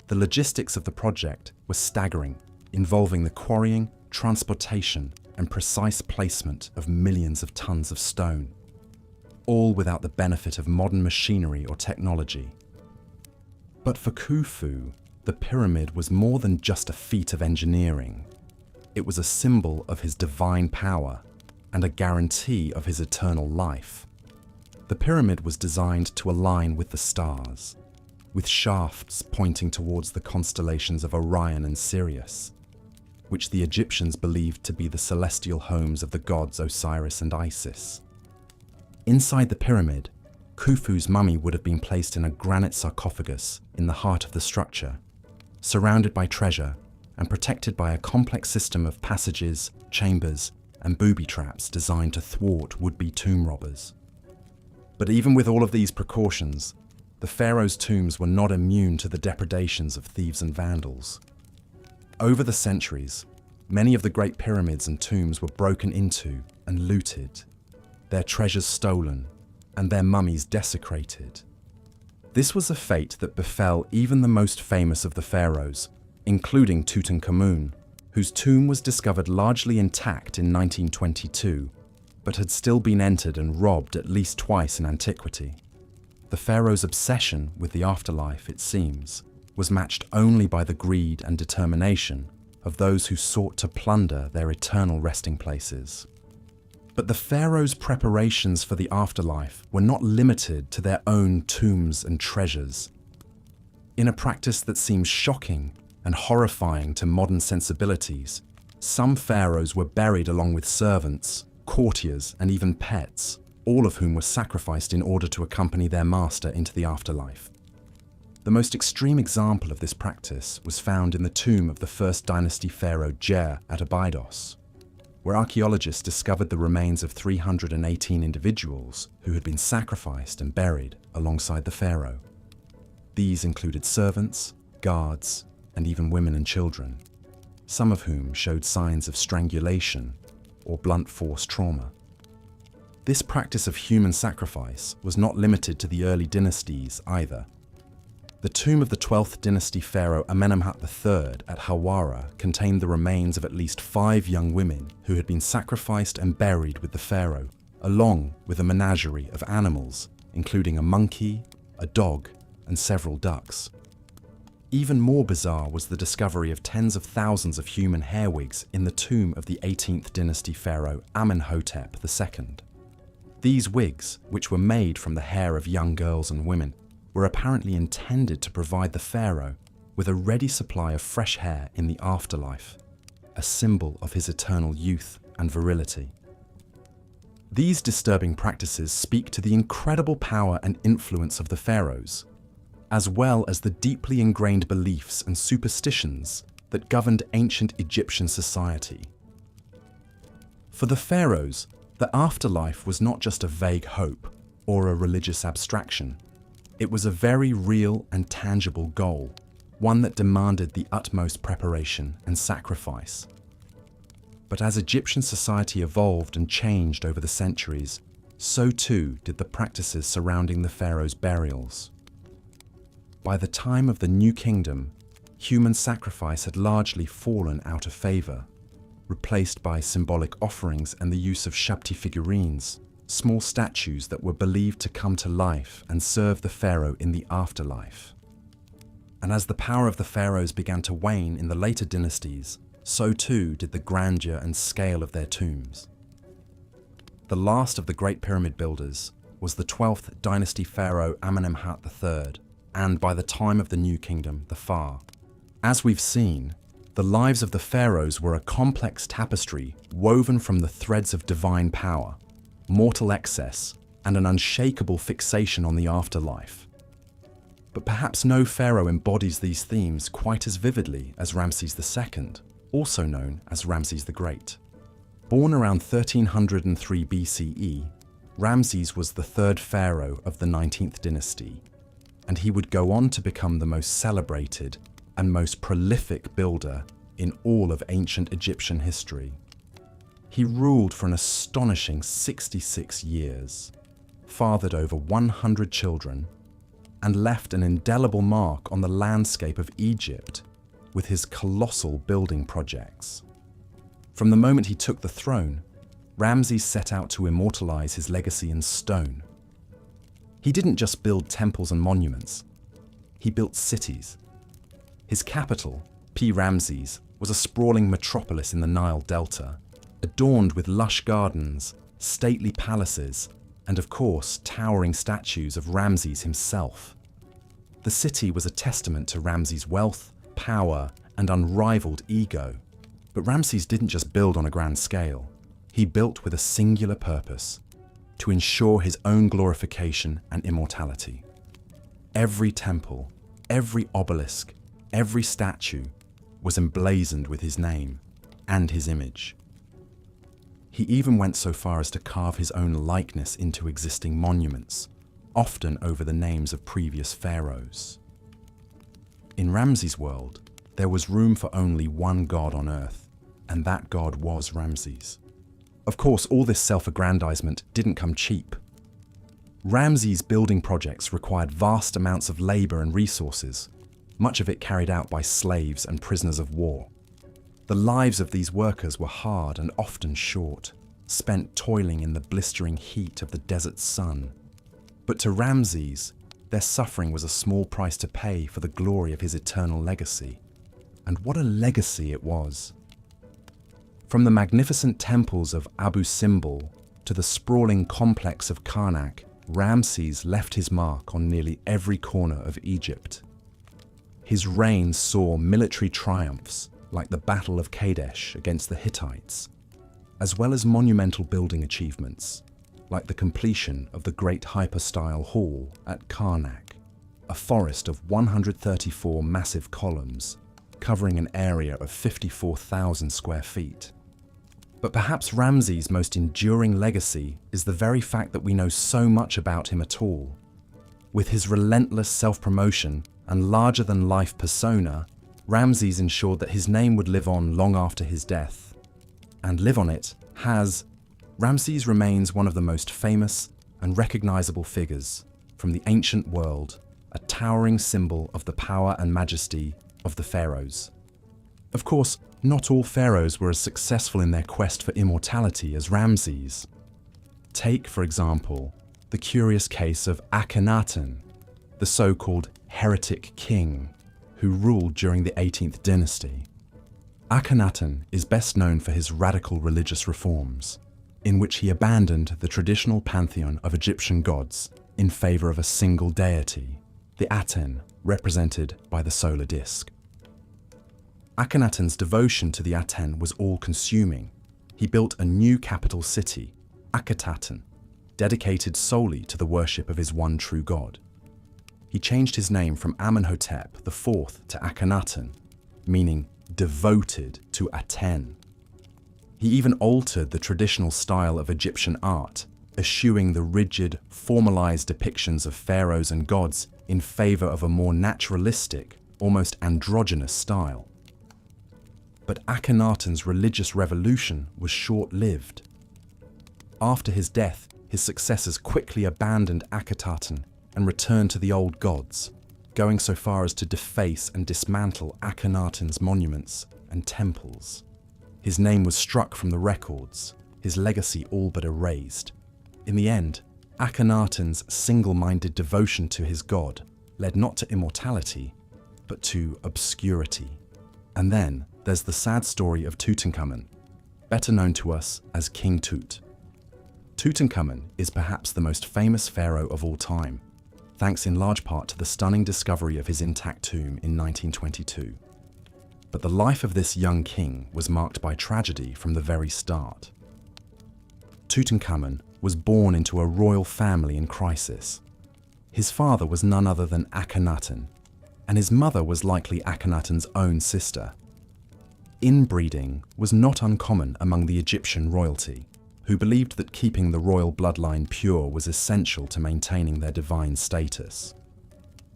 The logistics of the project were staggering, involving the quarrying, transportation, and precise placement of millions of tons of stone, all without the benefit of modern machinery or technology. But for Khufu, the pyramid was more than just a feat of engineering. It was a symbol of his divine power and a guarantee of his eternal life. The pyramid was designed to align with the stars, with shafts pointing towards the constellations of Orion and Sirius, which the Egyptians believed to be the celestial homes of the gods Osiris and Isis. Inside the pyramid, Khufu's mummy would have been placed in a granite sarcophagus in the heart of the structure, surrounded by treasure and protected by a complex system of passages, chambers, and booby traps designed to thwart would-be tomb robbers. But even with all of these precautions, the pharaoh's tombs were not immune to the depredations of thieves and vandals. Over the centuries, many of the great pyramids and tombs were broken into and looted, their treasures stolen, and their mummies desecrated. This was a fate that befell even the most famous of the pharaohs, including Tutankhamun, whose tomb was discovered largely intact in 1922, but had still been entered and robbed at least twice in antiquity. The pharaoh's obsession with the afterlife, it seems, was matched only by the greed and determination of those who sought to plunder their eternal resting places. But the pharaoh's preparations for the afterlife were not limited to their own tombs and treasures. In a practice that seems shocking and horrifying to modern sensibilities, some pharaohs were buried along with servants, courtiers, and even pets, all of whom were sacrificed in order to accompany their master into the afterlife. The most extreme example of this practice was found in the tomb of the first dynasty pharaoh Jer at Abydos. where archaeologists discovered the remains of 318 individuals who had been sacrificed and buried alongside the pharaoh. These included servants, guards, and even women and children, some of whom showed signs of strangulation or blunt force trauma. This practice of human sacrifice was not limited to the early dynasties either. The tomb of the 12th dynasty pharaoh Amenemhat III at Hawara contained the remains of at least 5 young women who had been sacrificed and buried with the pharaoh, along with a menagerie of animals, including a monkey, a dog, and several ducks. Even more bizarre was the discovery of tens of thousands of human hair wigs in the tomb of the 18th dynasty pharaoh Amenhotep II. These wigs, which were made from the hair of young girls and women, were apparently intended to provide the pharaoh with a ready supply of fresh hair in the afterlife, a symbol of his eternal youth and virility. These disturbing practices speak to the incredible power and influence of the pharaohs, as well as the deeply ingrained beliefs and superstitions that governed ancient Egyptian society. For the pharaohs, the afterlife was not just a vague hope or a religious abstraction. It was a very real and tangible goal, one that demanded the utmost preparation and sacrifice. But as Egyptian society evolved and changed over the centuries, so too did the practices surrounding the pharaohs' burials. By the time of the New Kingdom, human sacrifice had largely fallen out of favor, replaced by symbolic offerings and the use of Shabti figurines, small statues that were believed to come to life and serve the pharaoh in the afterlife. And as the power of the pharaohs began to wane in the later dynasties, so too did the grandeur and scale of their tombs. The last of the Great Pyramid builders was the 12th dynasty pharaoh Amenemhat III, and by the time of the New Kingdom, the Pharaoh. As we've seen, the lives of the pharaohs were a complex tapestry woven from the threads of divine power, mortal excess, and an unshakable fixation on the afterlife. But perhaps no pharaoh embodies these themes quite as vividly as Ramses II, also known as Ramses the Great. Born around 1303 BCE, Ramses was the third pharaoh of the 19th dynasty, and he would go on to become the most celebrated and most prolific builder in all of ancient Egyptian history. He ruled for an astonishing 66 years, fathered over 100 children, and left an indelible mark on the landscape of Egypt with his colossal building projects. From the moment he took the throne, Ramses set out to immortalize his legacy in stone. He didn't just build temples and monuments, he built cities. His capital, Ramses, was a sprawling metropolis in the Nile Delta, adorned with lush gardens, stately palaces, and of course, towering statues of Ramses himself. The city was a testament to Ramses' wealth, power, and unrivaled ego. But Ramses didn't just build on a grand scale. He built with a singular purpose: to ensure his own glorification and immortality. Every temple, every obelisk, every statue was emblazoned with his name and his image. He even went so far as to carve his own likeness into existing monuments, often over the names of previous pharaohs. In Ramses' world, there was room for only one god on earth, and that god was Ramses. Of course, all this self-aggrandizement didn't come cheap. Ramses' building projects required vast amounts of labor and resources, much of it carried out by slaves and prisoners of war. The lives of these workers were hard and often short, spent toiling in the blistering heat of the desert sun. But to Ramses, their suffering was a small price to pay for the glory of his eternal legacy. And what a legacy it was! From the magnificent temples of Abu Simbel to the sprawling complex of Karnak, Ramses left his mark on nearly every corner of Egypt. His reign saw military triumphs like the Battle of Kadesh against the Hittites, as well as monumental building achievements like the completion of the Great Hypostyle Hall at Karnak, a forest of 134 massive columns covering an area of 54,000 square feet. But perhaps Ramses' most enduring legacy is the very fact that we know so much about him at all. With his relentless self-promotion and larger-than-life persona, Ramses ensured that his name would live on long after his death. And live on it has. Ramses remains one of the most famous and recognizable figures from the ancient world, a towering symbol of the power and majesty of the pharaohs. Of course, not all pharaohs were as successful in their quest for immortality as Ramses. Take, for example, the curious case of Akhenaten, the so-called heretic king who ruled during the 18th dynasty. Akhenaten is best known for his radical religious reforms, in which he abandoned the traditional pantheon of Egyptian gods in favor of a single deity, the Aten, represented by the solar disk. Akhenaten's devotion to the Aten was all-consuming. He built a new capital city, Akhetaten, dedicated solely to the worship of his one true god. He changed his name from Amenhotep IV to Akhenaten, meaning devoted to Aten. He even altered the traditional style of Egyptian art, eschewing the rigid, formalized depictions of pharaohs and gods in favor of a more naturalistic, almost androgynous style. But Akhenaten's religious revolution was short-lived. After his death, his successors quickly abandoned Akhetaten and returned to the old gods, going so far as to deface and dismantle Akhenaten's monuments and temples. His name was struck from the records, his legacy all but erased. In the end, Akhenaten's single-minded devotion to his god led not to immortality, but to obscurity. And then there's the sad story of Tutankhamun, better known to us as King Tut. Tutankhamun is perhaps the most famous pharaoh of all time, thanks in large part to the stunning discovery of his intact tomb in 1922. But the life of this young king was marked by tragedy from the very start. Tutankhamun was born into a royal family in crisis. His father was none other than Akhenaten, and his mother was likely Akhenaten's own sister. Inbreeding was not uncommon among the Egyptian royalty, who believed that keeping the royal bloodline pure was essential to maintaining their divine status.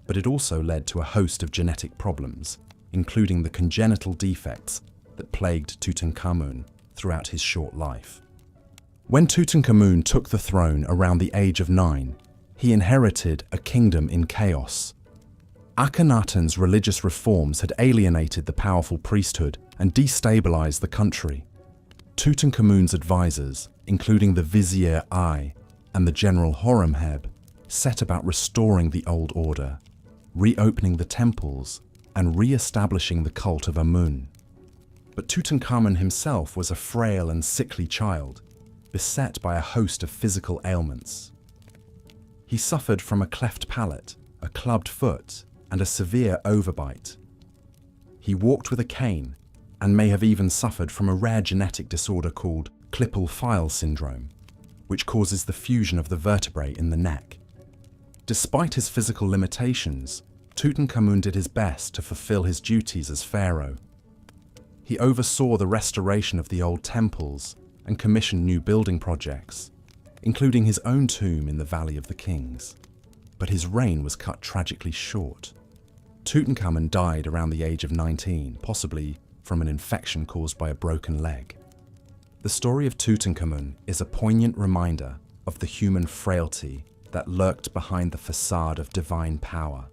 But it also led to a host of genetic problems, including the congenital defects that plagued Tutankhamun throughout his short life. When Tutankhamun took the throne around the age of 9, he inherited a kingdom in chaos. Akhenaten's religious reforms had alienated the powerful priesthood and destabilized the country. Tutankhamun's advisors, including the Vizier I and the General Horemheb, set about restoring the old order, reopening the temples, and re-establishing the cult of Amun. But Tutankhamun himself was a frail and sickly child, beset by a host of physical ailments. He suffered from a cleft palate, a clubbed foot, and a severe overbite. He walked with a cane and may have even suffered from a rare genetic disorder called Klippel-Feil syndrome, which causes the fusion of the vertebrae in the neck. Despite his physical limitations, Tutankhamun did his best to fulfill his duties as pharaoh. He oversaw the restoration of the old temples and commissioned new building projects, including his own tomb in the Valley of the Kings. But his reign was cut tragically short. Tutankhamun died around the age of 19, possibly from an infection caused by a broken leg. The story of Tutankhamun is a poignant reminder of the human frailty that lurked behind the facade of divine power.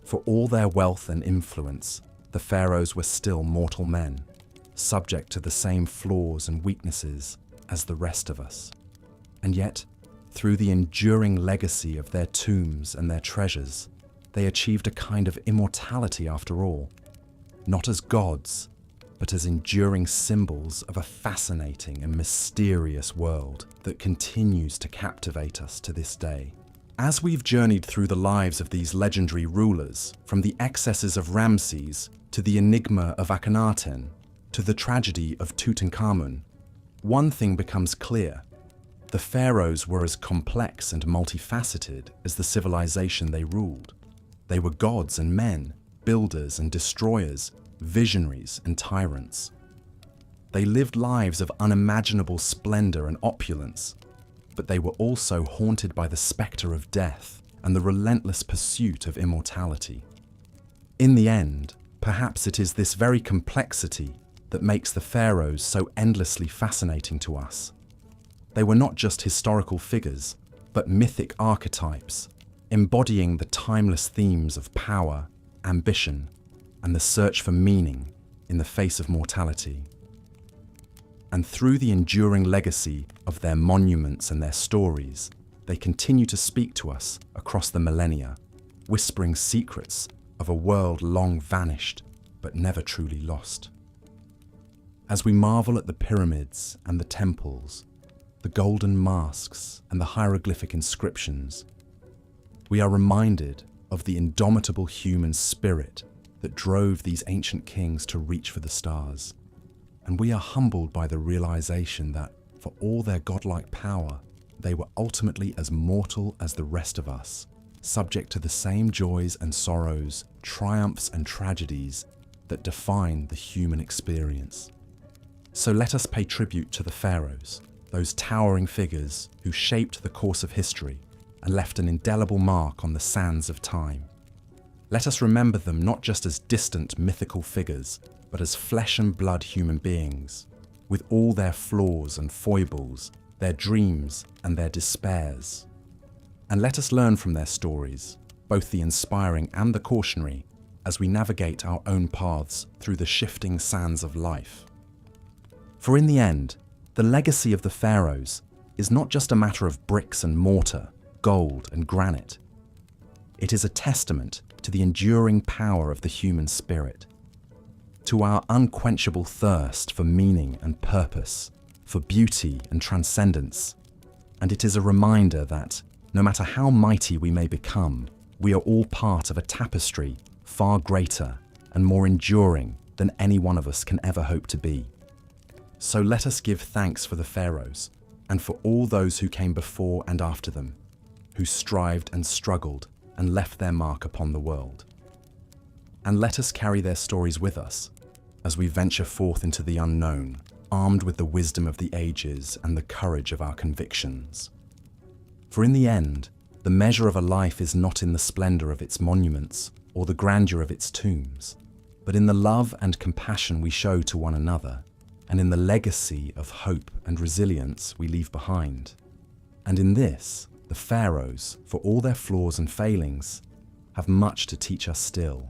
For all their wealth and influence, the pharaohs were still mortal men, subject to the same flaws and weaknesses as the rest of us. And yet, through the enduring legacy of their tombs and their treasures, they achieved a kind of immortality after all, not as gods, but as enduring symbols of a fascinating and mysterious world that continues to captivate us to this day. As we've journeyed through the lives of these legendary rulers, from the excesses of Ramses to the enigma of Akhenaten to the tragedy of Tutankhamun, one thing becomes clear. The pharaohs were as complex and multifaceted as the civilization they ruled. They were gods and men, builders and destroyers, visionaries and tyrants. They lived lives of unimaginable splendor and opulence, but they were also haunted by the specter of death and the relentless pursuit of immortality. In the end, perhaps it is this very complexity that makes the pharaohs so endlessly fascinating to us. They were not just historical figures, but mythic archetypes, embodying the timeless themes of power, ambition, and the search for meaning in the face of mortality. And through the enduring legacy of their monuments and their stories, they continue to speak to us across the millennia, whispering secrets of a world long vanished but never truly lost. As we marvel at the pyramids and the temples, the golden masks and the hieroglyphic inscriptions, we are reminded of the indomitable human spirit that drove these ancient kings to reach for the stars. And we are humbled by the realization that, for all their godlike power, they were ultimately as mortal as the rest of us, subject to the same joys and sorrows, triumphs and tragedies that define the human experience. So let us pay tribute to the pharaohs, those towering figures who shaped the course of history and left an indelible mark on the sands of time. Let us remember them not just as distant mythical figures, but as flesh and blood human beings, with all their flaws and foibles, their dreams and their despairs. And let us learn from their stories, both the inspiring and the cautionary, as we navigate our own paths through the shifting sands of life. For in the end, the legacy of the pharaohs is not just a matter of bricks and mortar, gold and granite. It is a testament to the enduring power of the human spirit, to our unquenchable thirst for meaning and purpose, for beauty and transcendence. And it is a reminder that, no matter how mighty we may become, we are all part of a tapestry far greater and more enduring than any one of us can ever hope to be. So let us give thanks for the pharaohs and for all those who came before and after them, who strived and struggled and left their mark upon the world. And let us carry their stories with us as we venture forth into the unknown, armed with the wisdom of the ages and the courage of our convictions. For in the end, the measure of a life is not in the splendor of its monuments or the grandeur of its tombs, but in the love and compassion we show to one another, and in the legacy of hope and resilience we leave behind. And in this, the pharaohs, for all their flaws and failings, have much to teach us still.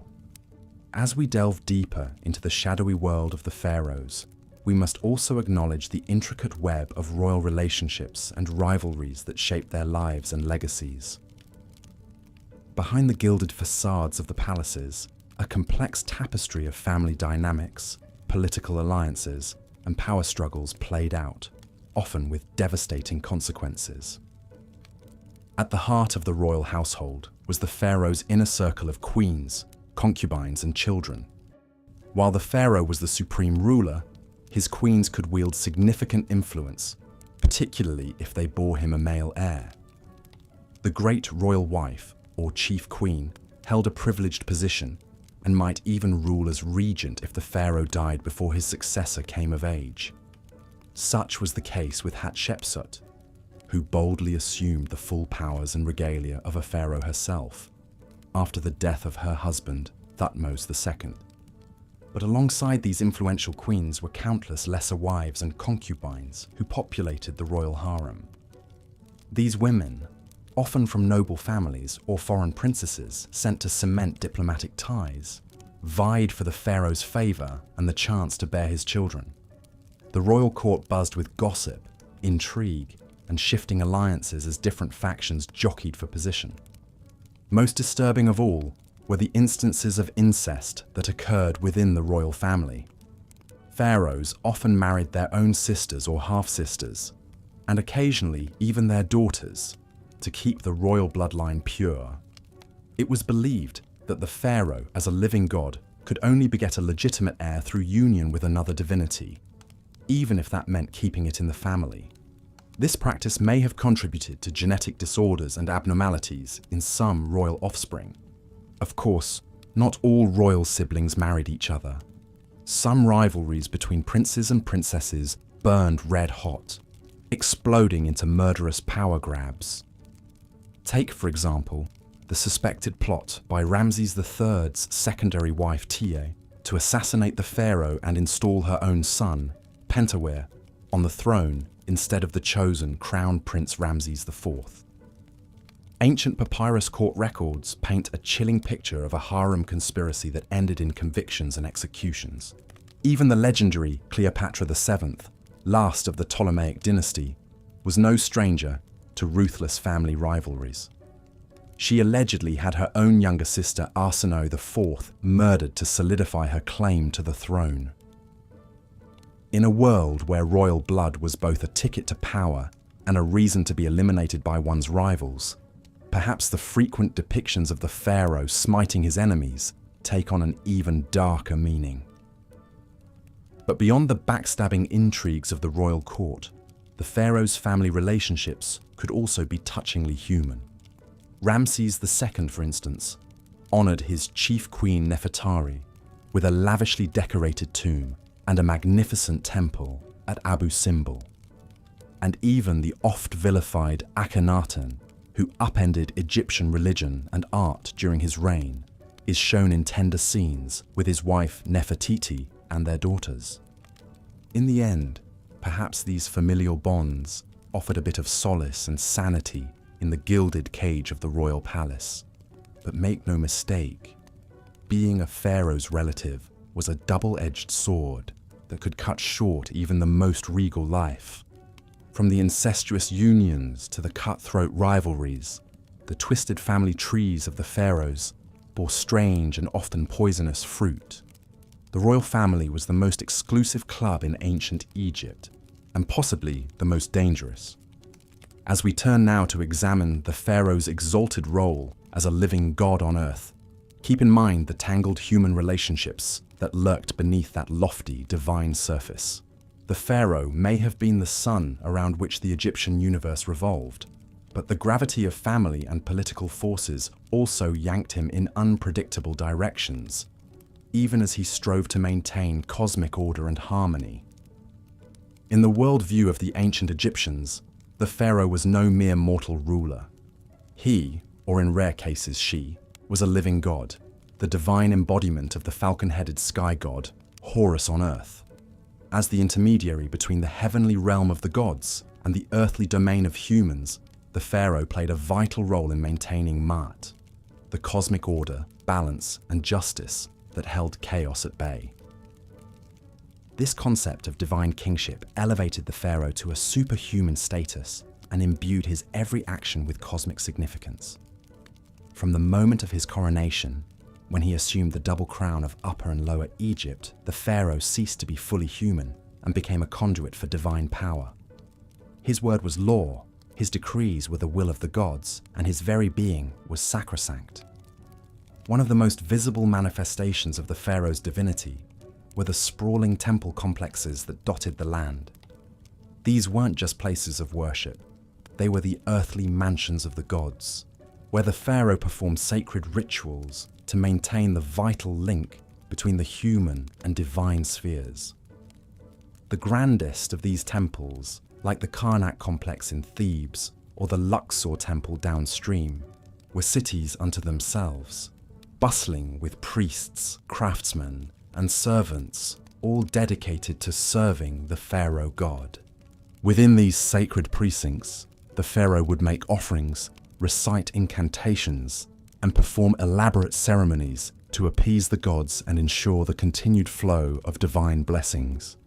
As we delve deeper into the shadowy world of the pharaohs, we must also acknowledge the intricate web of royal relationships and rivalries that shape their lives and legacies. Behind the gilded facades of the palaces, a complex tapestry of family dynamics, political alliances, and power struggles played out, often with devastating consequences. At the heart of the royal household was the pharaoh's inner circle of queens, concubines, and children. While the pharaoh was the supreme ruler, his queens could wield significant influence, particularly if they bore him a male heir. The great royal wife, or chief queen, held a privileged position and might even rule as regent if the pharaoh died before his successor came of age. Such was the case with Hatshepsut, who boldly assumed the full powers and regalia of a pharaoh herself, after the death of her husband, Thutmose II. But alongside these influential queens were countless lesser wives and concubines who populated the royal harem. These women, often from noble families or foreign princesses sent to cement diplomatic ties, vied for the pharaoh's favor and the chance to bear his children. The royal court buzzed with gossip, intrigue, and shifting alliances as different factions jockeyed for position. Most disturbing of all were the instances of incest that occurred within the royal family. Pharaohs often married their own sisters or half-sisters, and occasionally even their daughters, to keep the royal bloodline pure. It was believed that the pharaoh, as a living god, could only beget a legitimate heir through union with another divinity, even if that meant keeping it in the family. This practice may have contributed to genetic disorders and abnormalities in some royal offspring. Of course, not all royal siblings married each other. Some rivalries between princes and princesses burned red hot, exploding into murderous power grabs. Take, for example, the suspected plot by Ramses III's secondary wife Tiye to assassinate the pharaoh and install her own son, Pentawere, on the throne instead of the chosen Crown Prince Ramses IV. Ancient papyrus court records paint a chilling picture of a harem conspiracy that ended in convictions and executions. Even the legendary Cleopatra VII, last of the Ptolemaic dynasty, was no stranger to ruthless family rivalries. She allegedly had her own younger sister Arsinoe IV murdered to solidify her claim to the throne. In a world where royal blood was both a ticket to power and a reason to be eliminated by one's rivals, perhaps the frequent depictions of the pharaoh smiting his enemies take on an even darker meaning. But beyond the backstabbing intrigues of the royal court, the pharaoh's family relationships could also be touchingly human. Ramses II, for instance, honored his chief queen Nefertari with a lavishly decorated tomb and a magnificent temple at Abu Simbel. And even the oft-vilified Akhenaten, who upended Egyptian religion and art during his reign, is shown in tender scenes with his wife Nefertiti and their daughters. In the end, perhaps these familial bonds offered a bit of solace and sanity in the gilded cage of the royal palace. But make no mistake, being a pharaoh's relative was a double-edged sword that could cut short even the most regal life. From the incestuous unions to the cutthroat rivalries, the twisted family trees of the pharaohs bore strange and often poisonous fruit. The royal family was the most exclusive club in ancient Egypt, and possibly the most dangerous. As we turn now to examine the pharaoh's exalted role as a living god on earth, keep in mind the tangled human relationships that lurked beneath that lofty, divine surface. The pharaoh may have been the sun around which the Egyptian universe revolved, but the gravity of family and political forces also yanked him in unpredictable directions, even as he strove to maintain cosmic order and harmony. In the worldview of the ancient Egyptians, the pharaoh was no mere mortal ruler. He, or in rare cases she, was a living god, the divine embodiment of the falcon-headed sky god, Horus on earth. As the intermediary between the heavenly realm of the gods and the earthly domain of humans, the pharaoh played a vital role in maintaining Ma'at, the cosmic order, balance, and justice that held chaos at bay. This concept of divine kingship elevated the pharaoh to a superhuman status and imbued his every action with cosmic significance. From the moment of his coronation, when he assumed the double crown of Upper and Lower Egypt, the pharaoh ceased to be fully human and became a conduit for divine power. His word was law, his decrees were the will of the gods, and his very being was sacrosanct. One of the most visible manifestations of the pharaoh's divinity were the sprawling temple complexes that dotted the land. These weren't just places of worship, they were the earthly mansions of the gods, where the pharaoh performed sacred rituals to maintain the vital link between the human and divine spheres. The grandest of these temples, like the Karnak complex in Thebes or the Luxor temple downstream, were cities unto themselves, bustling with priests, craftsmen, and servants, all dedicated to serving the pharaoh god. Within these sacred precincts, the pharaoh would make offerings, recite incantations, and perform elaborate ceremonies to appease the gods and ensure the continued flow of divine blessings.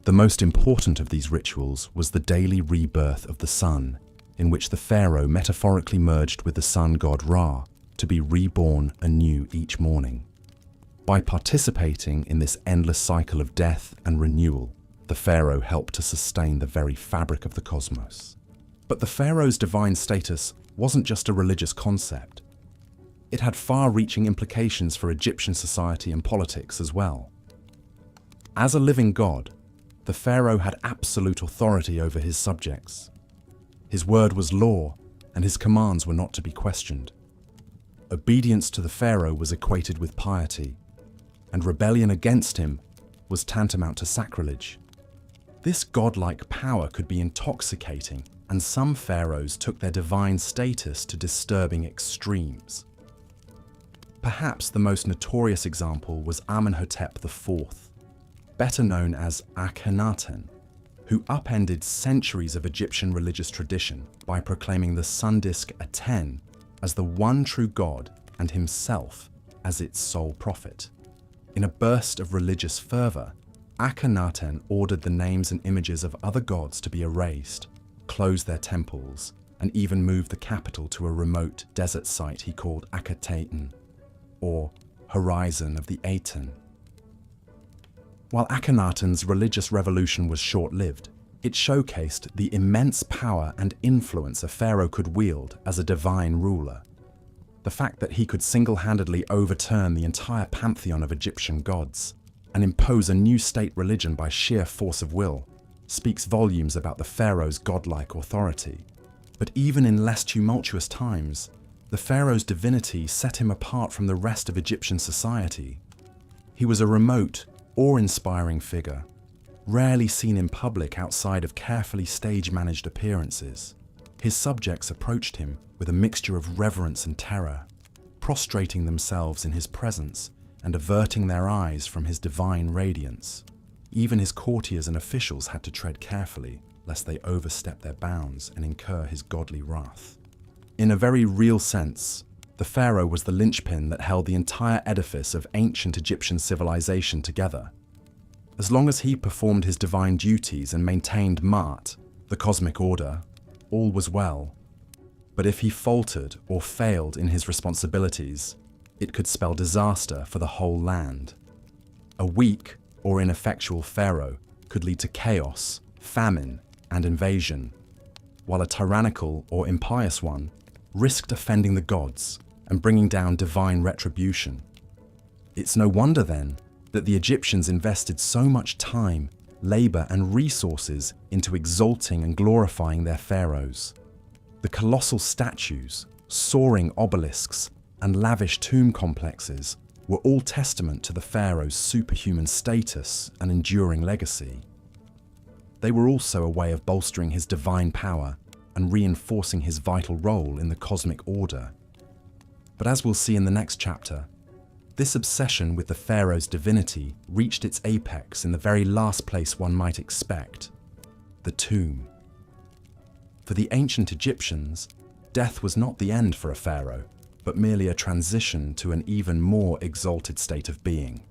The most important of these rituals was the daily rebirth of the sun, in which the pharaoh metaphorically merged with the sun god Ra to be reborn anew each morning. By participating in this endless cycle of death and renewal, the pharaoh helped to sustain the very fabric of the cosmos. But the pharaoh's divine status wasn't just a religious concept. It had far-reaching implications for Egyptian society and politics as well. As a living god, the pharaoh had absolute authority over his subjects. His word was law, and his commands were not to be questioned. Obedience to the pharaoh was equated with piety, and rebellion against him was tantamount to sacrilege. This godlike power could be intoxicating, and some pharaohs took their divine status to disturbing extremes. Perhaps the most notorious example was Amenhotep IV, better known as Akhenaten, who upended centuries of Egyptian religious tradition by proclaiming the sun disk Aten as the one true god and himself as its sole prophet. In a burst of religious fervor, Akhenaten ordered the names and images of other gods to be erased, closed their temples, and even moved the capital to a remote desert site he called Akhenaten, or Horizon of the Aten. While Akhenaten's religious revolution was short-lived, it showcased the immense power and influence a pharaoh could wield as a divine ruler. The fact that he could single-handedly overturn the entire pantheon of Egyptian gods and impose a new state religion by sheer force of will speaks volumes about the pharaoh's godlike authority. But even in less tumultuous times, the pharaoh's divinity set him apart from the rest of Egyptian society. He was a remote, awe-inspiring figure, rarely seen in public outside of carefully stage-managed appearances. His subjects approached him with a mixture of reverence and terror, prostrating themselves in his presence and averting their eyes from his divine radiance. Even his courtiers and officials had to tread carefully, lest they overstep their bounds and incur his godly wrath. In a very real sense, the pharaoh was the linchpin that held the entire edifice of ancient Egyptian civilization together. As long as he performed his divine duties and maintained Ma'at, the cosmic order, all was well. But if he faltered or failed in his responsibilities, it could spell disaster for the whole land. A weak or ineffectual pharaoh could lead to chaos, famine, and invasion, while a tyrannical or impious one risked offending the gods and bringing down divine retribution. It's no wonder then that the Egyptians invested so much time, labor, and resources into exalting and glorifying their pharaohs. The colossal statues, soaring obelisks, and lavish tomb complexes were all testament to the pharaoh's superhuman status and enduring legacy. They were also a way of bolstering his divine power and reinforcing his vital role in the cosmic order. But as we'll see in the next chapter, this obsession with the pharaoh's divinity reached its apex in the very last place one might expect, the tomb. For the ancient Egyptians, death was not the end for a pharaoh, but merely a transition to an even more exalted state of being.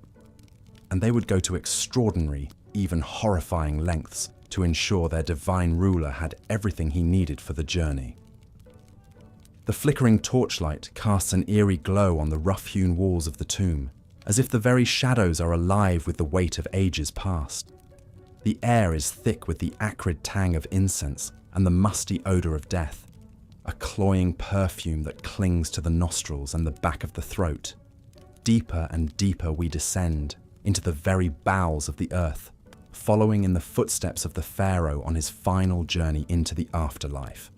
And they would go to extraordinary, even horrifying lengths to ensure their divine ruler had everything he needed for the journey. The flickering torchlight casts an eerie glow on the rough-hewn walls of the tomb, as if the very shadows are alive with the weight of ages past. The air is thick with the acrid tang of incense and the musty odor of death, a cloying perfume that clings to the nostrils and the back of the throat. Deeper and deeper we descend into the very bowels of the earth, following in the footsteps of the pharaoh on his final journey into the afterlife.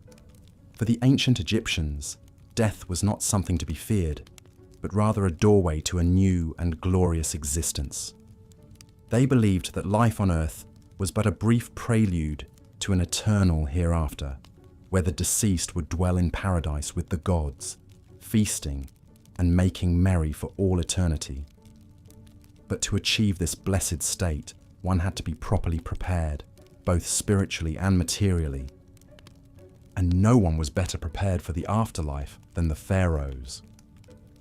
For the ancient Egyptians, death was not something to be feared, but rather a doorway to a new and glorious existence. They believed that life on earth was but a brief prelude to an eternal hereafter, where the deceased would dwell in paradise with the gods, feasting and making merry for all eternity. But to achieve this blessed state, one had to be properly prepared, both spiritually and materially. And no one was better prepared for the afterlife than the pharaohs.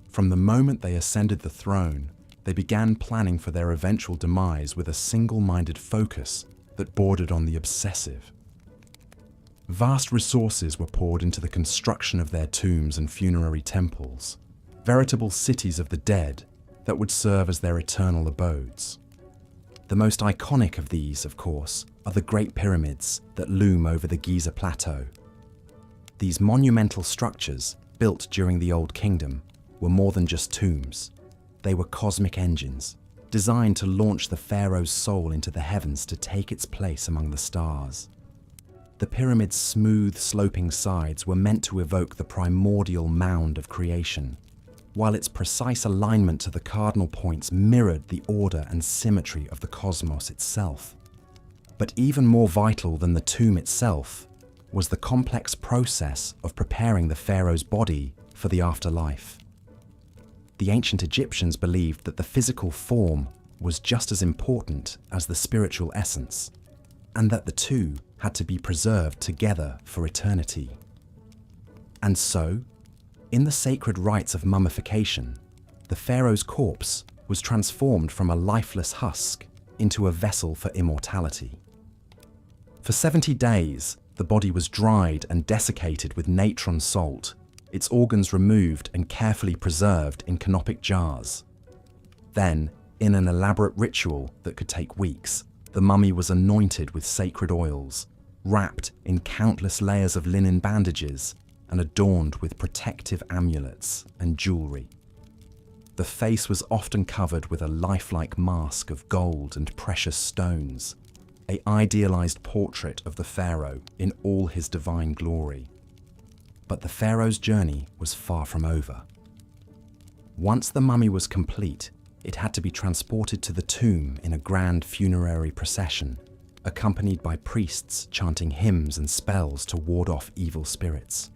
From the moment they ascended the throne, they began planning for their eventual demise with a single-minded focus that bordered on the obsessive. Vast resources were poured into the construction of their tombs and funerary temples, veritable cities of the dead that would serve as their eternal abodes. The most iconic of these, of course, are the Great Pyramids that loom over the Giza Plateau. These monumental structures, built during the Old Kingdom, were more than just tombs. They were cosmic engines, designed to launch the pharaoh's soul into the heavens to take its place among the stars. The pyramid's smooth, sloping sides were meant to evoke the primordial mound of creation, while its precise alignment to the cardinal points mirrored the order and symmetry of the cosmos itself. But even more vital than the tomb itself was the complex process of preparing the pharaoh's body for the afterlife. The ancient Egyptians believed that the physical form was just as important as the spiritual essence, and that the two had to be preserved together for eternity. And so, in the sacred rites of mummification, the pharaoh's corpse was transformed from a lifeless husk into a vessel for immortality. For 70 days, the body was dried and desiccated with natron salt, its organs removed and carefully preserved in canopic jars. Then, in an elaborate ritual that could take weeks, the mummy was anointed with sacred oils, wrapped in countless layers of linen bandages, and adorned with protective amulets and jewelry. The face was often covered with a lifelike mask of gold and precious stones, an idealized portrait of the pharaoh in all his divine glory. But the pharaoh's journey was far from over. Once the mummy was complete, it had to be transported to the tomb in a grand funerary procession, accompanied by priests chanting hymns and spells to ward off evil spirits.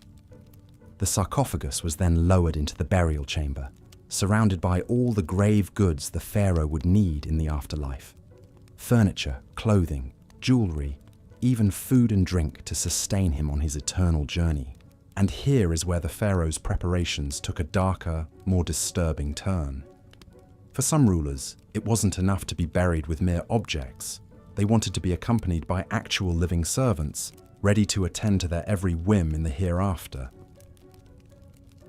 The sarcophagus was then lowered into the burial chamber, surrounded by all the grave goods the pharaoh would need in the afterlife: furniture, clothing, jewelry, even food and drink to sustain him on his eternal journey. And here is where the pharaoh's preparations took a darker, more disturbing turn. For some rulers, it wasn't enough to be buried with mere objects. They wanted to be accompanied by actual living servants, ready to attend to their every whim in the hereafter.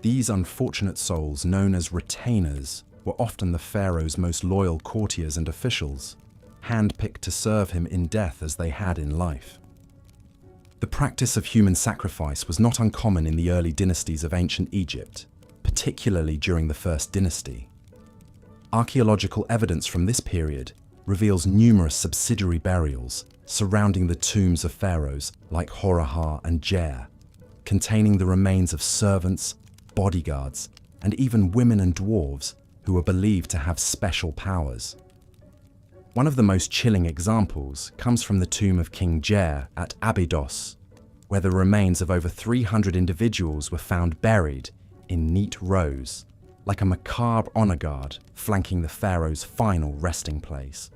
These unfortunate souls, known as retainers, were often the pharaoh's most loyal courtiers and officials, handpicked to serve him in death as they had in life. The practice of human sacrifice was not uncommon in the early dynasties of ancient Egypt, particularly during the First Dynasty. Archaeological evidence from this period reveals numerous subsidiary burials surrounding the tombs of pharaohs like Horahar and Jer, containing the remains of servants, bodyguards, and even women and dwarves who were believed to have special powers. One of the most chilling examples comes from the tomb of King Jer at Abydos, where the remains of over 300 individuals were found buried in neat rows, like a macabre honor guard flanking the pharaoh's final resting place.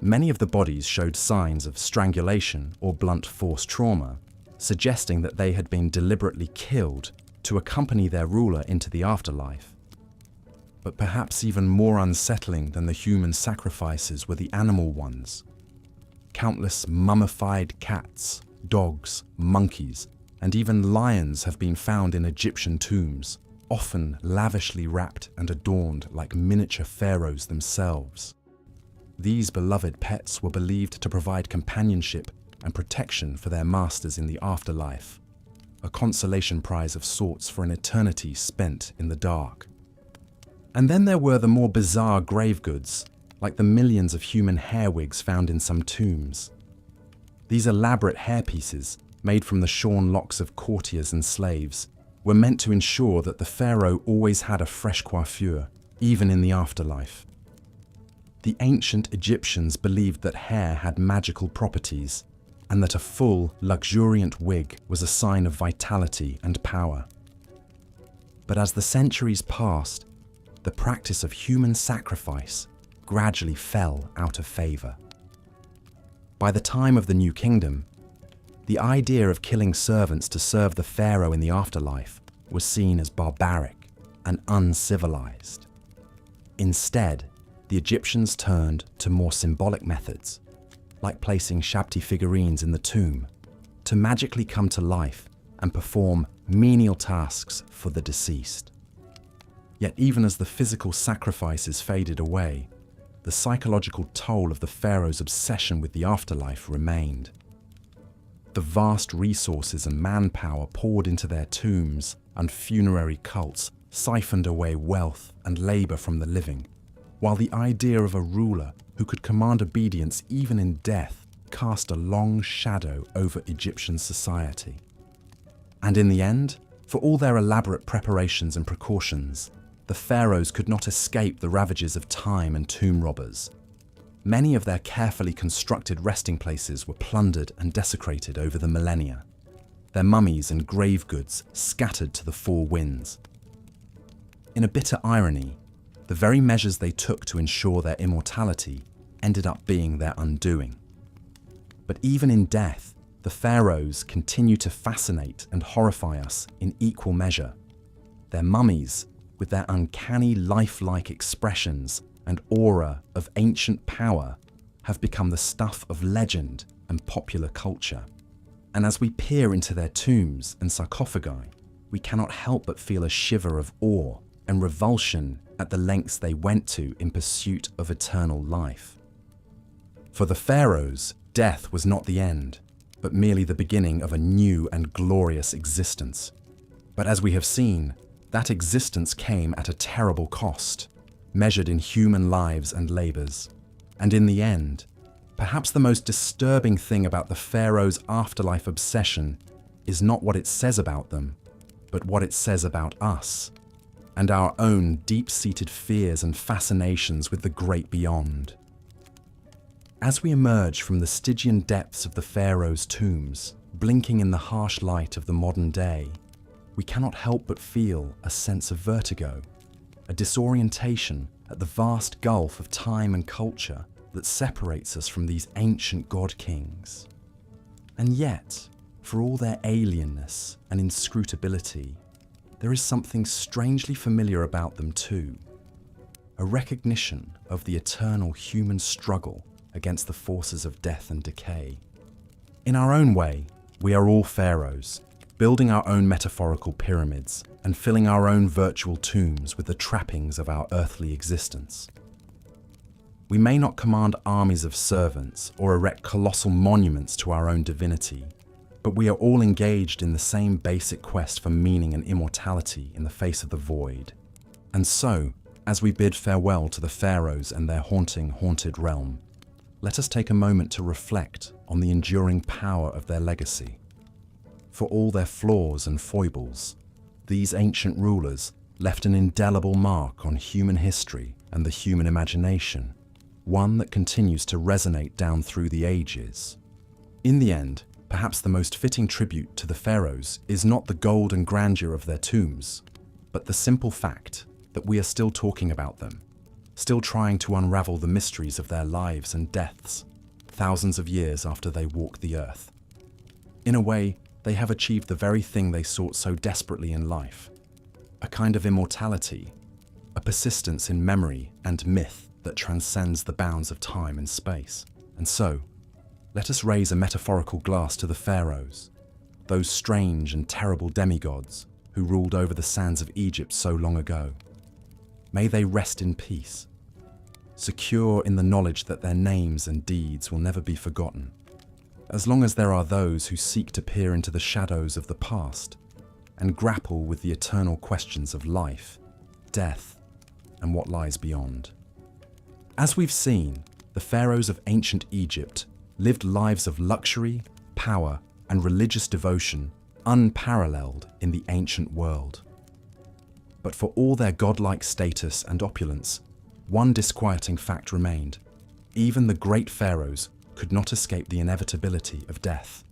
Many of the bodies showed signs of strangulation or blunt force trauma, suggesting that they had been deliberately killed to accompany their ruler into the afterlife. But perhaps even more unsettling than the human sacrifices were the animal ones. Countless mummified cats, dogs, monkeys, and even lions have been found in Egyptian tombs, often lavishly wrapped and adorned like miniature pharaohs themselves. These beloved pets were believed to provide companionship and protection for their masters in the afterlife, a consolation prize of sorts for an eternity spent in the dark. And then there were the more bizarre grave goods, like the millions of human hair wigs found in some tombs. These elaborate hairpieces, made from the shorn locks of courtiers and slaves, were meant to ensure that the pharaoh always had a fresh coiffure, even in the afterlife. The ancient Egyptians believed that hair had magical properties, and that a full, luxuriant wig was a sign of vitality and power. But as the centuries passed, the practice of human sacrifice gradually fell out of favor. By the time of the New Kingdom, the idea of killing servants to serve the pharaoh in the afterlife was seen as barbaric and uncivilized. Instead, the Egyptians turned to more symbolic methods, like placing Shabti figurines in the tomb, to magically come to life and perform menial tasks for the deceased. Yet even as the physical sacrifices faded away, the psychological toll of the pharaoh's obsession with the afterlife remained. The vast resources and manpower poured into their tombs and funerary cults siphoned away wealth and labor from the living, while the idea of a ruler who could command obedience even in death cast a long shadow over Egyptian society. And in the end, For all their elaborate preparations and precautions, the pharaohs could not escape the ravages of time and tomb robbers. Many of their carefully constructed resting places were plundered and desecrated over the millennia, their mummies and grave goods scattered to the four winds. In a bitter irony, the very measures they took to ensure their immortality ended up being their undoing. But even in death, the pharaohs continue to fascinate and horrify us in equal measure. Their mummies, with their uncanny lifelike expressions and aura of ancient power, have become the stuff of legend and popular culture. And as we peer into their tombs and sarcophagi, we cannot help but feel a shiver of awe and revulsion at the lengths they went to in pursuit of eternal life. For the pharaohs, death was not the end, but merely the beginning of a new and glorious existence. But as we have seen, that existence came at a terrible cost, measured in human lives and labors. And in the end, perhaps the most disturbing thing about the pharaohs' afterlife obsession is not what it says about them, but what it says about us, and our own deep-seated fears and fascinations with the great beyond. As we emerge from the Stygian depths of the pharaohs' tombs, blinking in the harsh light of the modern day, we cannot help but feel a sense of vertigo, a disorientation at the vast gulf of time and culture that separates us from these ancient god-kings. And yet, for all their alienness and inscrutability, there is something strangely familiar about them too, a recognition of the eternal human struggle against the forces of death and decay. In our own way, we are all pharaohs, building our own metaphorical pyramids and filling our own virtual tombs with the trappings of our earthly existence. We may not command armies of servants or erect colossal monuments to our own divinity, but we are all engaged in the same basic quest for meaning and immortality in the face of the void. And so, as we bid farewell to the pharaohs and their haunted realm, let us take a moment to reflect on the enduring power of their legacy. For all their flaws and foibles, these ancient rulers left an indelible mark on human history and the human imagination, one that continues to resonate down through the ages. In the end, perhaps the most fitting tribute to the pharaohs is not the gold and grandeur of their tombs, but the simple fact that we are still talking about them, still trying to unravel the mysteries of their lives and deaths, thousands of years after they walked the earth. In a way, they have achieved the very thing they sought so desperately in life, a kind of immortality, a persistence in memory and myth that transcends the bounds of time and space. And so, let us raise a metaphorical glass to the pharaohs, those strange and terrible demigods who ruled over the sands of Egypt so long ago. May they rest in peace, secure in the knowledge that their names and deeds will never be forgotten, as long as there are those who seek to peer into the shadows of the past and grapple with the eternal questions of life, death, and what lies beyond. As we've seen, the pharaohs of ancient Egypt lived lives of luxury, power, and religious devotion unparalleled in the ancient world. But for all their godlike status and opulence, one disquieting fact remained. Even the great pharaohs could not escape the inevitability of death.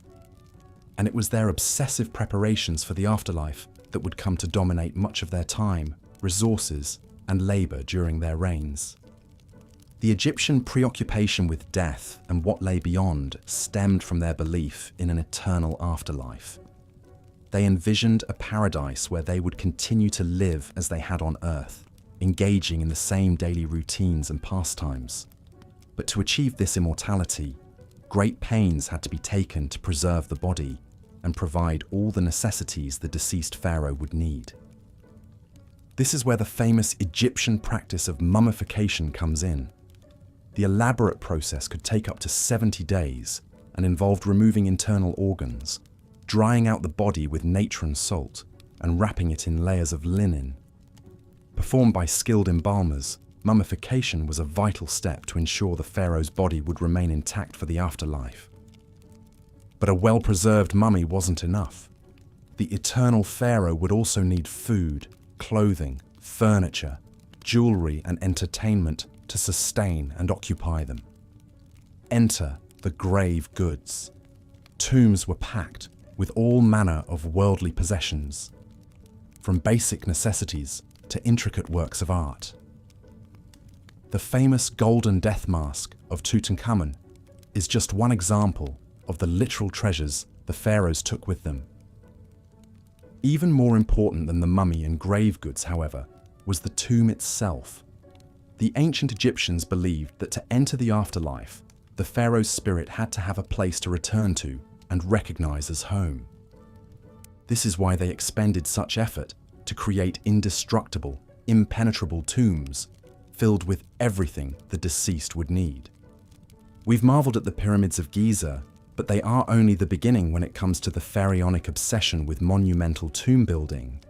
And it was their obsessive preparations for the afterlife that would come to dominate much of their time, resources, and labor during their reigns. The Egyptian preoccupation with death and what lay beyond stemmed from their belief in an eternal afterlife. They envisioned a paradise where they would continue to live as they had on earth, engaging in the same daily routines and pastimes. But to achieve this immortality, great pains had to be taken to preserve the body and provide all the necessities the deceased pharaoh would need. This is where the famous Egyptian practice of mummification comes in. The elaborate process could take up to 70 days and involved removing internal organs, drying out the body with natron salt, and wrapping it in layers of linen. Performed by skilled embalmers, mummification was a vital step to ensure the pharaoh's body would remain intact for the afterlife. But a well-preserved mummy wasn't enough. the eternal pharaoh would also need food, clothing, furniture, jewelry, and entertainment to sustain and occupy them. Enter the grave goods. Tombs were packed with all manner of worldly possessions, from basic necessities to intricate works of art. The famous golden death mask of Tutankhamun is just one example of the literal treasures the pharaohs took with them. Even more important than the mummy and grave goods, however, was the tomb itself. The ancient Egyptians believed that to enter the afterlife, the pharaoh's spirit had to have a place to return to and recognize as home. This is why they expended such effort to create indestructible, impenetrable tombs filled with everything the deceased would need. We've marveled at the pyramids of Giza, but they are only the beginning when it comes to the pharaonic obsession with monumental tomb building.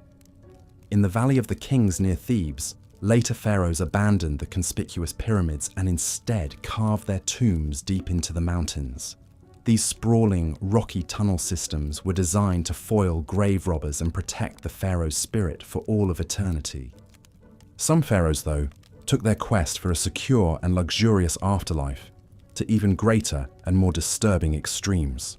In the Valley of the Kings near Thebes, later pharaohs abandoned the conspicuous pyramids and instead carved their tombs deep into the mountains. These sprawling, rocky tunnel systems were designed to foil grave robbers and protect the pharaoh's spirit for all of eternity. Some pharaohs, though, took their quest for a secure and luxurious afterlife to even greater and more disturbing extremes.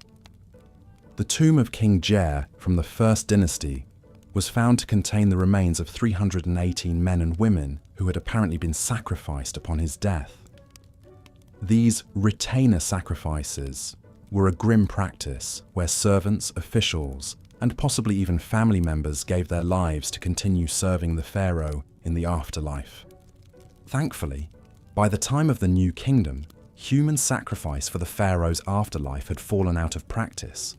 The tomb of King Jer from the First Dynasty was found to contain the remains of 318 men and women who had apparently been sacrificed upon his death. These retainer sacrifices were a grim practice where servants, officials, and possibly even family members gave their lives to continue serving the pharaoh in the afterlife. Thankfully, by the time of the New Kingdom, human sacrifice for the pharaoh's afterlife had fallen out of practice.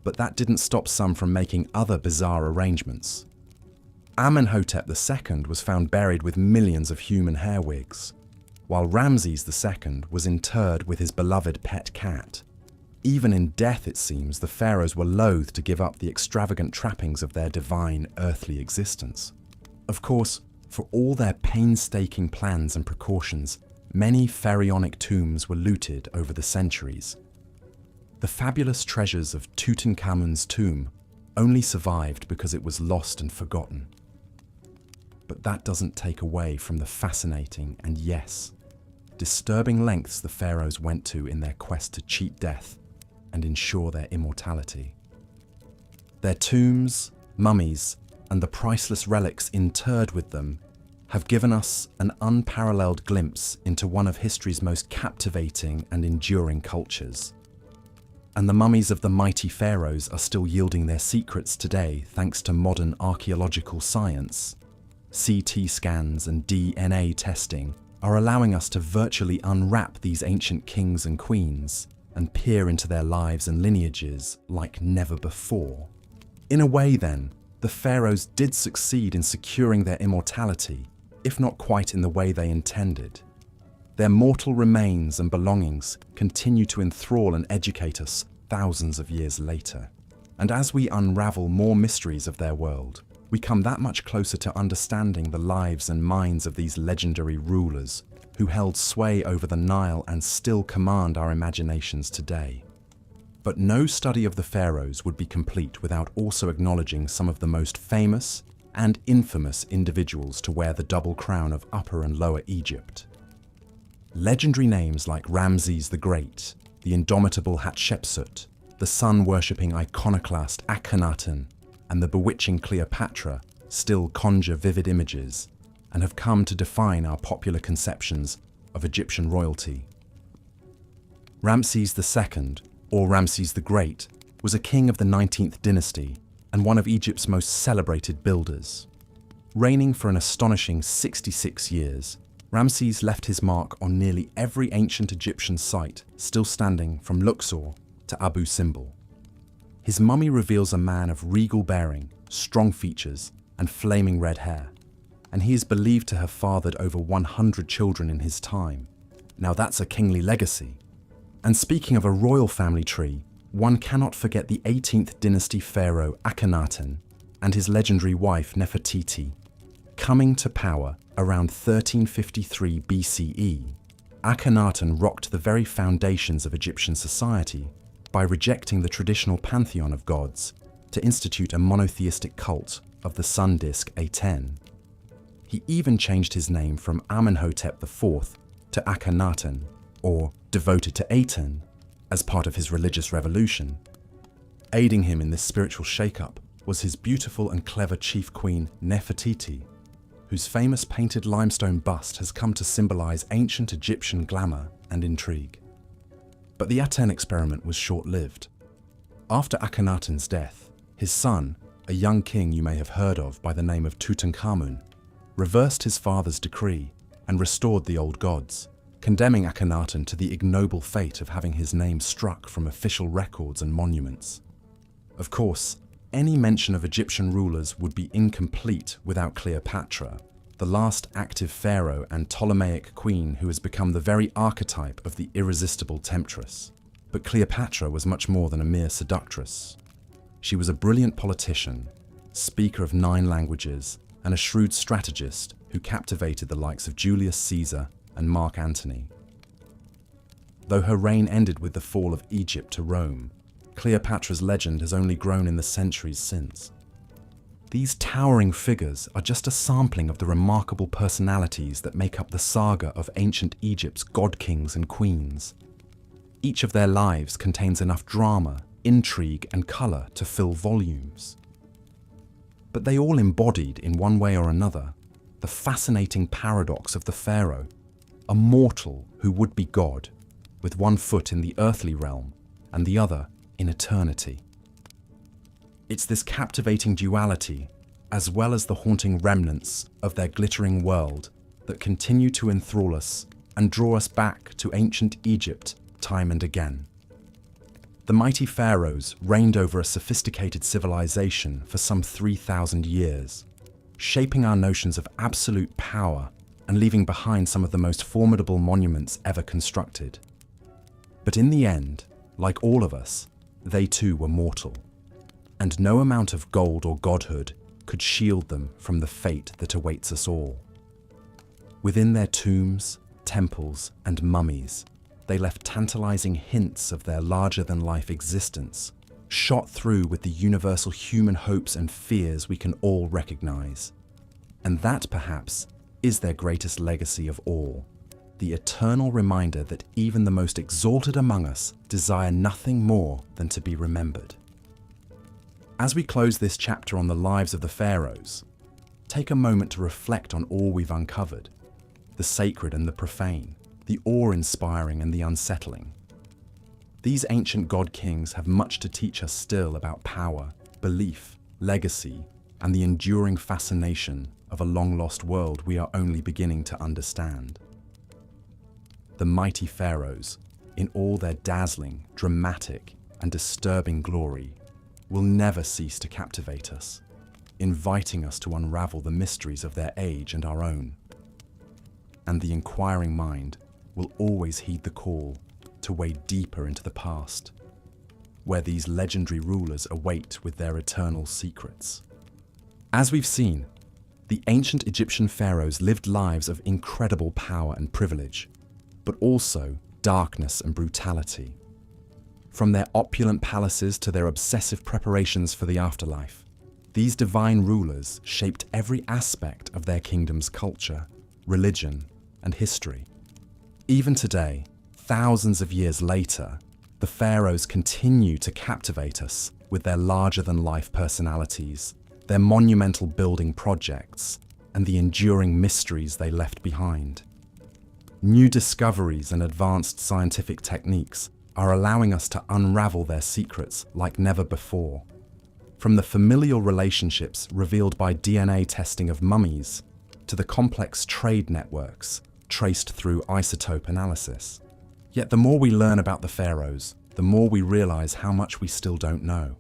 But that didn't stop some from making other bizarre arrangements. Amenhotep II was found buried with millions of human hair wigs, while Ramses II was interred with his beloved pet cat. Even in death, it seems, the pharaohs were loath to give up the extravagant trappings of their divine earthly existence. Of course, for all their painstaking plans and precautions, many pharaonic tombs were looted over the centuries. The fabulous treasures of Tutankhamun's tomb only survived because it was lost and forgotten. But that doesn't take away from the fascinating and, yes, disturbing lengths the pharaohs went to in their quest to cheat death and ensure their immortality. Their tombs, mummies, and the priceless relics interred with them have given us an unparalleled glimpse into one of history's most captivating and enduring cultures. And the mummies of the mighty pharaohs are still yielding their secrets today thanks to modern archaeological science. CT scans and DNA testing are allowing us to virtually unwrap these ancient kings and queens and peer into their lives and lineages like never before. In a way, then, the pharaohs did succeed in securing their immortality, if not quite in the way they intended. Their mortal remains and belongings continue to enthrall and educate us thousands of years later. And as we unravel more mysteries of their world, we come that much closer to understanding the lives and minds of these legendary rulers who held sway over the Nile and still command our imaginations today. But no study of the pharaohs would be complete without also acknowledging some of the most famous and infamous individuals to wear the double crown of Upper and Lower Egypt. Legendary names like Ramses the Great, the indomitable Hatshepsut, the sun-worshipping iconoclast Akhenaten, and the bewitching Cleopatra still conjure vivid images and have come to define our popular conceptions of Egyptian royalty. Ramses II, or Ramses the Great, was a king of the 19th dynasty and one of Egypt's most celebrated builders. Reigning for an astonishing 66 years, Ramses left his mark on nearly every ancient Egyptian site still standing from Luxor to Abu Simbel. His mummy reveals a man of regal bearing, strong features, and flaming red hair, and he is believed to have fathered over 100 children in his time. Now that's a kingly legacy. And speaking of a royal family tree, one cannot forget the 18th dynasty pharaoh Akhenaten and his legendary wife Nefertiti. Coming to power around 1353 BCE, Akhenaten rocked the very foundations of Egyptian society by rejecting the traditional pantheon of gods to institute a monotheistic cult of the sun disk Aten. He even changed his name from Amenhotep IV to Akhenaten, or devoted to Aten, as part of his religious revolution. Aiding him in this spiritual shake-up was his beautiful and clever chief queen Nefertiti, whose famous painted limestone bust has come to symbolize ancient Egyptian glamour and intrigue. But the Aten experiment was short-lived. After Akhenaten's death, his son, a young king you may have heard of by the name of Tutankhamun, reversed his father's decree and restored the old gods, condemning Akhenaten to the ignoble fate of having his name struck from official records and monuments. Of course, any mention of Egyptian rulers would be incomplete without Cleopatra, the last active pharaoh and Ptolemaic queen who has become the very archetype of the irresistible temptress. But Cleopatra was much more than a mere seductress. She was a brilliant politician, speaker of 9 languages, and a shrewd strategist who captivated the likes of Julius Caesar and Mark Antony. Though her reign ended with the fall of Egypt to Rome, Cleopatra's legend has only grown in the centuries since. These towering figures are just a sampling of the remarkable personalities that make up the saga of ancient Egypt's god-kings and queens. Each of their lives contains enough drama, intrigue, and colour to fill volumes. But they all embodied, in one way or another, the fascinating paradox of the pharaoh, a mortal who would be God, with one foot in the earthly realm and the other in eternity. It's this captivating duality, as well as the haunting remnants of their glittering world, that continue to enthrall us and draw us back to ancient Egypt time and again. The mighty pharaohs reigned over a sophisticated civilization for some 3,000 years, shaping our notions of absolute power and leaving behind some of the most formidable monuments ever constructed. But in the end, like all of us, they too were mortal, and no amount of gold or godhood could shield them from the fate that awaits us all. Within their tombs, temples, and mummies, they left tantalizing hints of their larger-than-life existence, shot through with the universal human hopes and fears we can all recognize. And that, perhaps, is their greatest legacy of all, the eternal reminder that even the most exalted among us desire nothing more than to be remembered. As we close this chapter on the lives of the pharaohs, take a moment to reflect on all we've uncovered, the sacred and the profane, the awe-inspiring and the unsettling. These ancient god-kings have much to teach us still about power, belief, legacy, and the enduring fascination of a long-lost world we are only beginning to understand. The mighty pharaohs, in all their dazzling, dramatic, and disturbing glory, will never cease to captivate us, inviting us to unravel the mysteries of their age and our own. And the inquiring mind will always heed the call to wade deeper into the past, where these legendary rulers await with their eternal secrets. As we've seen, the ancient Egyptian pharaohs lived lives of incredible power and privilege, but also darkness and brutality. From their opulent palaces to their obsessive preparations for the afterlife, these divine rulers shaped every aspect of their kingdom's culture, religion, and history. Even today, thousands of years later, the pharaohs continue to captivate us with their larger-than-life personalities, their monumental building projects, and the enduring mysteries they left behind. New discoveries and advanced scientific techniques are allowing us to unravel their secrets like never before. From the familial relationships revealed by DNA testing of mummies, to the complex trade networks traced through isotope analysis. Yet the more we learn about the pharaohs, the more we realize how much we still don't know.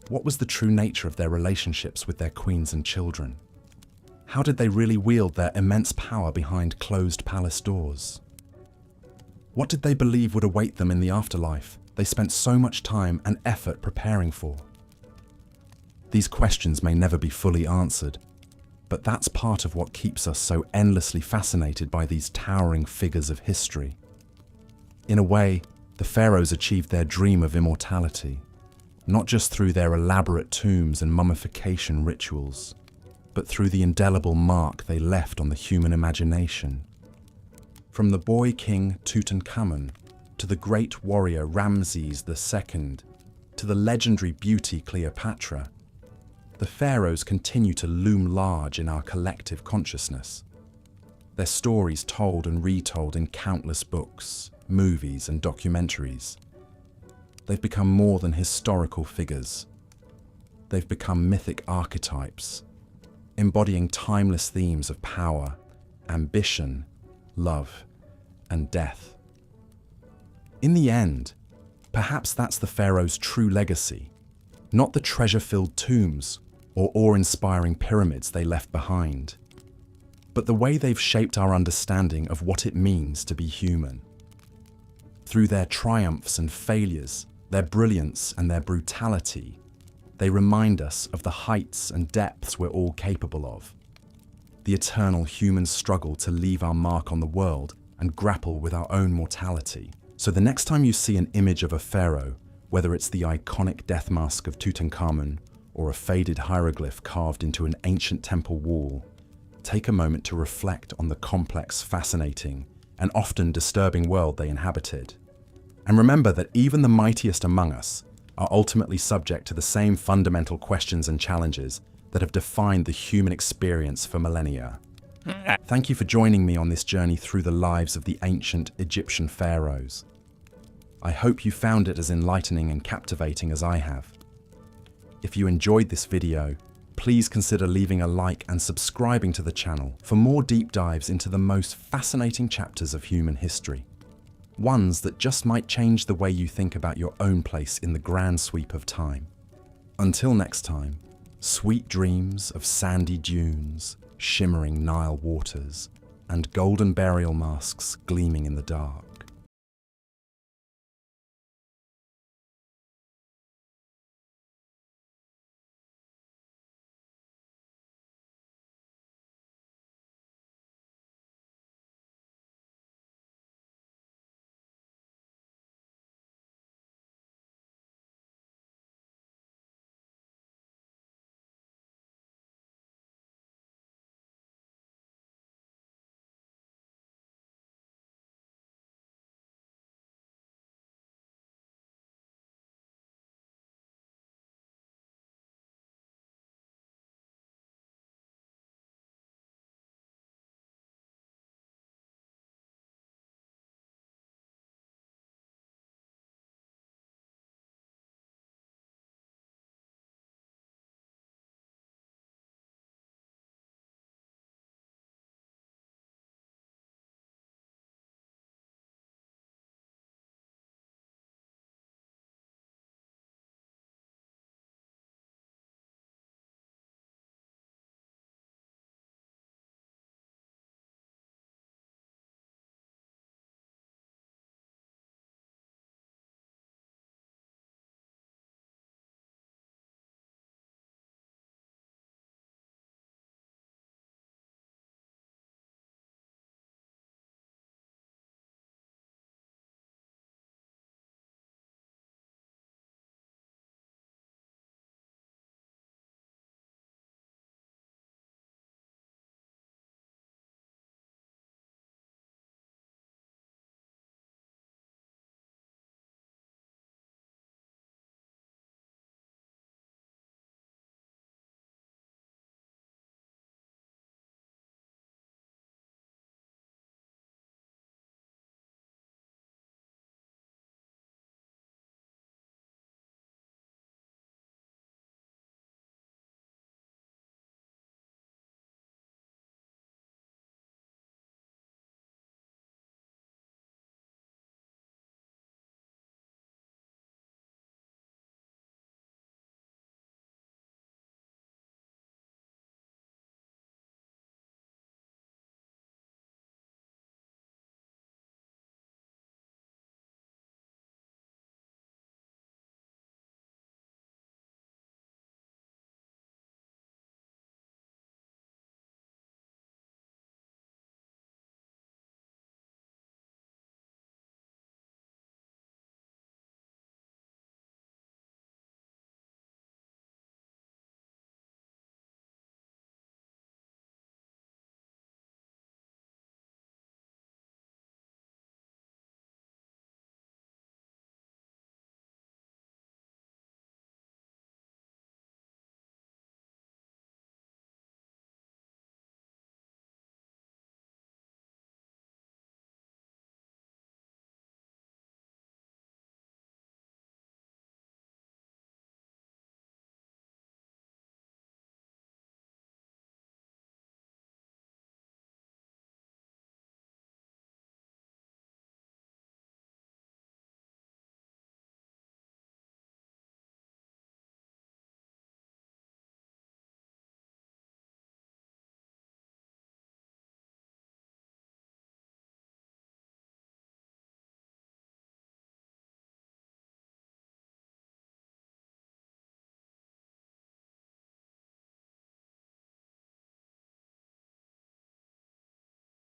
What was the true nature of their relationships with their queens and children? How did they really wield their immense power behind closed palace doors? What did they believe would await them in the afterlife they spent so much time and effort preparing for? These questions may never be fully answered, but that's part of what keeps us so endlessly fascinated by these towering figures of history. In a way, the pharaohs achieved their dream of immortality, not just through their elaborate tombs and mummification rituals, but through the indelible mark they left on the human imagination. From the boy king Tutankhamun to the great warrior Ramses II to the legendary beauty Cleopatra, the pharaohs continue to loom large in our collective consciousness. Their stories told and retold in countless books, movies, and documentaries. They've become more than historical figures. They've become mythic archetypes, embodying timeless themes of power, ambition, love, and death. In the end, perhaps that's the pharaohs' true legacy, not the treasure-filled tombs or awe-inspiring pyramids they left behind, but the way they've shaped our understanding of what it means to be human. Through their triumphs and failures, their brilliance and their brutality, they remind us of the heights and depths we're all capable of. The eternal human struggle to leave our mark on the world and grapple with our own mortality. So the next time you see an image of a pharaoh, whether it's the iconic death mask of Tutankhamun or a faded hieroglyph carved into an ancient temple wall, take a moment to reflect on the complex, fascinating, and often disturbing world they inhabited. And remember that even the mightiest among us are ultimately subject to the same fundamental questions and challenges that have defined the human experience for millennia. Thank you for joining me on this journey through the lives of the ancient Egyptian pharaohs. I hope you found it as enlightening and captivating as I have. If you enjoyed this video, please consider leaving a like and subscribing to the channel for more deep dives into the most fascinating chapters of human history. Ones that just might change the way you think about your own place in the grand sweep of time. Until next time, sweet dreams of sandy dunes, shimmering Nile waters, and golden burial masks gleaming in the dark.